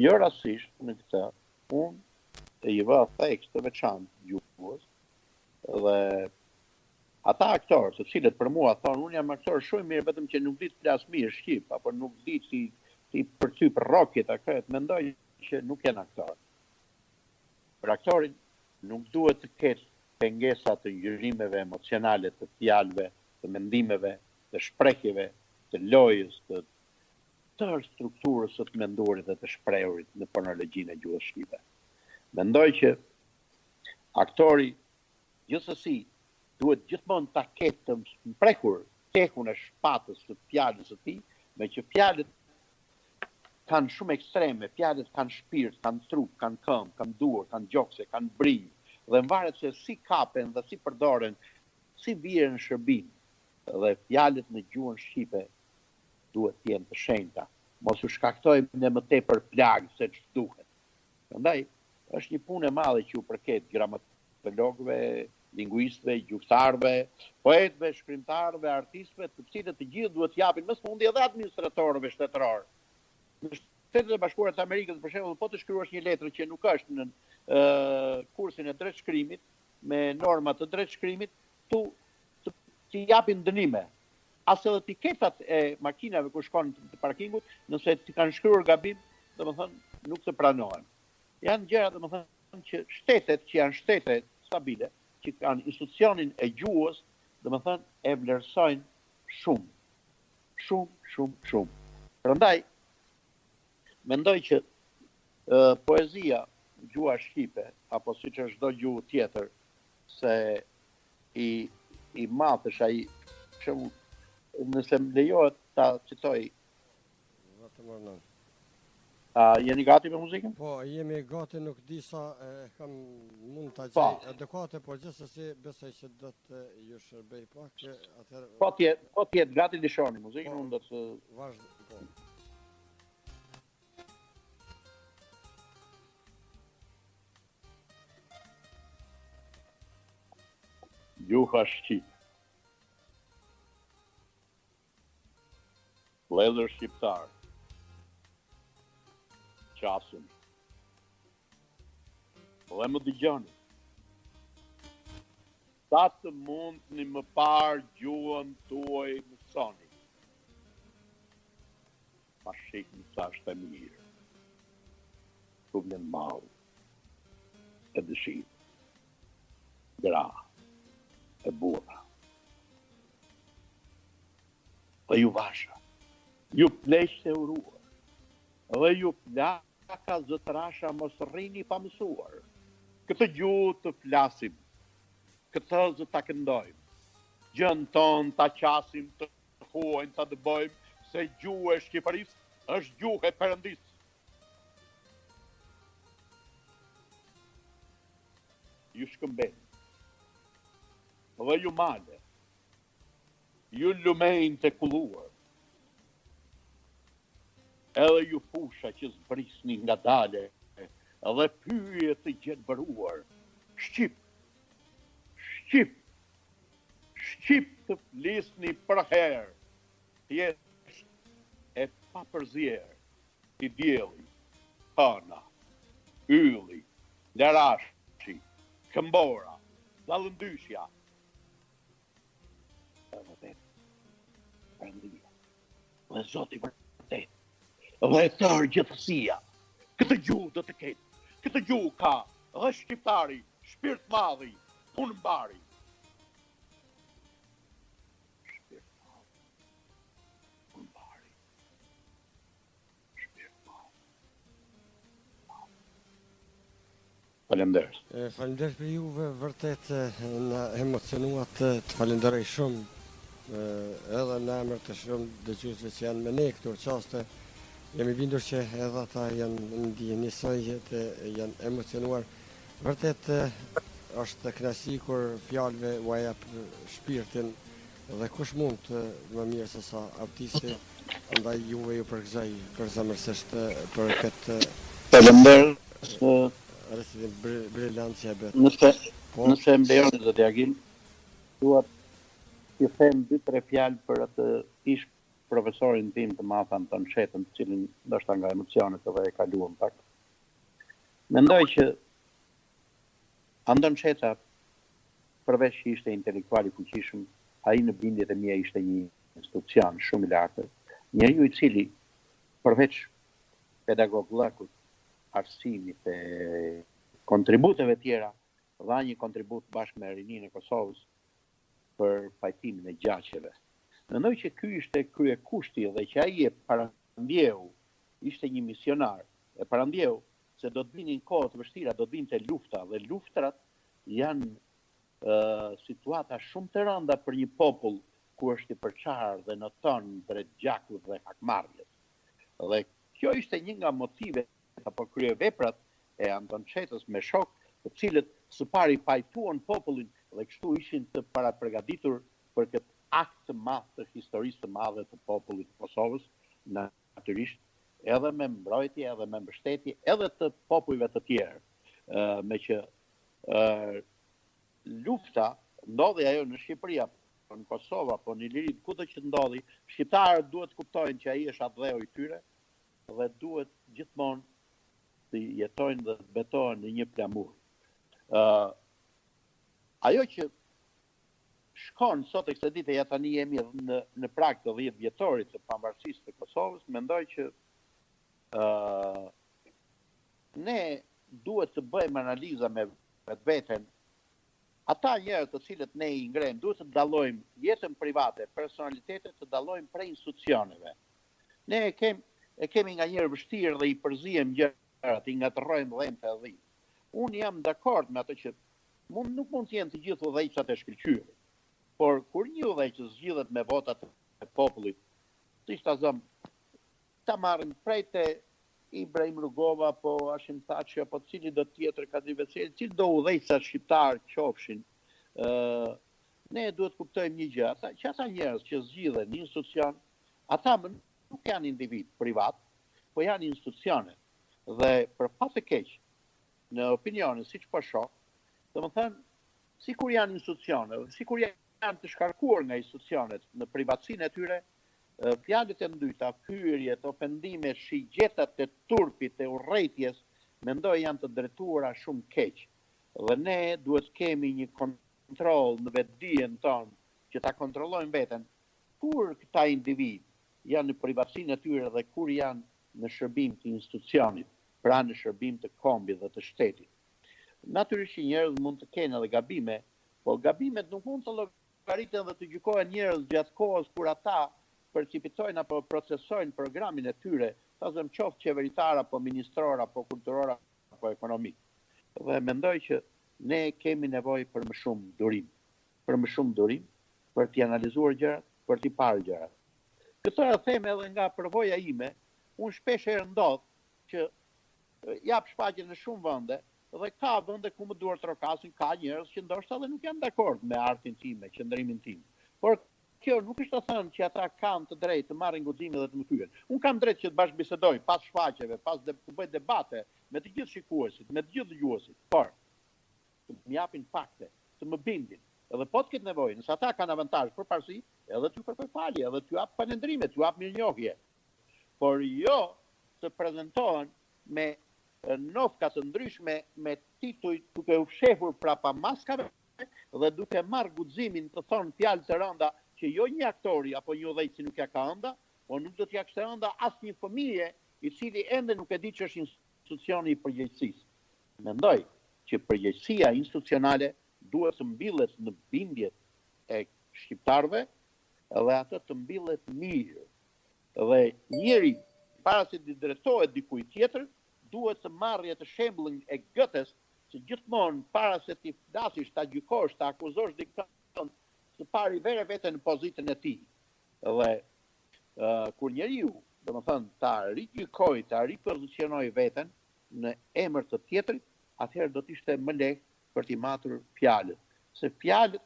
jo rastësisht në këtë, unë e i vë theks të veçantë gjuhës, dhe ata aktorë, të cilët për mua thonë, unë jam aktor shumë mirë, vetëm që nuk di të flas mirë shqip, apo nuk di si përcyp rrokjet akret, mendoj që nuk janë aktor. Për aktorin nuk duhet të ketë pengesa të ngjyrimeve emocionale, të fjalëve, të mendimeve, të shprehjeve, të lojës, të strukturës së të menduarit dhe të shprehurit në fonologjinë e gjuhës shqipe. Mendoj që aktori gjithsesi duhet gjithmonë ta ketë të mprekur tekun e shpatës së fjalës së tij, me që fjalët kanë shumë ekstreme, fjalët kanë shpirt, kanë trup, kanë këmbë, kanë duar, kanë gjokse, kanë brinj, dhe varet se si kapen dhe si përdoren, si vjen në shërbim, dhe fjalët në gjuhën shqipe duhet të jenë të shenjta, mos u shkaktojmë ne më tepër plagë se ç'duhet. Prandaj është një punë e madhe që u përket gramatologëve, linguistëve, gjuhëtarëve, poetëve, shkrimtarëve, artistëve, të cilët të gjithë duhet japin më së fundi edhe administratorëve shtetëror. Në Shtetet e Bashkuara të Amerikës, për shembull, po të shkruash një letër që nuk është në kursin e drejtshkrimit, me norma të drejtshkrimit, të japin dënime. As edhe etiketat e makinave ku shkon të parkingut, nëse ti kanë shkruar gabim, domethënë nuk të pranohen. Janë gjëra domethënë që shtetet që janë shtete stabile, që kanë institucionin e gjuhës, domethënë e vlerësojnë shumë. Shumë. Prandaj mendoj që poezia, gjua shqipe, apo siç është çdo gjuhë tjetër, se i madh është ai, për shembull, nëse më lejohet ta citoj. Jeni gati me muzikën? Po, jemi gati, nuk di sa mund ta gjej adekuate, po gjithsesi besoj që do të ju shërbej pak. Atëherë Po t'jet gati lishoni muzikën, unë do të vazhdo. Po. Gjuha shqipe. Vledhër shqiptar. Qasim. Dhe më dëgjoni. Sa të mundni më parë gjuhën tuaj mësoni. Pa shikni sa është e mirë. Tu vlen mallë. E dëshirë. Gra. E burra. Dhe ju vasha. Ju pleqë të uruar. Dhe ju plaka zëtrasha mos rrini pa mësuar. Këtë gjuhë të flasim. Këtë zë ta këndojmë. Gjën ton ta qasim, të huajnë, ta dëbojmë, se gjuhë e Shqipërisë është gjuhë e Perëndisë. Ju shkëmbeni. Dhe ju male. Ju lumejnë të kulluar. Edhe ju fusha që zbrisni nga dale, edhe pyje të gjelbëruar. Shqip të flisni për herë, thjesht e pa përzierë, i dielli, hëna, ylli, larashi, këmbora, dallëndyshja. Edhe vetë, Perëndia, dhe Zoti vërtet, dhe e tërë gjithësia, këtë gjuhë do të ketë, këtë gjuhë ka, dhe shqiptari, shpirt madhi, punë mbari. Shpirt madhi, punë mbari. Shpirt madhi. Faleminderit. Faleminderit për juve, vërtet na emocionuat, të falenderoj shumë, edhe në emër të shumë dëgjuesve që janë me ne këto qaste. Jemi bindur që edhe ata janë ndjenjë njësoj që janë emocionuar. Vërtet është kënaqësi kur fjalëve u jap shpirtin dhe kush mund më mirë se sa artisti, andaj juve ju përgëzoj përzemërsisht për këtë Faleminderit. recitim brillant që e bët. Nëse më lejoni zoti Agim, dua t'ju them 2-3 fjalë për atë ish profesorin tim të madh Anton Shetën, të cilin ndoshta nga emocionet edhe e kaluam pak. Mendoj që Anton Sheta, përveç që ishte intelektual i fuqishëm, ai në bindjet e mia ishte një institucion shumë i lartë, njeriu i cili përveç pedagogllëkut, arsimit e kontributeve tjera, dha një kontribut bashkë me rininë e Kosovës për pajtimin e gjaqeve. Mendoj që ky ishte kryekushti dhe që ai e parandjeu, ishte një misionar, e parandjeu se do të vinin kohë të vështira, do të vinte lufta dhe luftrat janë situata shumë të rënda për një popull ku është i përçarë dhe noton drejt gjakut dhe hakmarrjes. Dhe kjo ishte një nga motivet apo kryeveprat e Anton Shetës me shok, të cilët së pari pajtuan popullin dhe kështu ishin të paraprgatitur për këtë akt të madh të historisë të madhe të popullit të Kosovës, natyrisht edhe me mbrojtje, edhe me mbështetje, edhe të popujve të tjerë. Me që lufta ndodhi ajo në Shqipëri, apo në Kosovë, apo në Iliri, kudo që ndodhi, shqiptarët duhet kuptojnë që ai është atdheu i tyre dhe duhet gjithmonë të jetojnë dhe të betohen në një plamur. Ajo që shkon sot e kësaj dite, ja tani jemi në prag të 10 vjetorit të pavarësisë të Kosovës, mendoj që ne duhet të bëjmë analiza me vetveten. Ata njerëz të cilët ne i ngrem, duhet të dallojmë jetën private, personalitetet të dallojmë prej institucioneve. Ne e kemi nga njerë vështirë dhe i përzijem gjërat, i ngatërrojmë dhëmë të edhi. Unë jam dakord me atë që nuk mund të jenë të gjithë udhëheqësat e shkëlqyer. Por kur një udhëheqës zgjidhet me votat e popullit, siç ta zëm, ta marrin prej te Ibrahim Rugova, apo Hashim Thaçi, apo cili do tjetër ka veçel, cili do udhëheqësa shqiptar qofshin, ne duhet kuptojmë një gjë, ata njerëz që zgjidhen një institucion, ata nuk janë individ privat, po janë institucione. Dhe për pas e keq, në opinionin siç po shoh, domethënë, sikur janë institucione, sikur janë të shkarkuar nga institucionet në privatësinë e tyre, fjalët e ndyta, hyrjet, ofendimet, shigjetat e turpit, e urrëties, mendoj janë të drejtuara shumë keq. Dhe ne duhet kemi një kontroll në vetdijen tonë, që ta kontrollojmë veten, kur këta individ janë në privatësinë e tyre dhe kur janë në shërbim të institucionit, pra në shërbim të kombit dhe të shtetit. Natyrisht njerëz mund të kenë edhe gabime, por gabimet nuk mund të llogariten dhe të gjykohen njerëz gjatë kohës kur ata percipitojnë apo procesojnë programin e tyre, ta zëm qoftë qeveritar apo ministror apo kulturor apo ekonomik. Dhe mendoj që ne kemi nevojë për më shumë durim, për t'i analizuar gjërat, për t'i parë gjërat. Këtë e them edhe nga përvoja ime, unë shpesh herë ndodh që jap shfaqje në shumë vende dhe ka vende ku më duart trokasin, ka njerëz që ndoshta edhe nuk janë dakord me artin tim, me qëndrimin tim. Por kjo nuk është të thënë që ata kanë të drejtë të marrin guximin dhe të më pyetin. Unë kam drejtë që të bashkëbisedoj pas shfaqjeve, të bëj debate me të gjithë shikuesit, me të gjithë dëgjuesit, por të më japin fakte, të më bindin. Edhe po të ketë nevojë, nëse ata kanë avantazh për parësi, edhe t'ju kërkoj falje, edhe t'ju jap falëndrime, t'ju jap mirënjohje. Por jo të prezantohen me nofka të ndryshme, me tituj duke u fshehur prapa maskave dhe duke marrë guximin të thonë fjalë të rënda që jo një aktori apo një udhëheqës nuk ja ka ënda, por nuk do t'ja kishte ënda as një fëmijë i cili ende nuk e di që është institucioni i përgjegjësisë. Mendoj që përgjegjësia institucionale duhet të mbillet në bindjet e shqiptarëve dhe atë të mbillet mirë. Dhe njeri, para se të drejtohet dikujt tjetër, duhet të marrë të shembullin e Goethes, që gjithmonë para se ti flasësh, ta gjykosh, ta akuzosh dikon, të pari vere veten në pozitën e tij. Dhe kur njeriu, domethënë, ta rigjykojë, ta ripozicionojë veten në emër të tjetrit, atëherë do të ishte më lehtë për t'i matur fjalët. Se fjalët,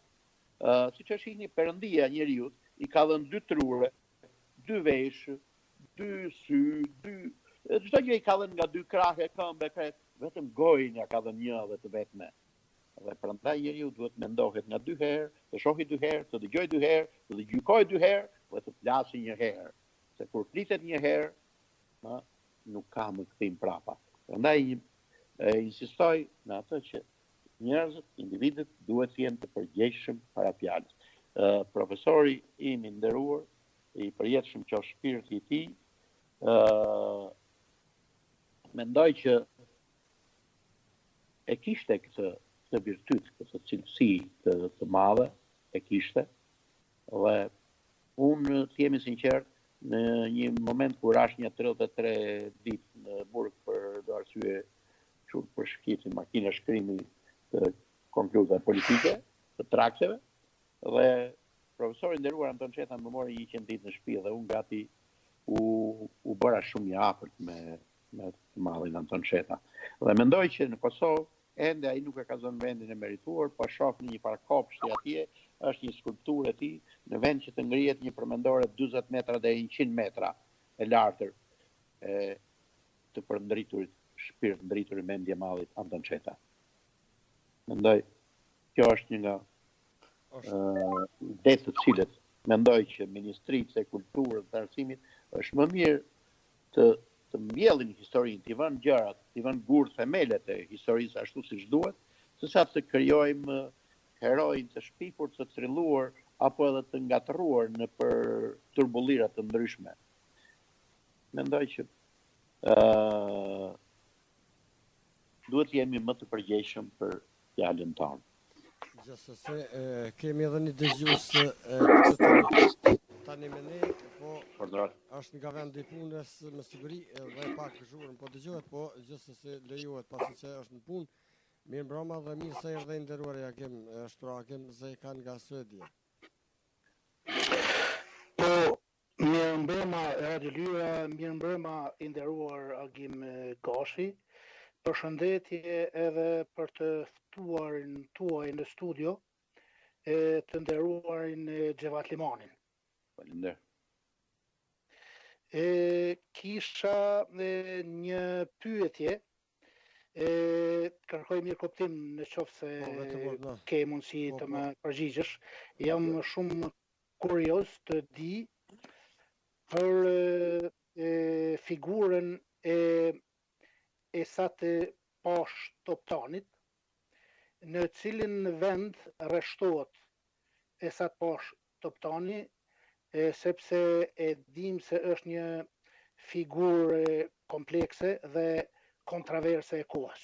siç e shihni Perëndia njeriu, i ka dhënë 2 trure, 2 veshë, 2 sy, çdo gjë i ka dhënë nga 2 krahë, këmbë, vetëm gojën ja ka dhënë një dhe të vetme. Dhe prandaj njeriu duhet mendohet nga 2 herë, të shohë 2 herë, të dëgjojë 2 herë, të gjykojë 2 herë, dhe të flasë 1 herë. Se kur flitet 1 herë, nuk ka më kthim prapa. Prandaj insistoj në atë që njerëzit, individët duhet të jenë të përgjegjshëm para fjalës. Profesori im i nderuar, i përjetshëm që është shpirti i tij, mendoj që e kishte këtë virtyt, këtë cilësi të madhe, e kishte, dhe unë të jemi sinqert, në një moment kur ashtë një 33 ditë në burg për do arsye që për shkiti makina shkrimi të konkluzave politike, të trakseve, dhe profesori nderuar Anton Çeta më mori 100 ditë në shtëpi dhe unë gati u bëra shumë i afërt me të madhin Anton Çeta. Dhe mendoj që në Kosovë ende ai nuk e ka zënë vendin e merituar, po shoh në një parkopshti atje, është një skulpturë e tij në vend që të ngrihet një përmendore 40 metra deri 100 metra e lartër të përndriturit shpirt ndritur i mendje mallit Anton Çeta. Mendoj kjo është një nga detë të cilët mendoj që Ministritë e Kulturës dhe Arsimit është më mirë të mbjellin historinë, t'i vënë gjërat, t'i vënë gurë themelet e historisë ashtu siç duhet, sesa të krijojmë herojnë të shpifur, të trilluar apo edhe të ngatëruar në për turbulira të ndryshme. Mendoj që duhet jemi më të përgjegjshëm për fjalën tonë. Gjithsesi, kemi edhe një dëgjues tani me ne, po është nga vendi i punës me siguri dhe pak zhurmë, po dëgjohet, po gjithsesi lejohet pasi që është në punë. Mirëmbrëma dhe mirë se erdhe i nderuar Agim, është pra Agim Zekan nga Suedia. Po, mirëmbrëma Radio Lyra, mirëmbrëma i nderuar Agim Gashi. Përshëndetje edhe për të ftuarin tuaj në studio, të nderuarin z.Xhevat Limanin. Faleminderit. Kisha një pyetje, kërkoj mirë kuptim në qoftë se ke mundësi të më përgjigjesh. Jam shumë kurioz të di për figurën e Satë Pash Toptanit, në cilin vend rreshtohet e Satë Pash Toptani, sepse e dim se është një figurë komplekse dhe kontroverse e kohës.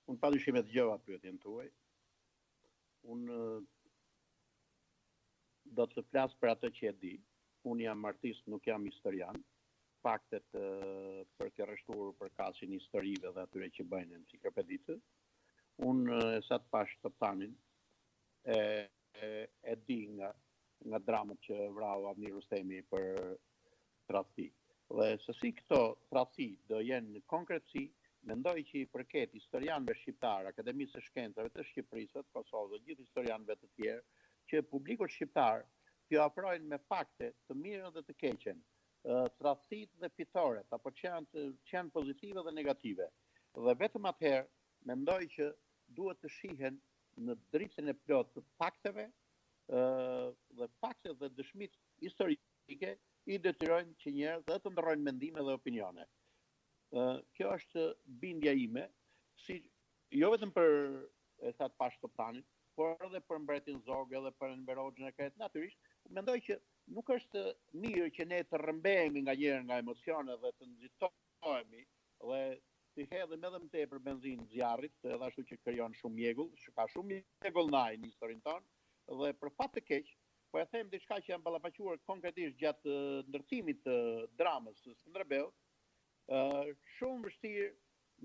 Unë padyshim e dëgjova pyetjen tuaj. Unë do të flas për atë që e di. Unë jam artist, nuk jam historian. Faktet për të rreshtuar përkasin historive dhe atyre që bëjnë enciklopedisë. Unë sa të pash Toptanin e di nga dramët që vrau Avni Rustemi për tradhti. Dhe sesi këto tradhti do jenë në konkretësi, mendoj që i përket historianëve shqiptar, Akademisë së Shkencave të Shqipërisë, të Kosovës dhe gjithë historianëve të tjerë, që publikut shqiptar t'ju afrojnë me fakte të mirën dhe të keqen, tradhtit dhe fitoret, apo që janë pozitive dhe negative. Dhe vetëm atëherë, mendoj që duhet të shihen në dritën e plot të fakteve, dhe faktet dhe dëshmit historike i detyrojnë që njerëz dhe të ndrojnë mendime dhe opinione. Kjo është bindja ime, jo vetëm për Satë Pash Toptanin, por edhe për mbretin Zog, edhe për Enver Hoxhën e Kretë, natyrisht, mendoj që nuk është mirë që ne të rrëmbehemi nga emocione dhe të nxitohemi dhe të hedhim edhe më tepër benzinë zjarrit, edhe ashtu që krijon shumë mjegull, ka shumë mjegull në historinë tonë, dhe për fat të keq, po e them diçka që janë ballafaquar konkretisht gjatë ndërtimit të dramës së Skënderbeut, shumë vështirë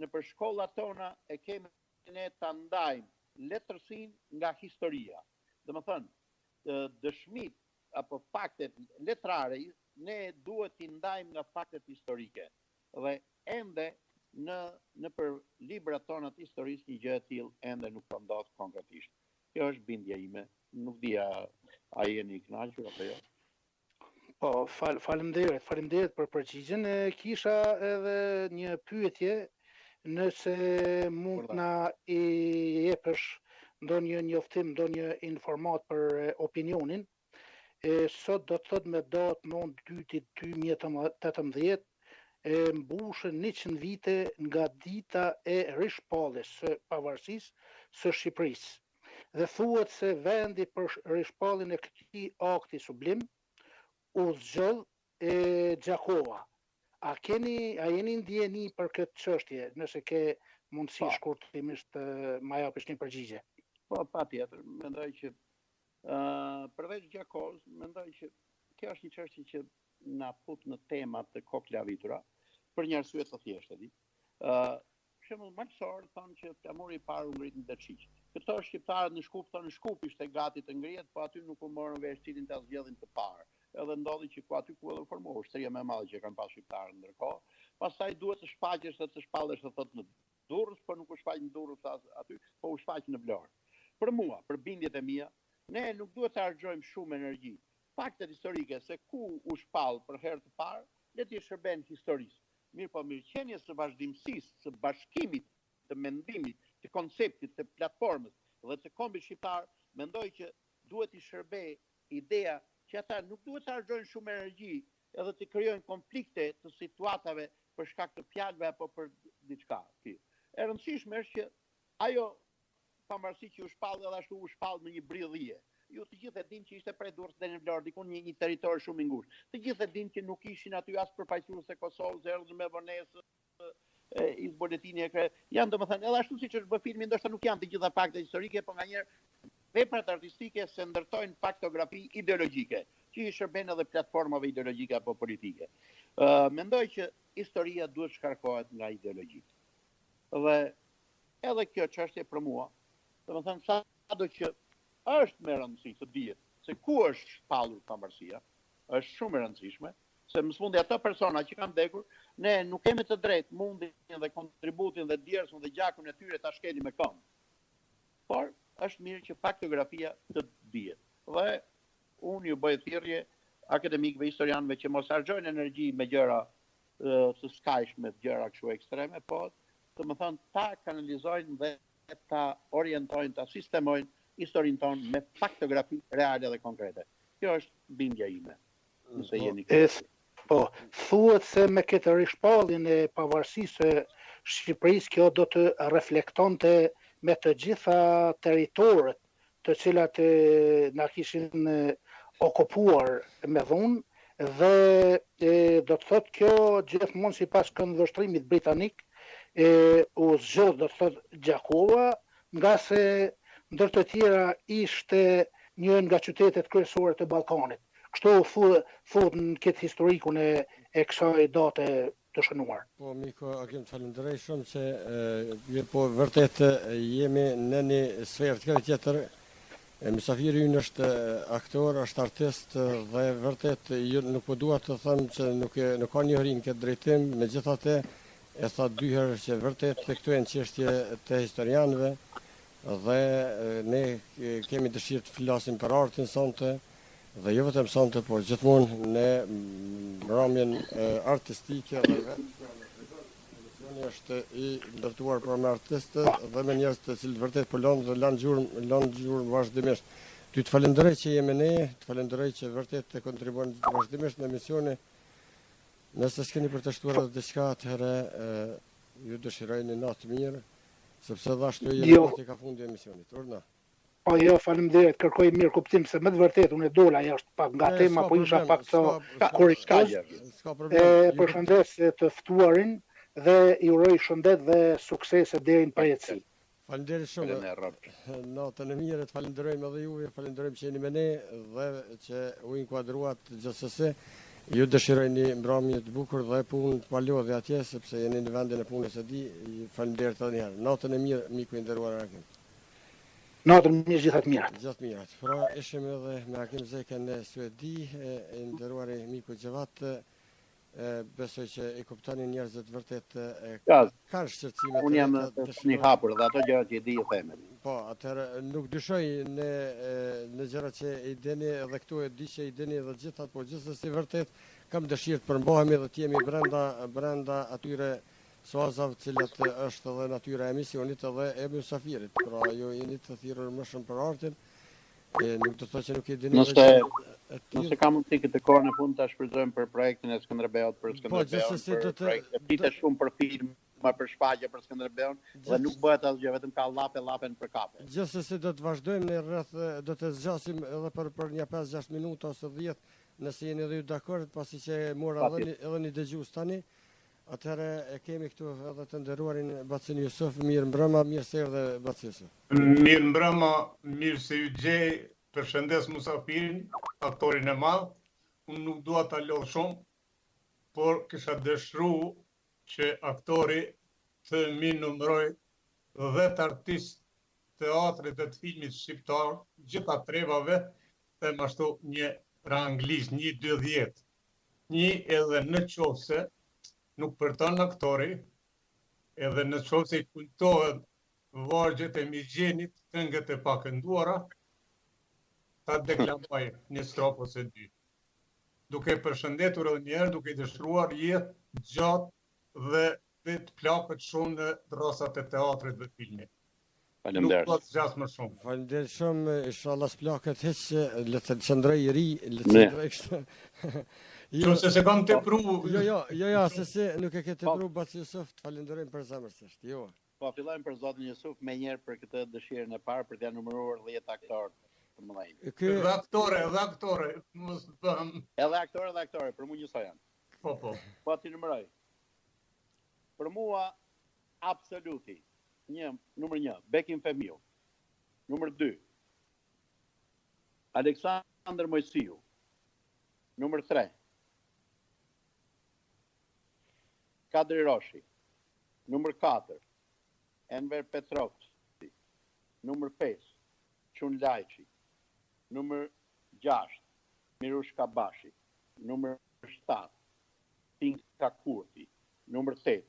në për shkollat tona e kemi ne ta ndajmë letërsinë nga historia. Domethënë, dëshmit apo faktet letrare ne duhet t'i ndajmë nga faktet historike. Dhe ende në për librat tona të historisë një gjë e tillë ende nuk po ndodh konkretisht. Kjo është bindja ime. Nuk dia a jeni i kënaqur apo jo. Po, faleminderit për përgjigjen. Kisha edhe një pyetje, nëse mund na i jepësh ndonjë njoftim, ndonjë informat për opinionin. Sot do të thotë me datë 9/2/2018 mbushën 100 vite nga dita e rishpalljes së pavarësisë së Shqipërisë. Dhe thuhet se vendi për rishpalljen e këtij akti sublim u zgjodh Gjakova. A jeni ndjeni për këtë çështje, nëse ke mundësi shkurtimisht ma japësh një përgjigje? Po, patjetër, mendoj që përveç Gjakovës, mendoj që kjo është një çështje që na fut në tema të koklavitura për një arsye të thjeshtë, di. Për shembull, Malsor thonë që flamuri i parë u ngrit në Deçiq. Këto shqiptarët në Shkup ishte gati të ngrihet, po aty nuk u morën vesh cilin ta zgjedhin të parë. Edhe ndodhi që ku aty ku edhe formohu shtria më e madhe që kanë pas shqiptarët ndërkohë. Pastaj duhet të shfaqesh dhe të shpallesh të thotë në Durrës, por nuk u shfaq në Durrës aty, po u shfaq në Vlorë. Për mua, për bindjet e mia, ne nuk duhet të harxojmë shumë energji. Faktet historike se ku u shpall për herë të parë, le të shërben historisë. Mirë po mirëqenies së vazhdimësisë, së bashkimit, të mendimit, të konceptit, të platformës dhe të kombit shqiptar, mendoj që duhet i shërbej ideja që ata nuk duhet të harxojnë shumë energji edhe të krijojnë konflikte të situatave për shkak të fjalëve apo për diçka. E rëndësishme është që ajo pavarësisht që u shpall edhe ashtu u shpall në një bridhje. ju të gjithë e dinë që ishte prej Durrës deri në Vlorë, diku një territor shumë i ngushtë. Të gjithë e dinë që nuk ishin aty as përfaqësues e Kosovës, erdhën me vonesë i buletini e janë domethënë edhe ashtu siç është bë filmi, ndoshta nuk janë të gjitha fakte historike, por nganjëherë veprat artistike se ndërtojnë faktografi ideologjike, që i shërben edhe platformave ideologjike apo politike. Mendoj që historia duhet shkarkohet nga ideologjitë. Dhe edhe kjo çështje për mua, domethënë sado që është me rëndësi të dihet se ku është shpallur pavarësia, është shumë e rëndësishme, se më sfundi ato persona që kanë vdekur, ne nuk kemi të drejtë mundin dhe kontributin dhe djersën dhe gjakun e tyre ta shkeli me këmbë. Por është mirë që faktografia të dihet. Dhe unë ju bëj thirrje akademikëve, historianëve që mos harxojnë energji me gjëra të skajshme, gjëra kështu ekstreme, po domethënë ta kanalizojnë dhe ta orientojnë, ta sistemojnë historinë tonë me faktografi reale dhe konkrete. Kjo është bindja ime. Nëse jeni po, thuhet se me këtë rishpalljen e pavarësisë së Shqipërisë, kjo do të reflektonte me të gjitha territorët të cilat na kishin okupuar me dhunë dhe do të thotë kjo gjithmonë sipas këndvështrimit britanik u zgjodh do të thotë Gjakova, nga se ndër të tjera ishte një nga qytetet kryesore të Ballkanit. Kështu fut në këtë historikun e kësaj date të shënuar. Po, Miko, Agim, të falenderoj shumë që po vërtet jemi në një sferë tjetër. Mysafiri ynë është aktor, është artist dhe vërtet nuk po dua të them që nuk ka një hërin këtë drejtim, megjithatë e tha dy herë që vërtet këtu janë çështje të historianëve dhe ne kemi dëshirë të flasim për artin sonte. Dhe jo vetëm sonte, por gjithmonë në mbrëmjen artistike dhe emisioni është i ndërtuar për me artistë dhe me njerëz të cilët vërtet po lanë gjurmë vazhdimisht. Ty të falenderoj që jemi ne, të falenderoj që vërtet të kontribuon vazhdimisht në emisione. Nëse s'keni për të shtuar edhe diçka, atëherë ju dëshiroj një natë mirë, sepse dhe ashtu jemi ka fundi emisionit. Urna. Po jo, faleminderit, kërkoj mirë kuptim se më të vërtet unë dola jashtë pak nga tema, po isha pak të kurioz. Përshëndes të ftuarin dhe i uroj shëndet dhe suksese deri në përjetësi. Faleminderit shumë. Natën e mirë, të falenderojmë edhe juve, falenderojmë që jeni me ne dhe që u inkuadruat gjithsesi. Ju dëshiroj një mbrëmje të bukur dhe punë të palodhje atje, sepse jeni në vendin e punës së di. Faleminderit edhe një herë. Natën e mirë, miku i nderuar Agim. Natën mirë, gjithat mirat. Gjithat mirat. Pra, ishim edhe me Agim Zeka në Suedi, e nderuari miku Xhevat, besoj që i kuptoni njerëzit vërtet kanë shqetësime. Unë jam një hapur dhe ato gjëra që i di i themen. Po, atëherë nuk dyshoj në gjërat që i dini edhe këtu e di që i dini edhe gjithat, po gjithsesi vërtet kam dëshirë të përmbohemi dhe të jemi brenda atyre sozave cilat është edhe natyra e emisionit edhe e Mysafirit. Pra, ju jeni të thirrur më shumë për artin, nuk do të thotë që nuk i dini. Nëse ka mundësi këtë kohë në fund ta shfrytëzojmë për projektin e Skënderbeut, për projekte shumë për film, për shfaqje për Skënderbeun, dhe nuk bëhet asgjë, vetëm ka llapen për kape. Gjithsesi do të vazhdojmë në rreth, do të zgjasim edhe për një 5-6 minuta ose 10, nëse jeni edhe ju dakord, pasi që mora edhe një dëgjues tani. Atëherë e kemi këtu edhe të nderuarin Bacin Jusuf, mirë mbrëma, mirë se erdhe Baci Jusuf. Mirë mbrëma, mirë se ju gjej, përshëndes Mysafirin, aktorin e madh. Unë nuk dua ta lodh shumë, por kisha dëshiruar që aktori të mi numëroj 10 artistë teatrit dhe të filmit shqiptar, gjitha trevave, them ashtu një ranglisht, 1-2-10. Një edhe në qofse nuk përton aktori, edhe në qoftë se i kujtohet vargjet e Migjenit, këngët e pakënduara, ta deklamoj një strofë ose 2. Duke përshëndetur edhe njerë, duke i dëshruar jetë gjatë dhe të plakët shumë në rrosat e teatrit dhe filmit. Faleminderit. Nuk do të zgjas më shumë. Faleminderit shumë, inshallah s'plakët hiç, le të qëndroj i ri, le të qëndroj kështu. Nëse se kam tepru. Jo, se nuk e ke tepru Baci Jusuf, të falenderojmë përzemërsisht. Jo. Po fillojmë për zotin Jusuf me njerë për këtë dëshirën e parë për t'ia numëruar 10 aktorë të mëdhenj. Edhe aktore, mos bëm. Edhe aktore, për mua njësoj janë. Po. Po ti numëroj. Për mua absoluti. Numër 1, Bekim Femiu. Numër 2, Aleksandr Mojsiu. Numër 3, Kadri Roshi. Numër 4, Enver Petrovski. Numër 5, Çun Lajçi. Numër 6, Mirush Kabashi. Numër 7, Tinka Kurti. Numër 8,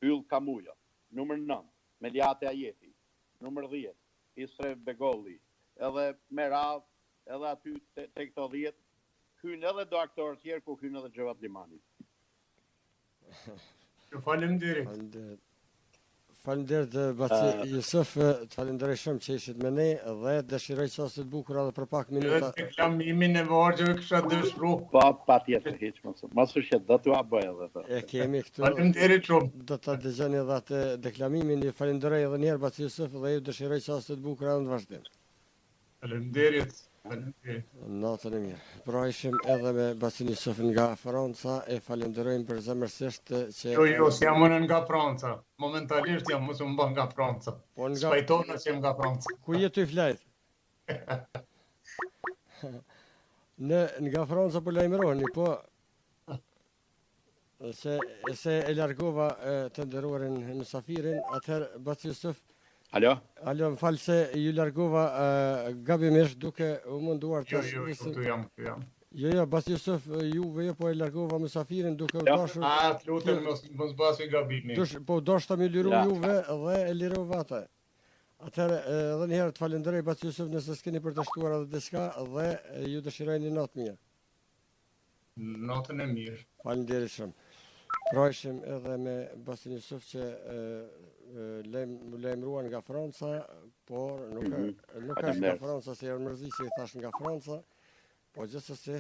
Yll Kamujo. Numër 9, Meliate Ajeti. Numër 10, Isrev Begolli. Edhe me radhë, edhe aty te këto 10, hynë edhe do aktorë tjerë, ku hynë edhe z.Xhevat Limani. Faleminderit. Faleminderit Baci Jusuf, të falenderoj shumë që ishit me ne dhe dëshiroj çastet bukura edhe për pak minuta. Edhe reklamimin e vargjeve kisha dëshiru. Po, patjetër hiç mos u shet, do t'ua bëj edhe. E kemi këtu. Faleminderit shumë. Do ta dëgjoni edhe atë deklamimin. Ju falenderoj edhe një herë Baci Jusuf dhe ju dëshiroj çastet bukura në vazhdim. Faleminderit. Natën e mirë. Pra ishim edhe me Bacin Jusufin nga Franca e falenderojmë për zemërsisht që... Jo, s'jam unë nga Franca. Momentalisht jam mos unë nga Franca. Spajtona që jam nga Franca. Ku jetu i flajt? Nga Franca po lajmëroni, po... Se e largova të nderuarin Mysafirin, atëherë Baci Jusuf... Alo, më falë se ju largova gabimisht duke u munduar të... Jo, këtu jam. Jo, Baci Jusuf, juve jo po e largova Mysafirin duke u dashur... Të lutem mos basi gabimi. Po dashta me liru juve dhe e lirova ata. Atëherë edhe një herë të falenderoj Baci Jusuf nëse s'keni për të shtuar edhe diçka dhe ju dëshiroj një natë mirë. Natën e mirë. Falenderit shumë. Pra ishim edhe me Bacin Jusuf që lajmëruan nga Franca, por nuk është nga Franca se janë mërzi që i thash nga Franca, po gjithsesi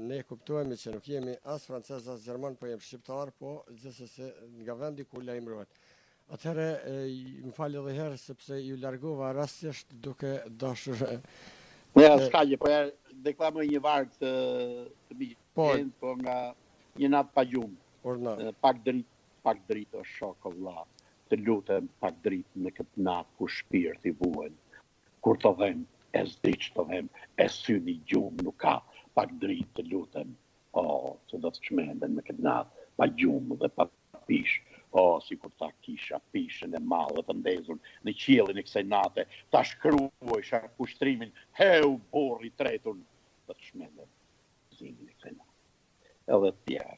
ne kuptojmë që nuk jemi as francez as gjerman, po jemi shqiptar, po gjithsesi nga vendi ku lajmërohet. Atëherë më falë edhe herë sepse ju largova rastisht duke dashur. Ja, s'ka gjë, po ja deklamoj një varg të biçën, po nga një natë pa gjumë. Pak dritë o shok o vlla, të lutem pak dritë në këtë natë ku shpirti vuan. Kur të them, e s'di që të them, e syni gjumë nuk ka, pak dritë të lutem. Se do të çmenden në këtë natë, pa gjumë dhe pa pish. Si kur ta kisha pishën e madhe të ndezur në qiellin e kësaj nate, ta shkruajsha kushtrimin, heu borri tretun, do të çmenden zimin e kësaj natë. Edhe tjera.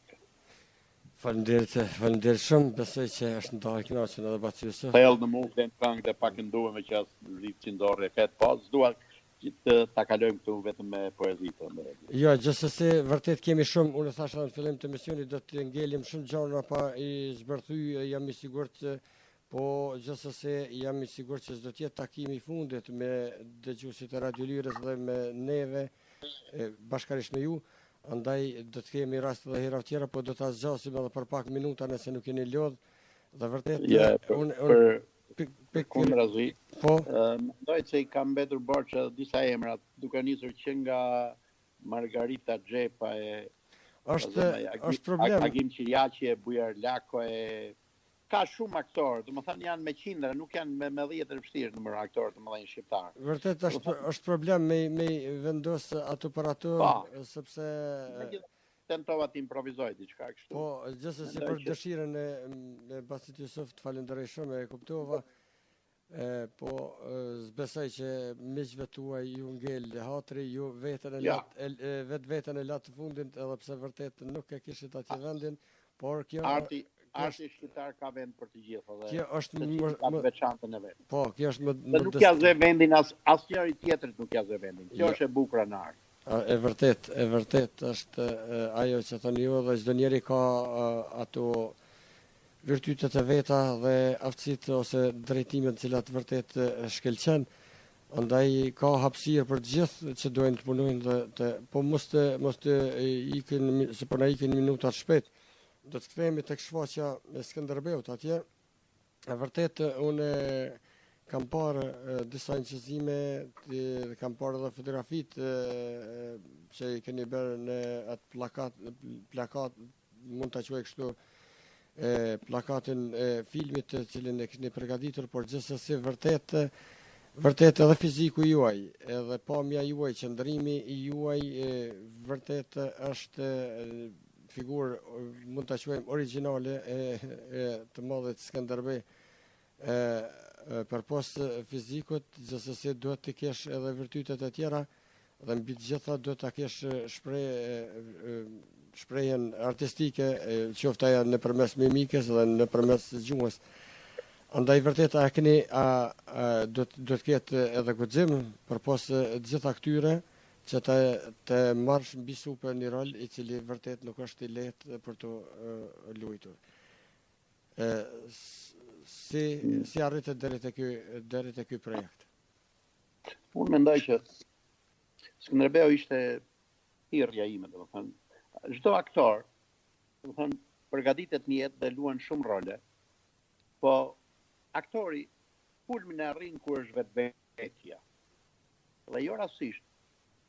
Faleminderit shumë, besoj që është ndaj kënaqur edhe Baci Jusuf. Thellë në mua vlen këngë dhe pak nduhem që as rritë dorë e fet, po s'dua që ta kalojmë këtu vetëm me poezi të ndërë. Jo, gjithsesi vërtet kemi shumë, unë thash në fillim të misionit do të ngelim shumë gjëra pa i zbërthy, jam i sigurt po gjithsesi jam i sigurt që s'do të jetë takimi i fundit me dëgjuesit e Radio Lirës dhe me neve bashkërisht me ju. Andaj do të kemi rast dhe hera tjera, po do të zgjasim edhe për pak minuta nëse nuk jeni lodh. Dhe vërtet unë kundërzi. Po. Mendoj se i kam mbetur borxh disa emra, duke nisur që nga Margarita Xhepa është problem. Agim Gashi, Bujar Lako ka shumë aktorë, domethënë janë me qindra, nuk janë me 10 vështirë numër aktorë të mëdhenj shqiptar. Vërtet është problem me vendos atë për atë, sepse tentova të improvizoj diçka kështu. Po, gjithsesi për dëshirën e Bacit Jusuf të falenderoj shumë, e kuptova. Po besoj që miqve tuaj ju ngel hatri, ju vetën e latë të fundit, edhe pse vërtet nuk e kishit atje vendin, por kjo arti shqiptar ka vend për të gjithë dhe kjo është më veçantën e vet. Po, kjo është më nuk ja zë vendin asnjëri tjetrit nuk ja zë vendin. Kjo është e bukur në art. E vërtet është ajo që thoni ju dhe çdo njeri ka ato virtytet e veta dhe aftësitë ose drejtimet të cilat vërtet shkëlqen. Andaj ka hapësirë për të gjithë që duhen të punojnë po mos të ikin se po na ikin minuta shpejt. Do të kthehemi tek shfaqja e Skënderbeut atje. Vërtet unë kam parë disa inqëzime, kam parë edhe fotografitë që i keni bërë në atë plakat, mund ta quaj kështu, plakatin e filmit të cilin e keni përgatitur, por gjithsesi vërtet edhe fiziku juaj, edhe pamja juaj, qëndrimi juaj vërtet është figurë, mund ta quajmë origjinale të madhit Skënderbej. Përpos fizikut, gjithsesi duhet të kesh edhe virtytet e tjera, dhe mbi të gjitha duhet ta kesh shprehjen artistike, qoftë ajo nëpërmes mimikës dhe nëpërmes gjuhës. Andaj vërtet do të ketë edhe guxim përpos të gjitha këtyre që të marrësh mbi supë një rol i cili vërtet nuk është i lehtë për të luajtur. Si arritet deri te ky projekt? Unë mendoj që Skënderbeu ishte thirrja ime, domethënë. Çdo aktor, domethënë, përgatitet në jetë dhe luan shumë role, po aktori kulmin e arrin kur është vetvetja. Dhe jo rastisht,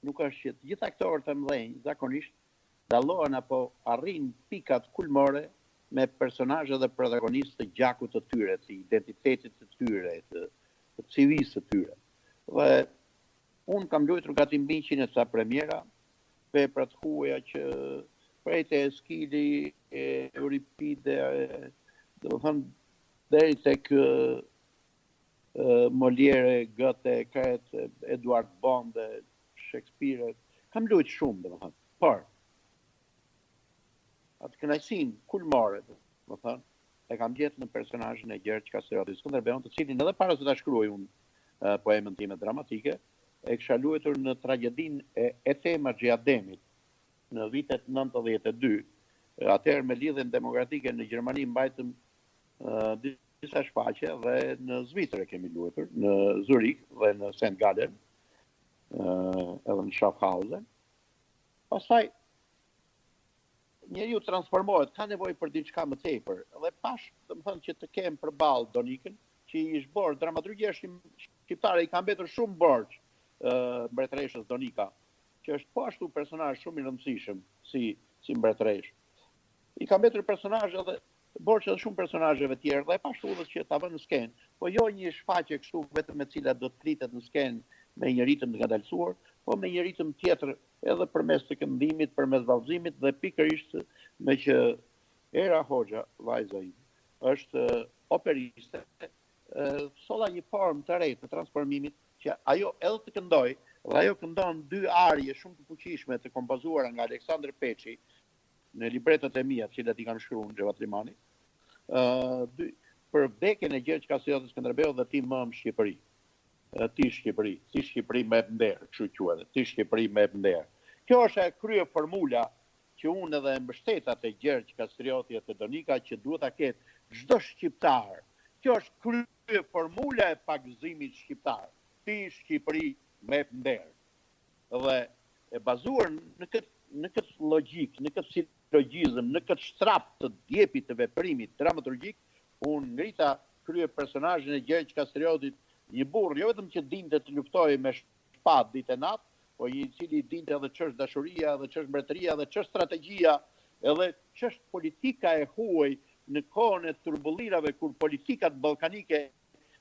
nuk është që të gjithë aktorët e mëdhenj zakonisht dallohen apo arrin pikat kulmore me personazhe dhe protagonistë të gjakut të tyre, të identitetit të tyre, të civisë të tyre. Dhe unë kam luajtur gati 100 sa premiera, vepra të huaja që prej te Eskili, Euripide, domethënë deri tek Molière, Goethe, Goethe, Eduard Bonde, Shakespeare, kam luajtur shumë, domethënë. Por atë kënaqësinë kulmore, domethënë, e kam gjetur në personazhin e Gjergj Kastrioti Skënderbeun, të cilin edhe para se ta shkruaj unë poemën time dramatike, e kisha luajtur në tragjedinë e Thema Xhiademit në vitet 92. Atëherë me lidhjen demokratike në Gjermani mbajtëm disa shfaqje dhe në Zvicër kemi luajtur, në Zurich dhe në St. Gallen, edhe në Schaffhausen. Pastaj njeriu transformohet, ka nevojë për diçka më tepër. Dhe pash, domethënë që të kem përballë Donikën, që i është borë dramaturgjia shqiptare, i ka mbetur shumë borxh mbretreshës Donika, që është po ashtu personazh shumë i rëndësishëm si mbretresh. I ka mbetur personazh edhe borxh edhe shumë personazheve tjerë dhe e pashtullës që ta vënë në skenë, po jo një shfaqje kështu vetëm me cilat do të flitet në skenë me një ritëm të ngadalësuar, po me një ritëm tjetër edhe përmes të këndimit, përmes vallëzimit dhe pikërisht me që Era Hoxha, vajza ime, është operiste, solla një formë të re të transformimit që ajo edhe të këndoj, dhe ajo këndon 2 arje shumë të fuqishme të kompozuara nga Aleksandr Peçi në libretot e mia, të cilat i kanë shkruar z.Xhevat Limani, për vdekjen e Gjergj Kastrioti Skënderbeu dhe Ti më në Shqipëri. Ti Shqipëri me nder, kështu quhet, Ti Shqipëri me nder. Kjo është e krye formula që unë edhe mbështeta te Gjergj Kastrioti e te Donika që duhet ta ketë çdo shqiptar. Kjo është krye formula e pagëzimit shqiptar. Ti Shqipëri me nder. Dhe e bazuar në këtë logjik, në këtë silogjizëm, në këtë shtrap të djepit të veprimit dramaturgjik, unë ngrita krye personazhin e Gjergj Kastriotit, një burr jo vetëm që dinte të luftojë me shpatë ditë e natë, po i cili dinte edhe ç'është dashuria, edhe ç'është mbretëria, edhe ç'është strategjia, edhe ç'është politika e huaj në kohën e turbullirave kur politikat ballkanike,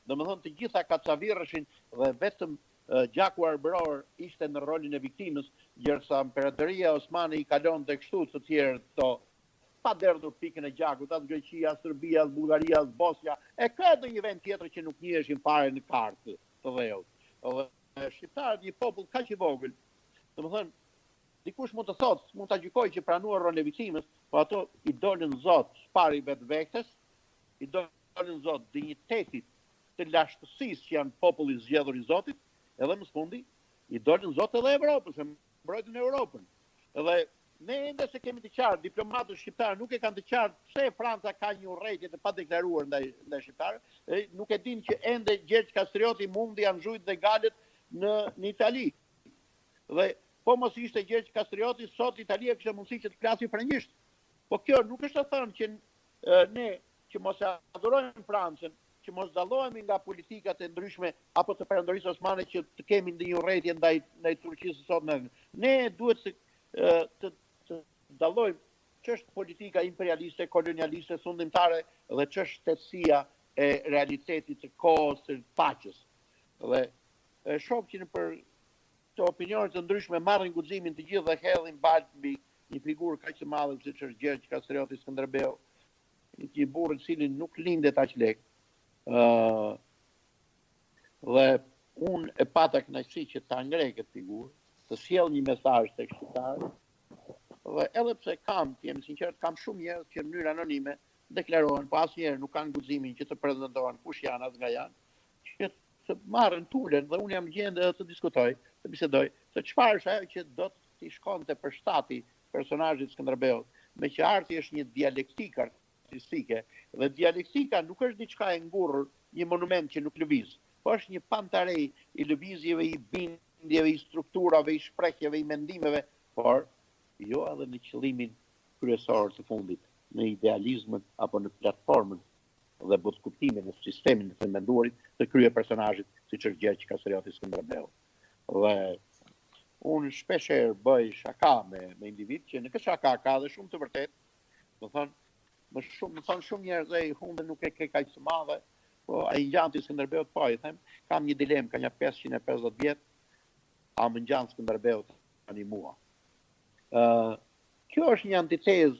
domethënë të gjitha kacavirreshin dhe vetëm gjaku arbëror ishte në rolin e viktimës, gjërsa imperatoria osmane i kalonte kështu të tjerë to pa derdhur pikën e gjakut, atë Greqia, Serbia, Bullgaria, Bosnia, e ka edhe një vend tjetër që nuk njiheshin fare në kartë të dheut. Dhe shqiptarët një popull kaq i vogël, domethënë dikush mund të thotë, mund ta gjykojë që pranuar rolin e viktimës, po ato i dolën zot spari vetvektes, i dolën zot dinjitetit të lashtësisë që janë populli zgjedhur i Zotit, edhe më sfundi i dolën zot edhe Evropës, e mbrojtën Europën. Edhe ne ende se kemi të qartë, diplomatët shqiptarë nuk e kanë të qartë pse Franca ka një urrëtie të padeklaruar ndaj shqiptarëve, nuk e dinë që ende Gjergj Kastrioti mundi anxhujt dhe galet në Itali. Dhe po mos ishte Gjergj Kastrioti, sot Italia kishte mundësi që të flasë frëngjisht. Po kjo nuk është të thënë që ne që mos e adhurojmë Francën, që mos dallohemi nga politikat e ndryshme apo të Perandorisë Osmane që të kemi ndonjë urrëtie ndaj Turqisë sot në. Ne duhet të dallojmë ç'është politika imperialiste, kolonialiste, sundimtare dhe ç'është shtetësia e realitetit të kohës së paqes. Dhe shoh që për të opinionet të ndryshme marrin guximin të gjithë dhe hedhin balë mbi një figurë kaq të madhe siç është Gjergj Kastrioti Skënderbeu, një burrë i cili nuk lindet aq lehtë. Dhe unë e pata kënaqësi që ta ngrej këtë figurë, të sjell një mesazh tek shqiptarët. Dhe edhe pse kam, të jem sinqert, kam shumë njerëz që në mënyrë anonime deklarohen, po asnjëherë nuk kanë guximin që të prezantohen kush janë as nga janë, që të marrën tulen dhe unë jam gjendë të diskutoj, të bisedoj, se çfarë është ajo që do t'i shkonte për shtati personazhit Skënderbeut, me që arti është një dialektikë artistike, dhe dialektika nuk është diçka e ngurrur, një monument që nuk lëviz, po është një pantarej i lëvizjeve, i bindjeve, i strukturave, i shprehjeve, i mendimeve, por jo edhe në qëllimin kryesor të fundit, në idealizmin apo në platformën dhe botëkuptimin e sistemin të menduarit të krye personazhit siç është Gjergj Kastrioti Skënderbeu. Dhe unë shpeshherë bëj shaka me individ që në këtë shaka ka dhe shumë të vërtet. Më thonë shumë njerëz ai humbe nuk e ke kaq të madhe, po ai ngjanti Skënderbeut po i them, kam një dilemë, ka një 550 vjet, a më ngjan Skënderbeut tani mua. Kjo është një antitezë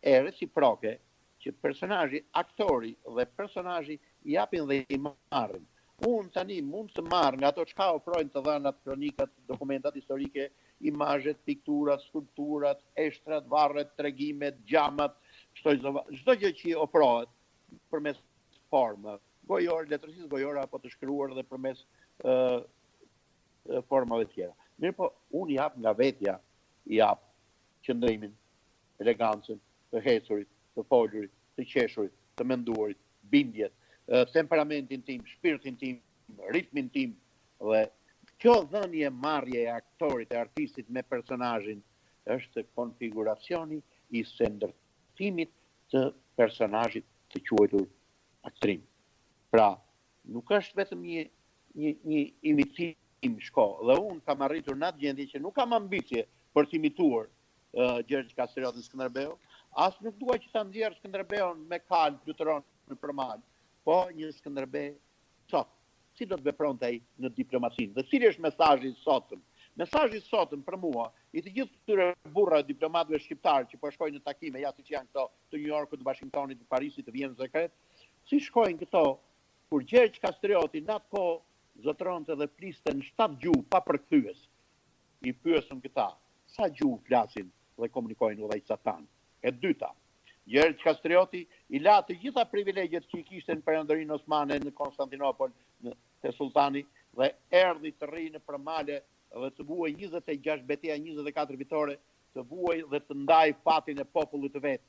e reciproke që personazhi, aktori dhe personazhi i japin dhe i marrin. Unë tani mund të marr nga ato çka ofrojnë të dhënat, kronikat, dokumentat historike, imazhet, pikturat, skulpturat, eshtrat, varret, tregimet, gjamat, çdo gjë që ofrohet përmes formave, letërsisë gojore apo të shkruar dhe përmes formave tjera. Mirë po, unë jap nga vetja, jap qëndrimin, elegancën, të hecurit, të folurit, të qeshurit, të menduarit, bindjet, temperamentin tim, shpirtin tim, ritmin tim, dhe kjo dhënie marrje e aktorit, e artistit me personazhin është konfiguracioni i së ndërtimit të personazhit të quajtur aktrim. Pra, nuk është vetëm një imitim shko, dhe unë kam arritur në atë gjendje që nuk kam ambicje për të imituar Gjergj Kastriotin Skënderbeu, as nuk dua që ta nxjerr Skënderbeun me kal fluturon për mal, po një Skënderbeu sot. Si do të vepronte ai në diplomacinë? Dhe cili është mesazhi i sotëm? Mesazhi i sotëm për mua, i të gjithë këtyre burrave diplomatëve shqiptar që po shkojnë në takime, ja siç janë këto të New Yorkut, të Washingtonit, të Parisit, të Vienës së Kret, si shkojnë këto kur Gjergj Kastrioti në atë kohë zotronte dhe fliste në 7 gjuhë pa përkthyes. I pyesëm këta, sa gjuhë flasin dhe komunikojnë udhëheqësat tanë? E dyta, Gjergj Kastrioti i la të gjitha privilegjet që i kishte në Perandorinë Osmane në Konstantinopol, te sultani, dhe erdhi të rri në përmale dhe të vuaj 26 betejë, 24 vitore, të vuaj dhe të ndaj fatin e popullit të vet,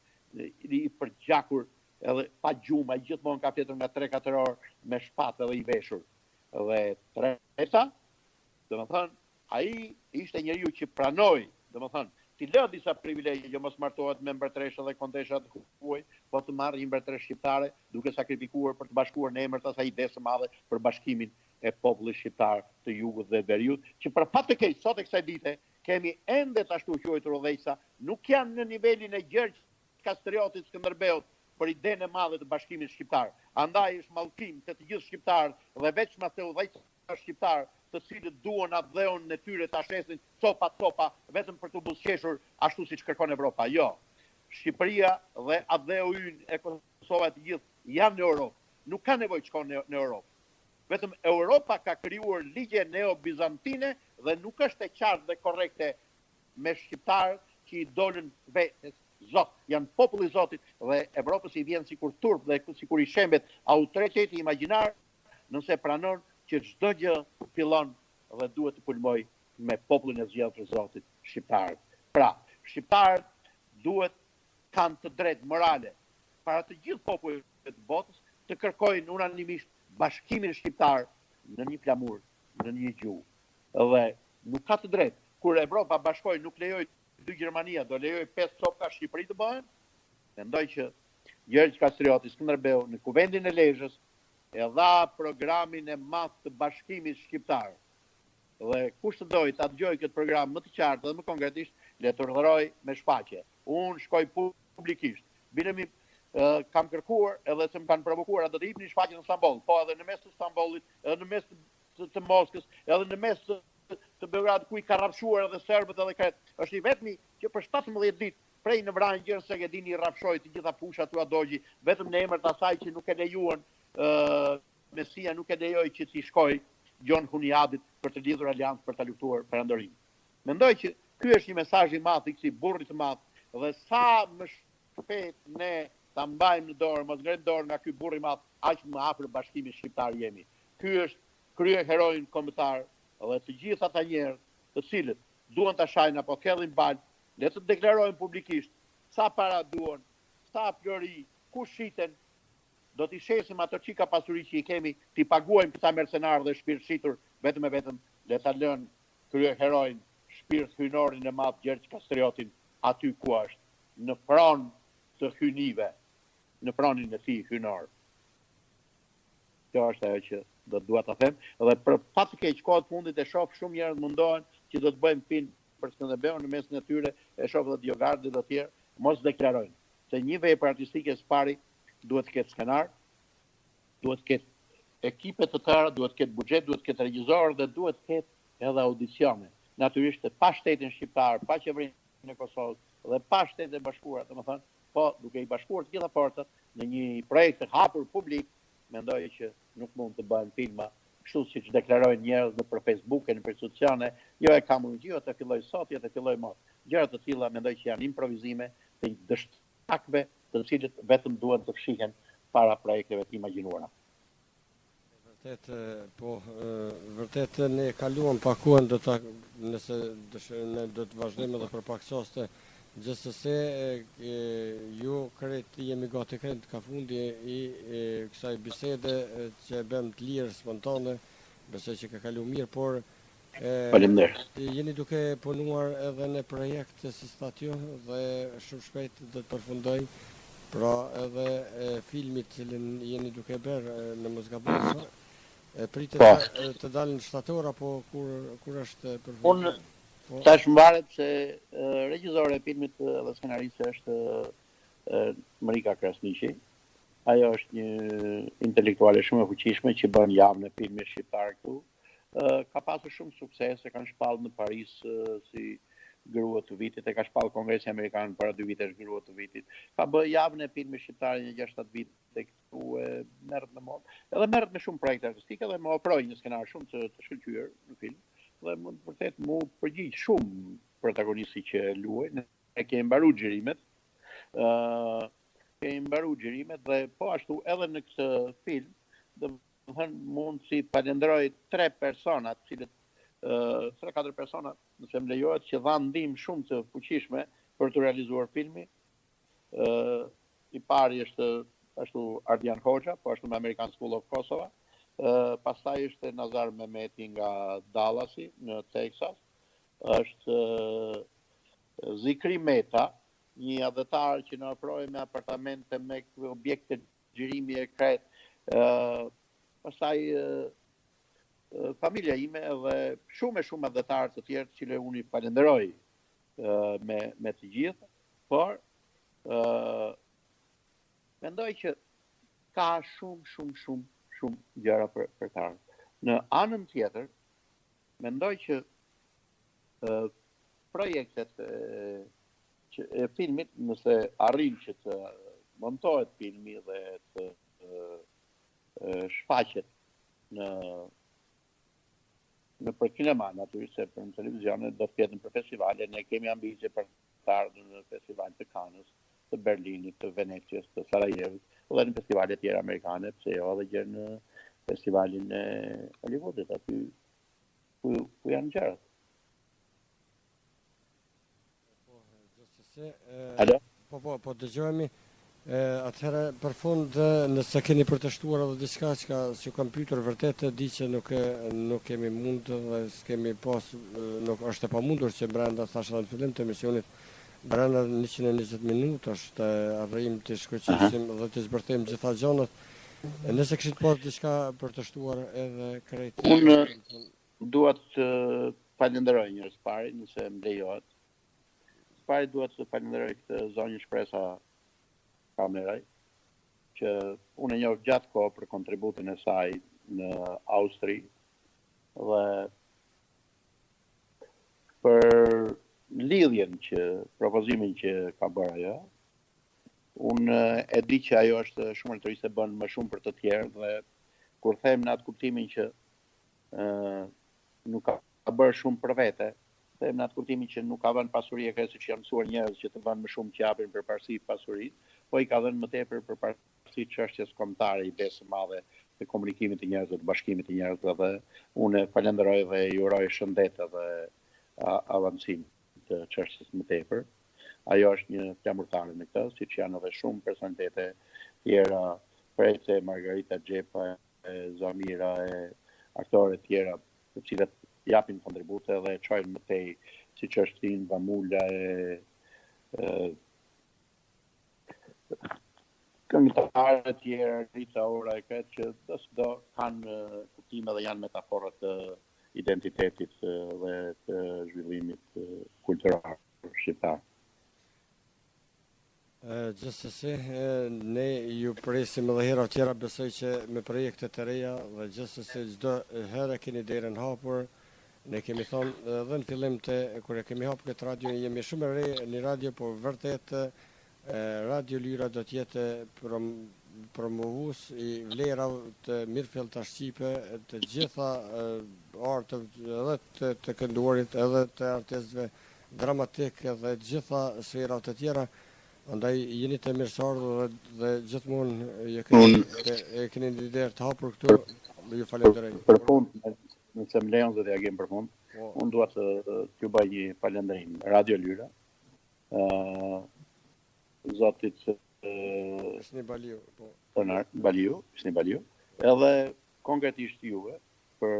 i përgjakur edhe pa gjumë, ai gjithmonë ka fjetur nga 3-4 orë me shpatë dhe i veshur. Dhe treta, domethënë, ai ishte njeriu që pranoi, domethënë, ti lë disa privilegje, jo mos martohet me mbretëreshë dhe kontesha të huaj, po të marrë një mbretëresh shqiptare duke sakrifikuar për të bashkuar në emër të asaj ide së madhe për bashkimin e popullit shqiptar të jugut dhe veriut, që për fat të keq sot e kësaj dite kemi ende të ashtu quajtur udhëheqësa, nuk janë në nivelin e Gjergj Kastriotit Skënderbeut për idenë e madhe të bashkimit shqiptar. Andaj është mallkim të gjithë shqiptarët dhe veçma të udhëheqësve shqiptar, të cilët duan atë dheun në tyre ta shesin copa vetëm për të buzëqeshur ashtu siç kërkon Evropa. Jo. Shqipëria dhe atë dheu ynë e Kosovës të gjithë janë në Europë. Nuk ka nevojë të shkojnë në Europë. Vetëm Europa ka krijuar ligje neo-bizantine dhe nuk është e qartë dhe korrekte me shqiptarët që i dolën vetes Zot, janë populli i Zotit dhe Evropës i vjen sikur turp dhe sikur i shembet autoriteti imagjinar nëse pranon që çdo gjë fillon dhe duhet të pulmoj me popullin e zgjedhur të Zotit, shqiptarët. Pra, shqiptarët duhet kanë të drejtë morale para të gjithë popujve të botës të kërkojnë unanimisht bashkimin shqiptar në një flamur, në një gjuhë. Dhe nuk ka të drejtë kur Evropa bashkoi nuk lejoi 2 Gjermania, do lejoi 5 copka Shqipëri të bëhen. Mendoj që Gjergj Kastrioti Skënderbeu në kuvendin e Lezhës e dha programin e madh të Bashkimit Shqiptar. Dhe kush të dojë ta dëgjojë këtë program më të qartë dhe më konkretisht, le të urdhëroj me shfaqje. Unë shkoj publikisht. Binemi kam kërkuar edhe se më kanë provokuar do të hipni shfaqje në Stamboll, po edhe në mes të Stambollit, edhe në mes të Moskës, edhe në mes të Beograd ku i ka rrafshuar edhe serbët edhe këtë. Është i vetmi që për 17 ditë prej në Vranjë gjërë se Gedini rrafshoi të gjitha fushat tua dogji, vetëm në emër të asaj që nuk e lejuan Mesia nuk e lejoi që t'i shkoj Gjon Huniadit për të lidhur aliancë për ta luftuar perandorin. Mendoj që ky është një mesazh i madh i këtij burri të madh dhe sa më shpejt ne ta mbajmë në dorë, mos ngrenë dorë nga ky burr i madh, aq më afër Bashkimit Shqiptar jemi. Ky është krye heroi kombëtar dhe të gjithë ata njerëz të cilët duan ta shajnë apo kellin bal, le të deklarojnë publikisht sa para duan, sa flori, ku shiten, do t'i shesim ato çika pasuri që i kemi, t'i paguajmë këta mercenarë dhe shpirtshitur, vetëm e vetëm le ta lënë krye heroin, shpirt hyjnorin e madh Gjergj Kastriotin aty ku është, në pronë të hyjnive, në pronin e tij hyjnor. Kjo është ajo që do të dua ta them, dhe për pa të keq kohët fundit e shoh shumë njerëz mundohen që do të bëjmë film për Skënderbeun në mesin e tyre, e shoh edhe Diogardi dhe të tjerë, mos deklarojnë se një vepër artistike së pari duhet të ketë skenar, duhet të ketë ekipe të tëra, duhet të ketë buxhet, duhet të ketë regjisor dhe duhet të ketë edhe audicione. Natyrisht pa shtetin shqiptar, pa qeverinë e Kosovës dhe pa shtetet e bashkuara, domethënë, po duke i bashkuar të gjitha forcat në një projekt të hapur publik, mendoj që nuk mund të bëhen filma kështu siç deklarojnë njerëz nëpër Facebook e nëpër sociale, jo e kam unë gjë të filloj sot, jo të filloj mot. Gjëra të tilla mendoj që janë improvizime të dështakve të cilët vetëm duhet të fshihen para projekteve të imagjinuara. Vërtet ne kaluam pakuan nëse ne do të vazhdojmë edhe për pak çaste. Gjithsesi ju jemi gati ka fundi i kësaj bisede që e bëm të lirë spontane, besoj që ka kaluar mirë, por faleminderit. Jeni duke punuar edhe në projekte si statio dhe shumë shpejt do të përfundoj. Pra edhe filmit cilin jeni duke bërë në Mosgabon, pritet të dalë në shtator apo kur është përfunduar? Tash mbaret se regjizore e filmit dhe skenariste është Marika Krasniqi. Ajo është një intelektuale shumë e fuqishme që bën javën e filmit shqiptar këtu. Ka pasur shumë suksese, kanë shpallë në Paris si grua të vitit, e ka shpallë Kongresi Amerikan para 2 vitesh grua të vitit. Ka bërë javën e filmit shqiptar një 6-7 vite këtu, merret me mod. Edhe merret me shumë projekte artistike dhe më ofroi një skenar shumë të shkëlqyer në film. Dhe mund vërtet mu përgjigj shumë protagonisti që luajnë. Ne kemi mbaruar xhirimet, dhe po ashtu edhe në këtë film, domethënë mund si falenderoj 3 persona, të cilët 3-4 persona, nëse më lejohet, që dhanë ndihmë shumë të fuqishme për të realizuar filmi. I pari është ashtu Ardian Hoxha, po ashtu me American School of Kosovo. Pastaj është Nazar Mehmeti nga Dallasi në Texas, është Zikri Meta, një adhetar që na ofroi me apartamente me objekte xhirimi e kret. Pastaj familja ime dhe shumë adhetarë të tjerë që unë i falenderoj me të gjithë, por mendoj që ka shumë gjëra për ta. Në anën tjetër, mendoj që projektet e filmit, nëse arrin që të montohet filmi dhe të shfaqet në për kinema, natyrisht se për në televizion do të jetë për festivale, ne kemi ambicie për të ardhur në festival të Cannes, të Berlinit, të Venecias, të Sarajevit, dhe në festivale tjera amerikane, pse jo edhe gjë në festivalin e Hollywoodit, aty ku janë gjërat. Po dëgjojemi. Atëherë për fund, nëse keni protestuar edhe diçka që kam pyetur, vërtet di që nuk kemi mund dhe s'kemi pas, nuk është e pamundur që brenda thashë në fillim të emisionit brenda 120 minuta është arrijm të shkëlqisim dhe të zbërthejmë gjitha gjanat. Nëse kishit pas diçka për të shtuar edhe krejt. Unë dua të falenderoj njërës pari, nëse më lejohet. Pari duhet të falenderoj këtë zonjë shpresa kameraj, që unë e njoh gjatë kohë për kontributin e saj në Austri dhe për lidhjen propozimin që ka bërë ajo. Unë e di që ajo është shumë altruiste, bën më shumë për të tjerë dhe kur them në atë kuptimin që nuk ka bërë shumë për vete, them në atë kuptimin që nuk ka dhënë pasuri e kërë siç janë mësuar njerëz që të vënë më shumë që japin përparësi pasurisë, po i ka dhënë më tepër përparësi çështjes kombëtare, i besë madhe të komunikimit të njerëzve, të bashkimit të njerëzve dhe unë falenderoj dhe ju uroj shëndet dhe avancim të çështjes më tepër. Ajo është një flamurtare në këtë, siç janë edhe shumë personalitete tjera, Prece, Margarita Xhepa, Zamira, aktore tjera, të cilët japin kontribute dhe çojnë më tej, siç është Tin Vamula, këngëtarë tjera, Rita Ora e këtë që do kanë kuptime dhe janë metaforët të identitetit dhe të zhvillimit kultural shqiptar. Gjithsesi, ne ju presim edhe hera tjera, besoj që me projekte të reja dhe gjithsesi çdo herë keni derën hapur. Ne kemi thonë edhe në fillim kur e kemi hapur këtë radio, jemi shumë e re në radio, po vërtet Radio Lyra do të jetë promovues i vlerave të mirëfillta shqipe, të gjitha artëve, edhe të kënduarit, edhe të artistëve dramatik dhe gjitha sferat të tjera. Andaj jeni të mirësardhë dhe gjithmonë e keni një ide të hapur këtu, ju falenderoj. Për fund, nëse më lejon zoti Agim për fund, unë dua të t'ju bëj një falënderim Radio Lyra, zotit Isni Baliu, Baliu, edhe konkretisht juve për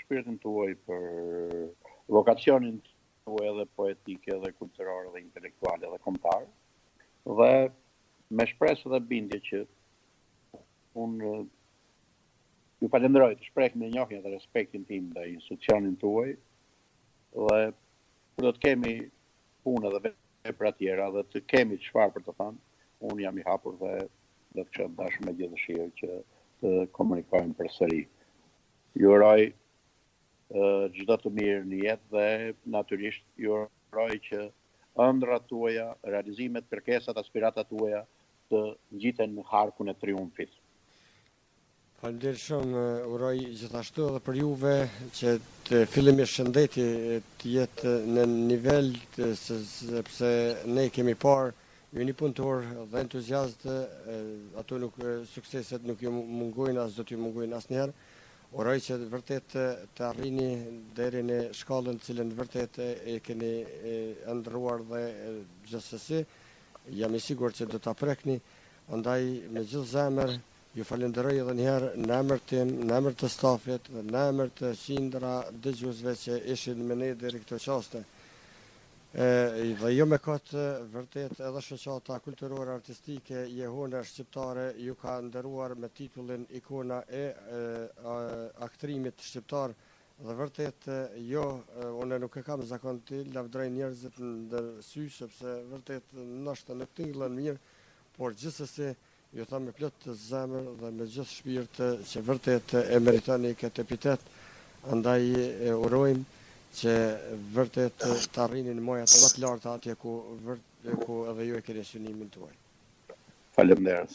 shpirtin tuaj, për vokacionin tuaj edhe poetike dhe kulturore dhe intelektuale dhe kombëtar. Dhe me shpresë dhe bindje që unë ju falenderoj të shpreh me njohjen dhe respektin tim ndaj institucionin tuaj dhe do të kemi punë dhe vepra tjera dhe të kemi çfarë për të thënë, unë jam i hapur dhe do të kisha dashur me gjithë dëshirë që të komunikojmë përsëri. Ju uroj çdo të mirë në jetë dhe natyrisht ju uroj që ëndrat tuaja, realizimet, kërkesat, aspiratat tuaja të ngjiten në harkun e triumfit. Faleminderit shumë, uroj gjithashtu edhe për juve që të fillimisht shëndeti të jetë në nivel sepse ne kemi parë ju një punëtor dhe entuziast, ato sukseset nuk ju mungojnë, as do t'ju mungojnë asnjëherë. Uroj që vërtet të arrini deri në shkallën cilën vërtet e keni ndërruar dhe gjithsesi jam i sigurt që do ta prekni. Andaj me gjithë zemër ju falenderoj edhe një herë në emër tim, në emër të stafit, në emër të qindra dëgjuesve që ishin me ne deri këto qaste. Dhe jo me këtë vërtet edhe shoqata kulturore artistike jehone shqiptare ju ka ndëruar me titullin ikona e aktrimit shqiptar dhe vërtet unë nuk e kam zakon të lavdroj njerëzit ndër sy sepse vërtet ndoshta nuk tingëllën mirë, por gjithsesi ju them me plot të zemër dhe me gjithë shpirt që vërtet e meritoni këtë epitet, andaj urojmë që vërtet të arrinin mojat më të larta atje ku edhe ju e keni synimin tuaj. Faleminderit.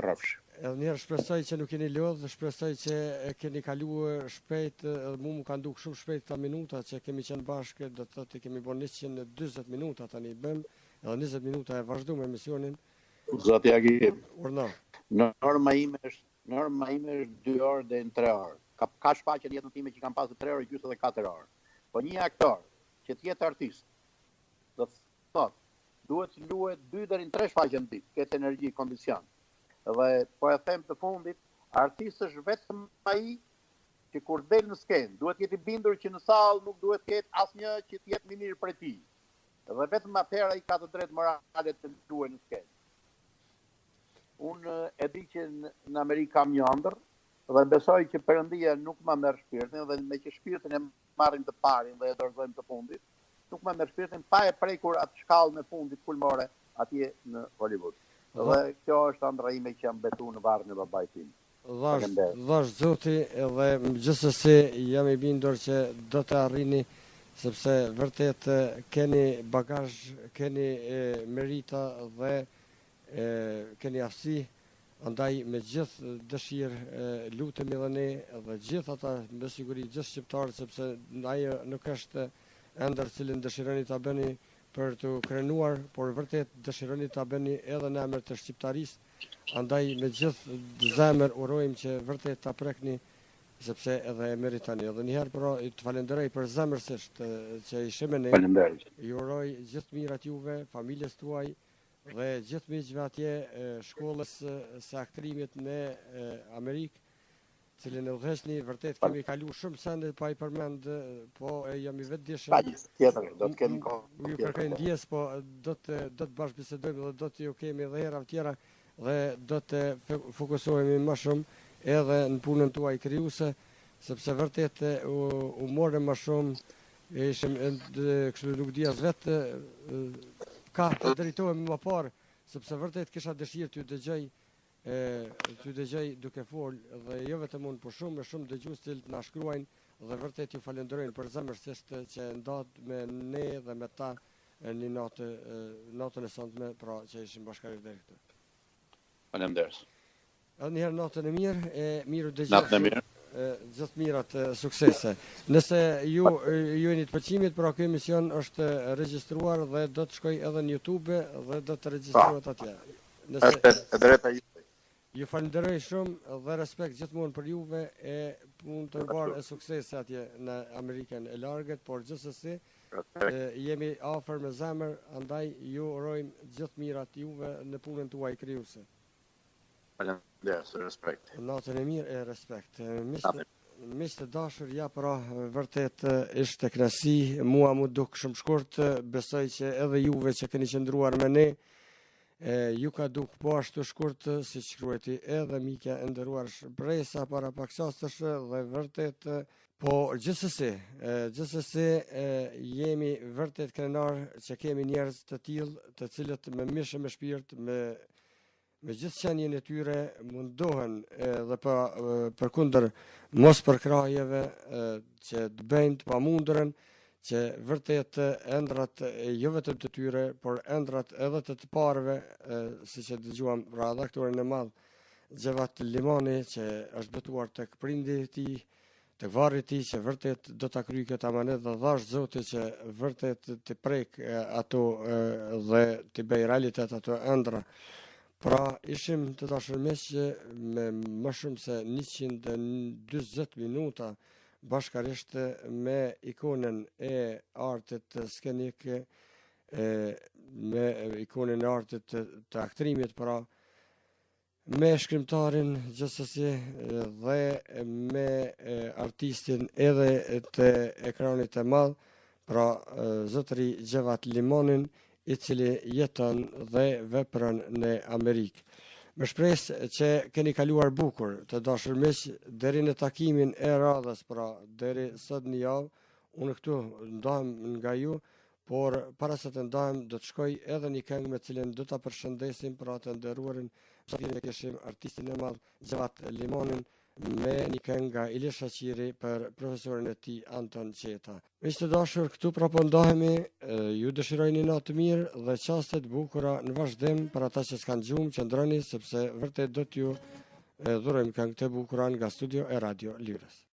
Rrafsh. Edhe njerë shpresoj që nuk keni lodhë, shpresoj që e keni kaluar shpejt, edhe mu ka nduk shumë shpejt ta minuta që kemi qenë bashkë, do të thotë kemi bën 120 minuta tani bëm, edhe 20 minuta e vazhdojmë emisionin. Zoti Agim. Urna. Norma ime është 2 orë dhe 3 orë. Ka shfaqje në jetën time që kam pasur 3 orë gjysmë dhe 4 orë. Po një aktor që të jetë artist, do të thotë, duhet të luhet 2 deri në 3 shfaqje në ditë, këtë energji, kondicion. Dhe po e them të fundit, artisti është vetëm ai që kur del në skenë, duhet jetë i bindur që në sallë nuk duhet të ketë asnjë që të jetë më mirë prej tij. Dhe vetëm atëherë ai ka të drejtë morale të luajë në skenë. Unë e di që në Amerikë kam një ëndër dhe besoj që Perëndia nuk ma merr shpirtin dhe me që shpirtin e marrim të parin dhe e dorëzojmë të fundit, nuk ma merr shpirtin pa e prekur atë shkallën e fundit kulmore atje në Hollywood. Dhe kjo është ëndra ime që jam betu në varrin e babait tim. Dhash Zoti, edhe gjithsesi jam i bindur që do të arrini, sepse vërtet keni bagazh, keni merita dhe keni aftësi, andaj me gjithë dëshirë lutemi edhe ne dhe gjithë ata me siguri gjithë shqiptarët, sepse ajo nuk është ëndër cilin dëshironi ta bëni për të krenuar, por vërtet dëshironi ta bëni edhe në emër të shqiptarisë. Andaj me gjithë zemër urojmë që vërtet ta prekni, sepse edhe e meritani. Edhe njëherë pra të falenderoj për zemërsisht që ishte me ne. Ju uroj gjithë mirat juve, familjes tuaj dhe gjithë miqve atje shkollës së aktrimit në Amerikë, cilin e udhëheqni, vërtet kemi kalu shumë sende pa i përmend, po jam i vetëdijshëm. Tjetër, do të kemi kohë. Ju kërkoj ndjes, po do të bashkëbisedojmë dhe do të ju kemi edhe hera tjera dhe do të fokusohemi më shumë edhe në punën tuaj krijuese, sepse vërtet u morëm më shumë, ishim kështu nuk di as vetë ka të drejtohemi më parë, sepse vërtet kisha dëshirë t'ju dëgjoj duke fol dhe jo vetëm unë, por shumë dëgjues që na shkruajnë dhe vërtet ju falenderojnë për zemërsisht që ndat me ne dhe me ta një natën e sotme, pra që ishim bashkërisht deri këtu. Faleminderit. Edhe njëherë natën e mirë, miru dëgjoj. Natën e mirë. Gjithë mirat, suksese. Nëse ju jeni të pëlqimit, pra ky emision është regjistruar dhe do të shkoj edhe në YouTube dhe do të regjistrohet atje. Është e drejta juaj. Ju falenderoj shumë dhe respekt gjithmonë për juve e punë të mbarë e suksese atje në Amerikën e largët, por gjithsesi jemi afër me zemër, andaj ju urojmë gjithë mirat juve në punën tuaj krijuese. Faleminderit, respekt. Natën e mirë e respekt. Miq të dashur, ja pra vërtet ishte kënaqësi, mua më duk shumë shkurt, besoj që edhe juve që keni qëndruar me ne, ju ka duk po ashtu shkurt, si që shkruajti edhe mika e nderuar Shpresa para pak çastesh dhe vërtet, po gjithsesi jemi vërtet krenar që kemi njerëz të tillë, të cilët me mishë me shpirt, me gjithë qenjen e tyre mundohen dhe përkundër mos përkrahjeve që të bëjnë të pamundurën, që vërtet ëndrat jo vetëm të tyre, por ëndrat edhe të parëve, siç e dëgjuam pra edhe aktorin e madh z.Xhevat Limani, që është betuar tek prindi i tij, tek varri i tij, që vërtet do ta kryejë këtë amanet dhe dhash Zoti që vërtet të prek ato dhe të bëj realitet ato ëndra. Pra ishim të dashur miq me më shumë se 140 minuta bashkarisht me ikonën e artit skenik, me ikonën e artit të aktrimit, pra me shkrimtarin gjithsesi dhe me artistin edhe të ekranit të madh, pra z.Xhevat Limanin, i cili jeton dhe vepron në Amerikë. Me shpresë që keni kaluar bukur, të dashur miq, deri në takimin e radhës, pra deri sot në javë, unë këtu ndahem nga ju, por para se të ndahem do të shkoj edhe një këngë me cilën do ta përshëndesim pra të nderuarin, Mysafire kishim artistin e madh z.Xhevat Limanin me një këngë nga Ili Shaqiri për profesorin e tij Anton Qeta. Miq të dashur, këtu prapo ndahemi, ju dëshiroj një natë të mirë dhe qaste të bukura në vazhdim për ata që s'kan gjumë, qëndroni sepse vërtet do t'ju dhurojmë këngë të bukura nga studio e Radio Lirës.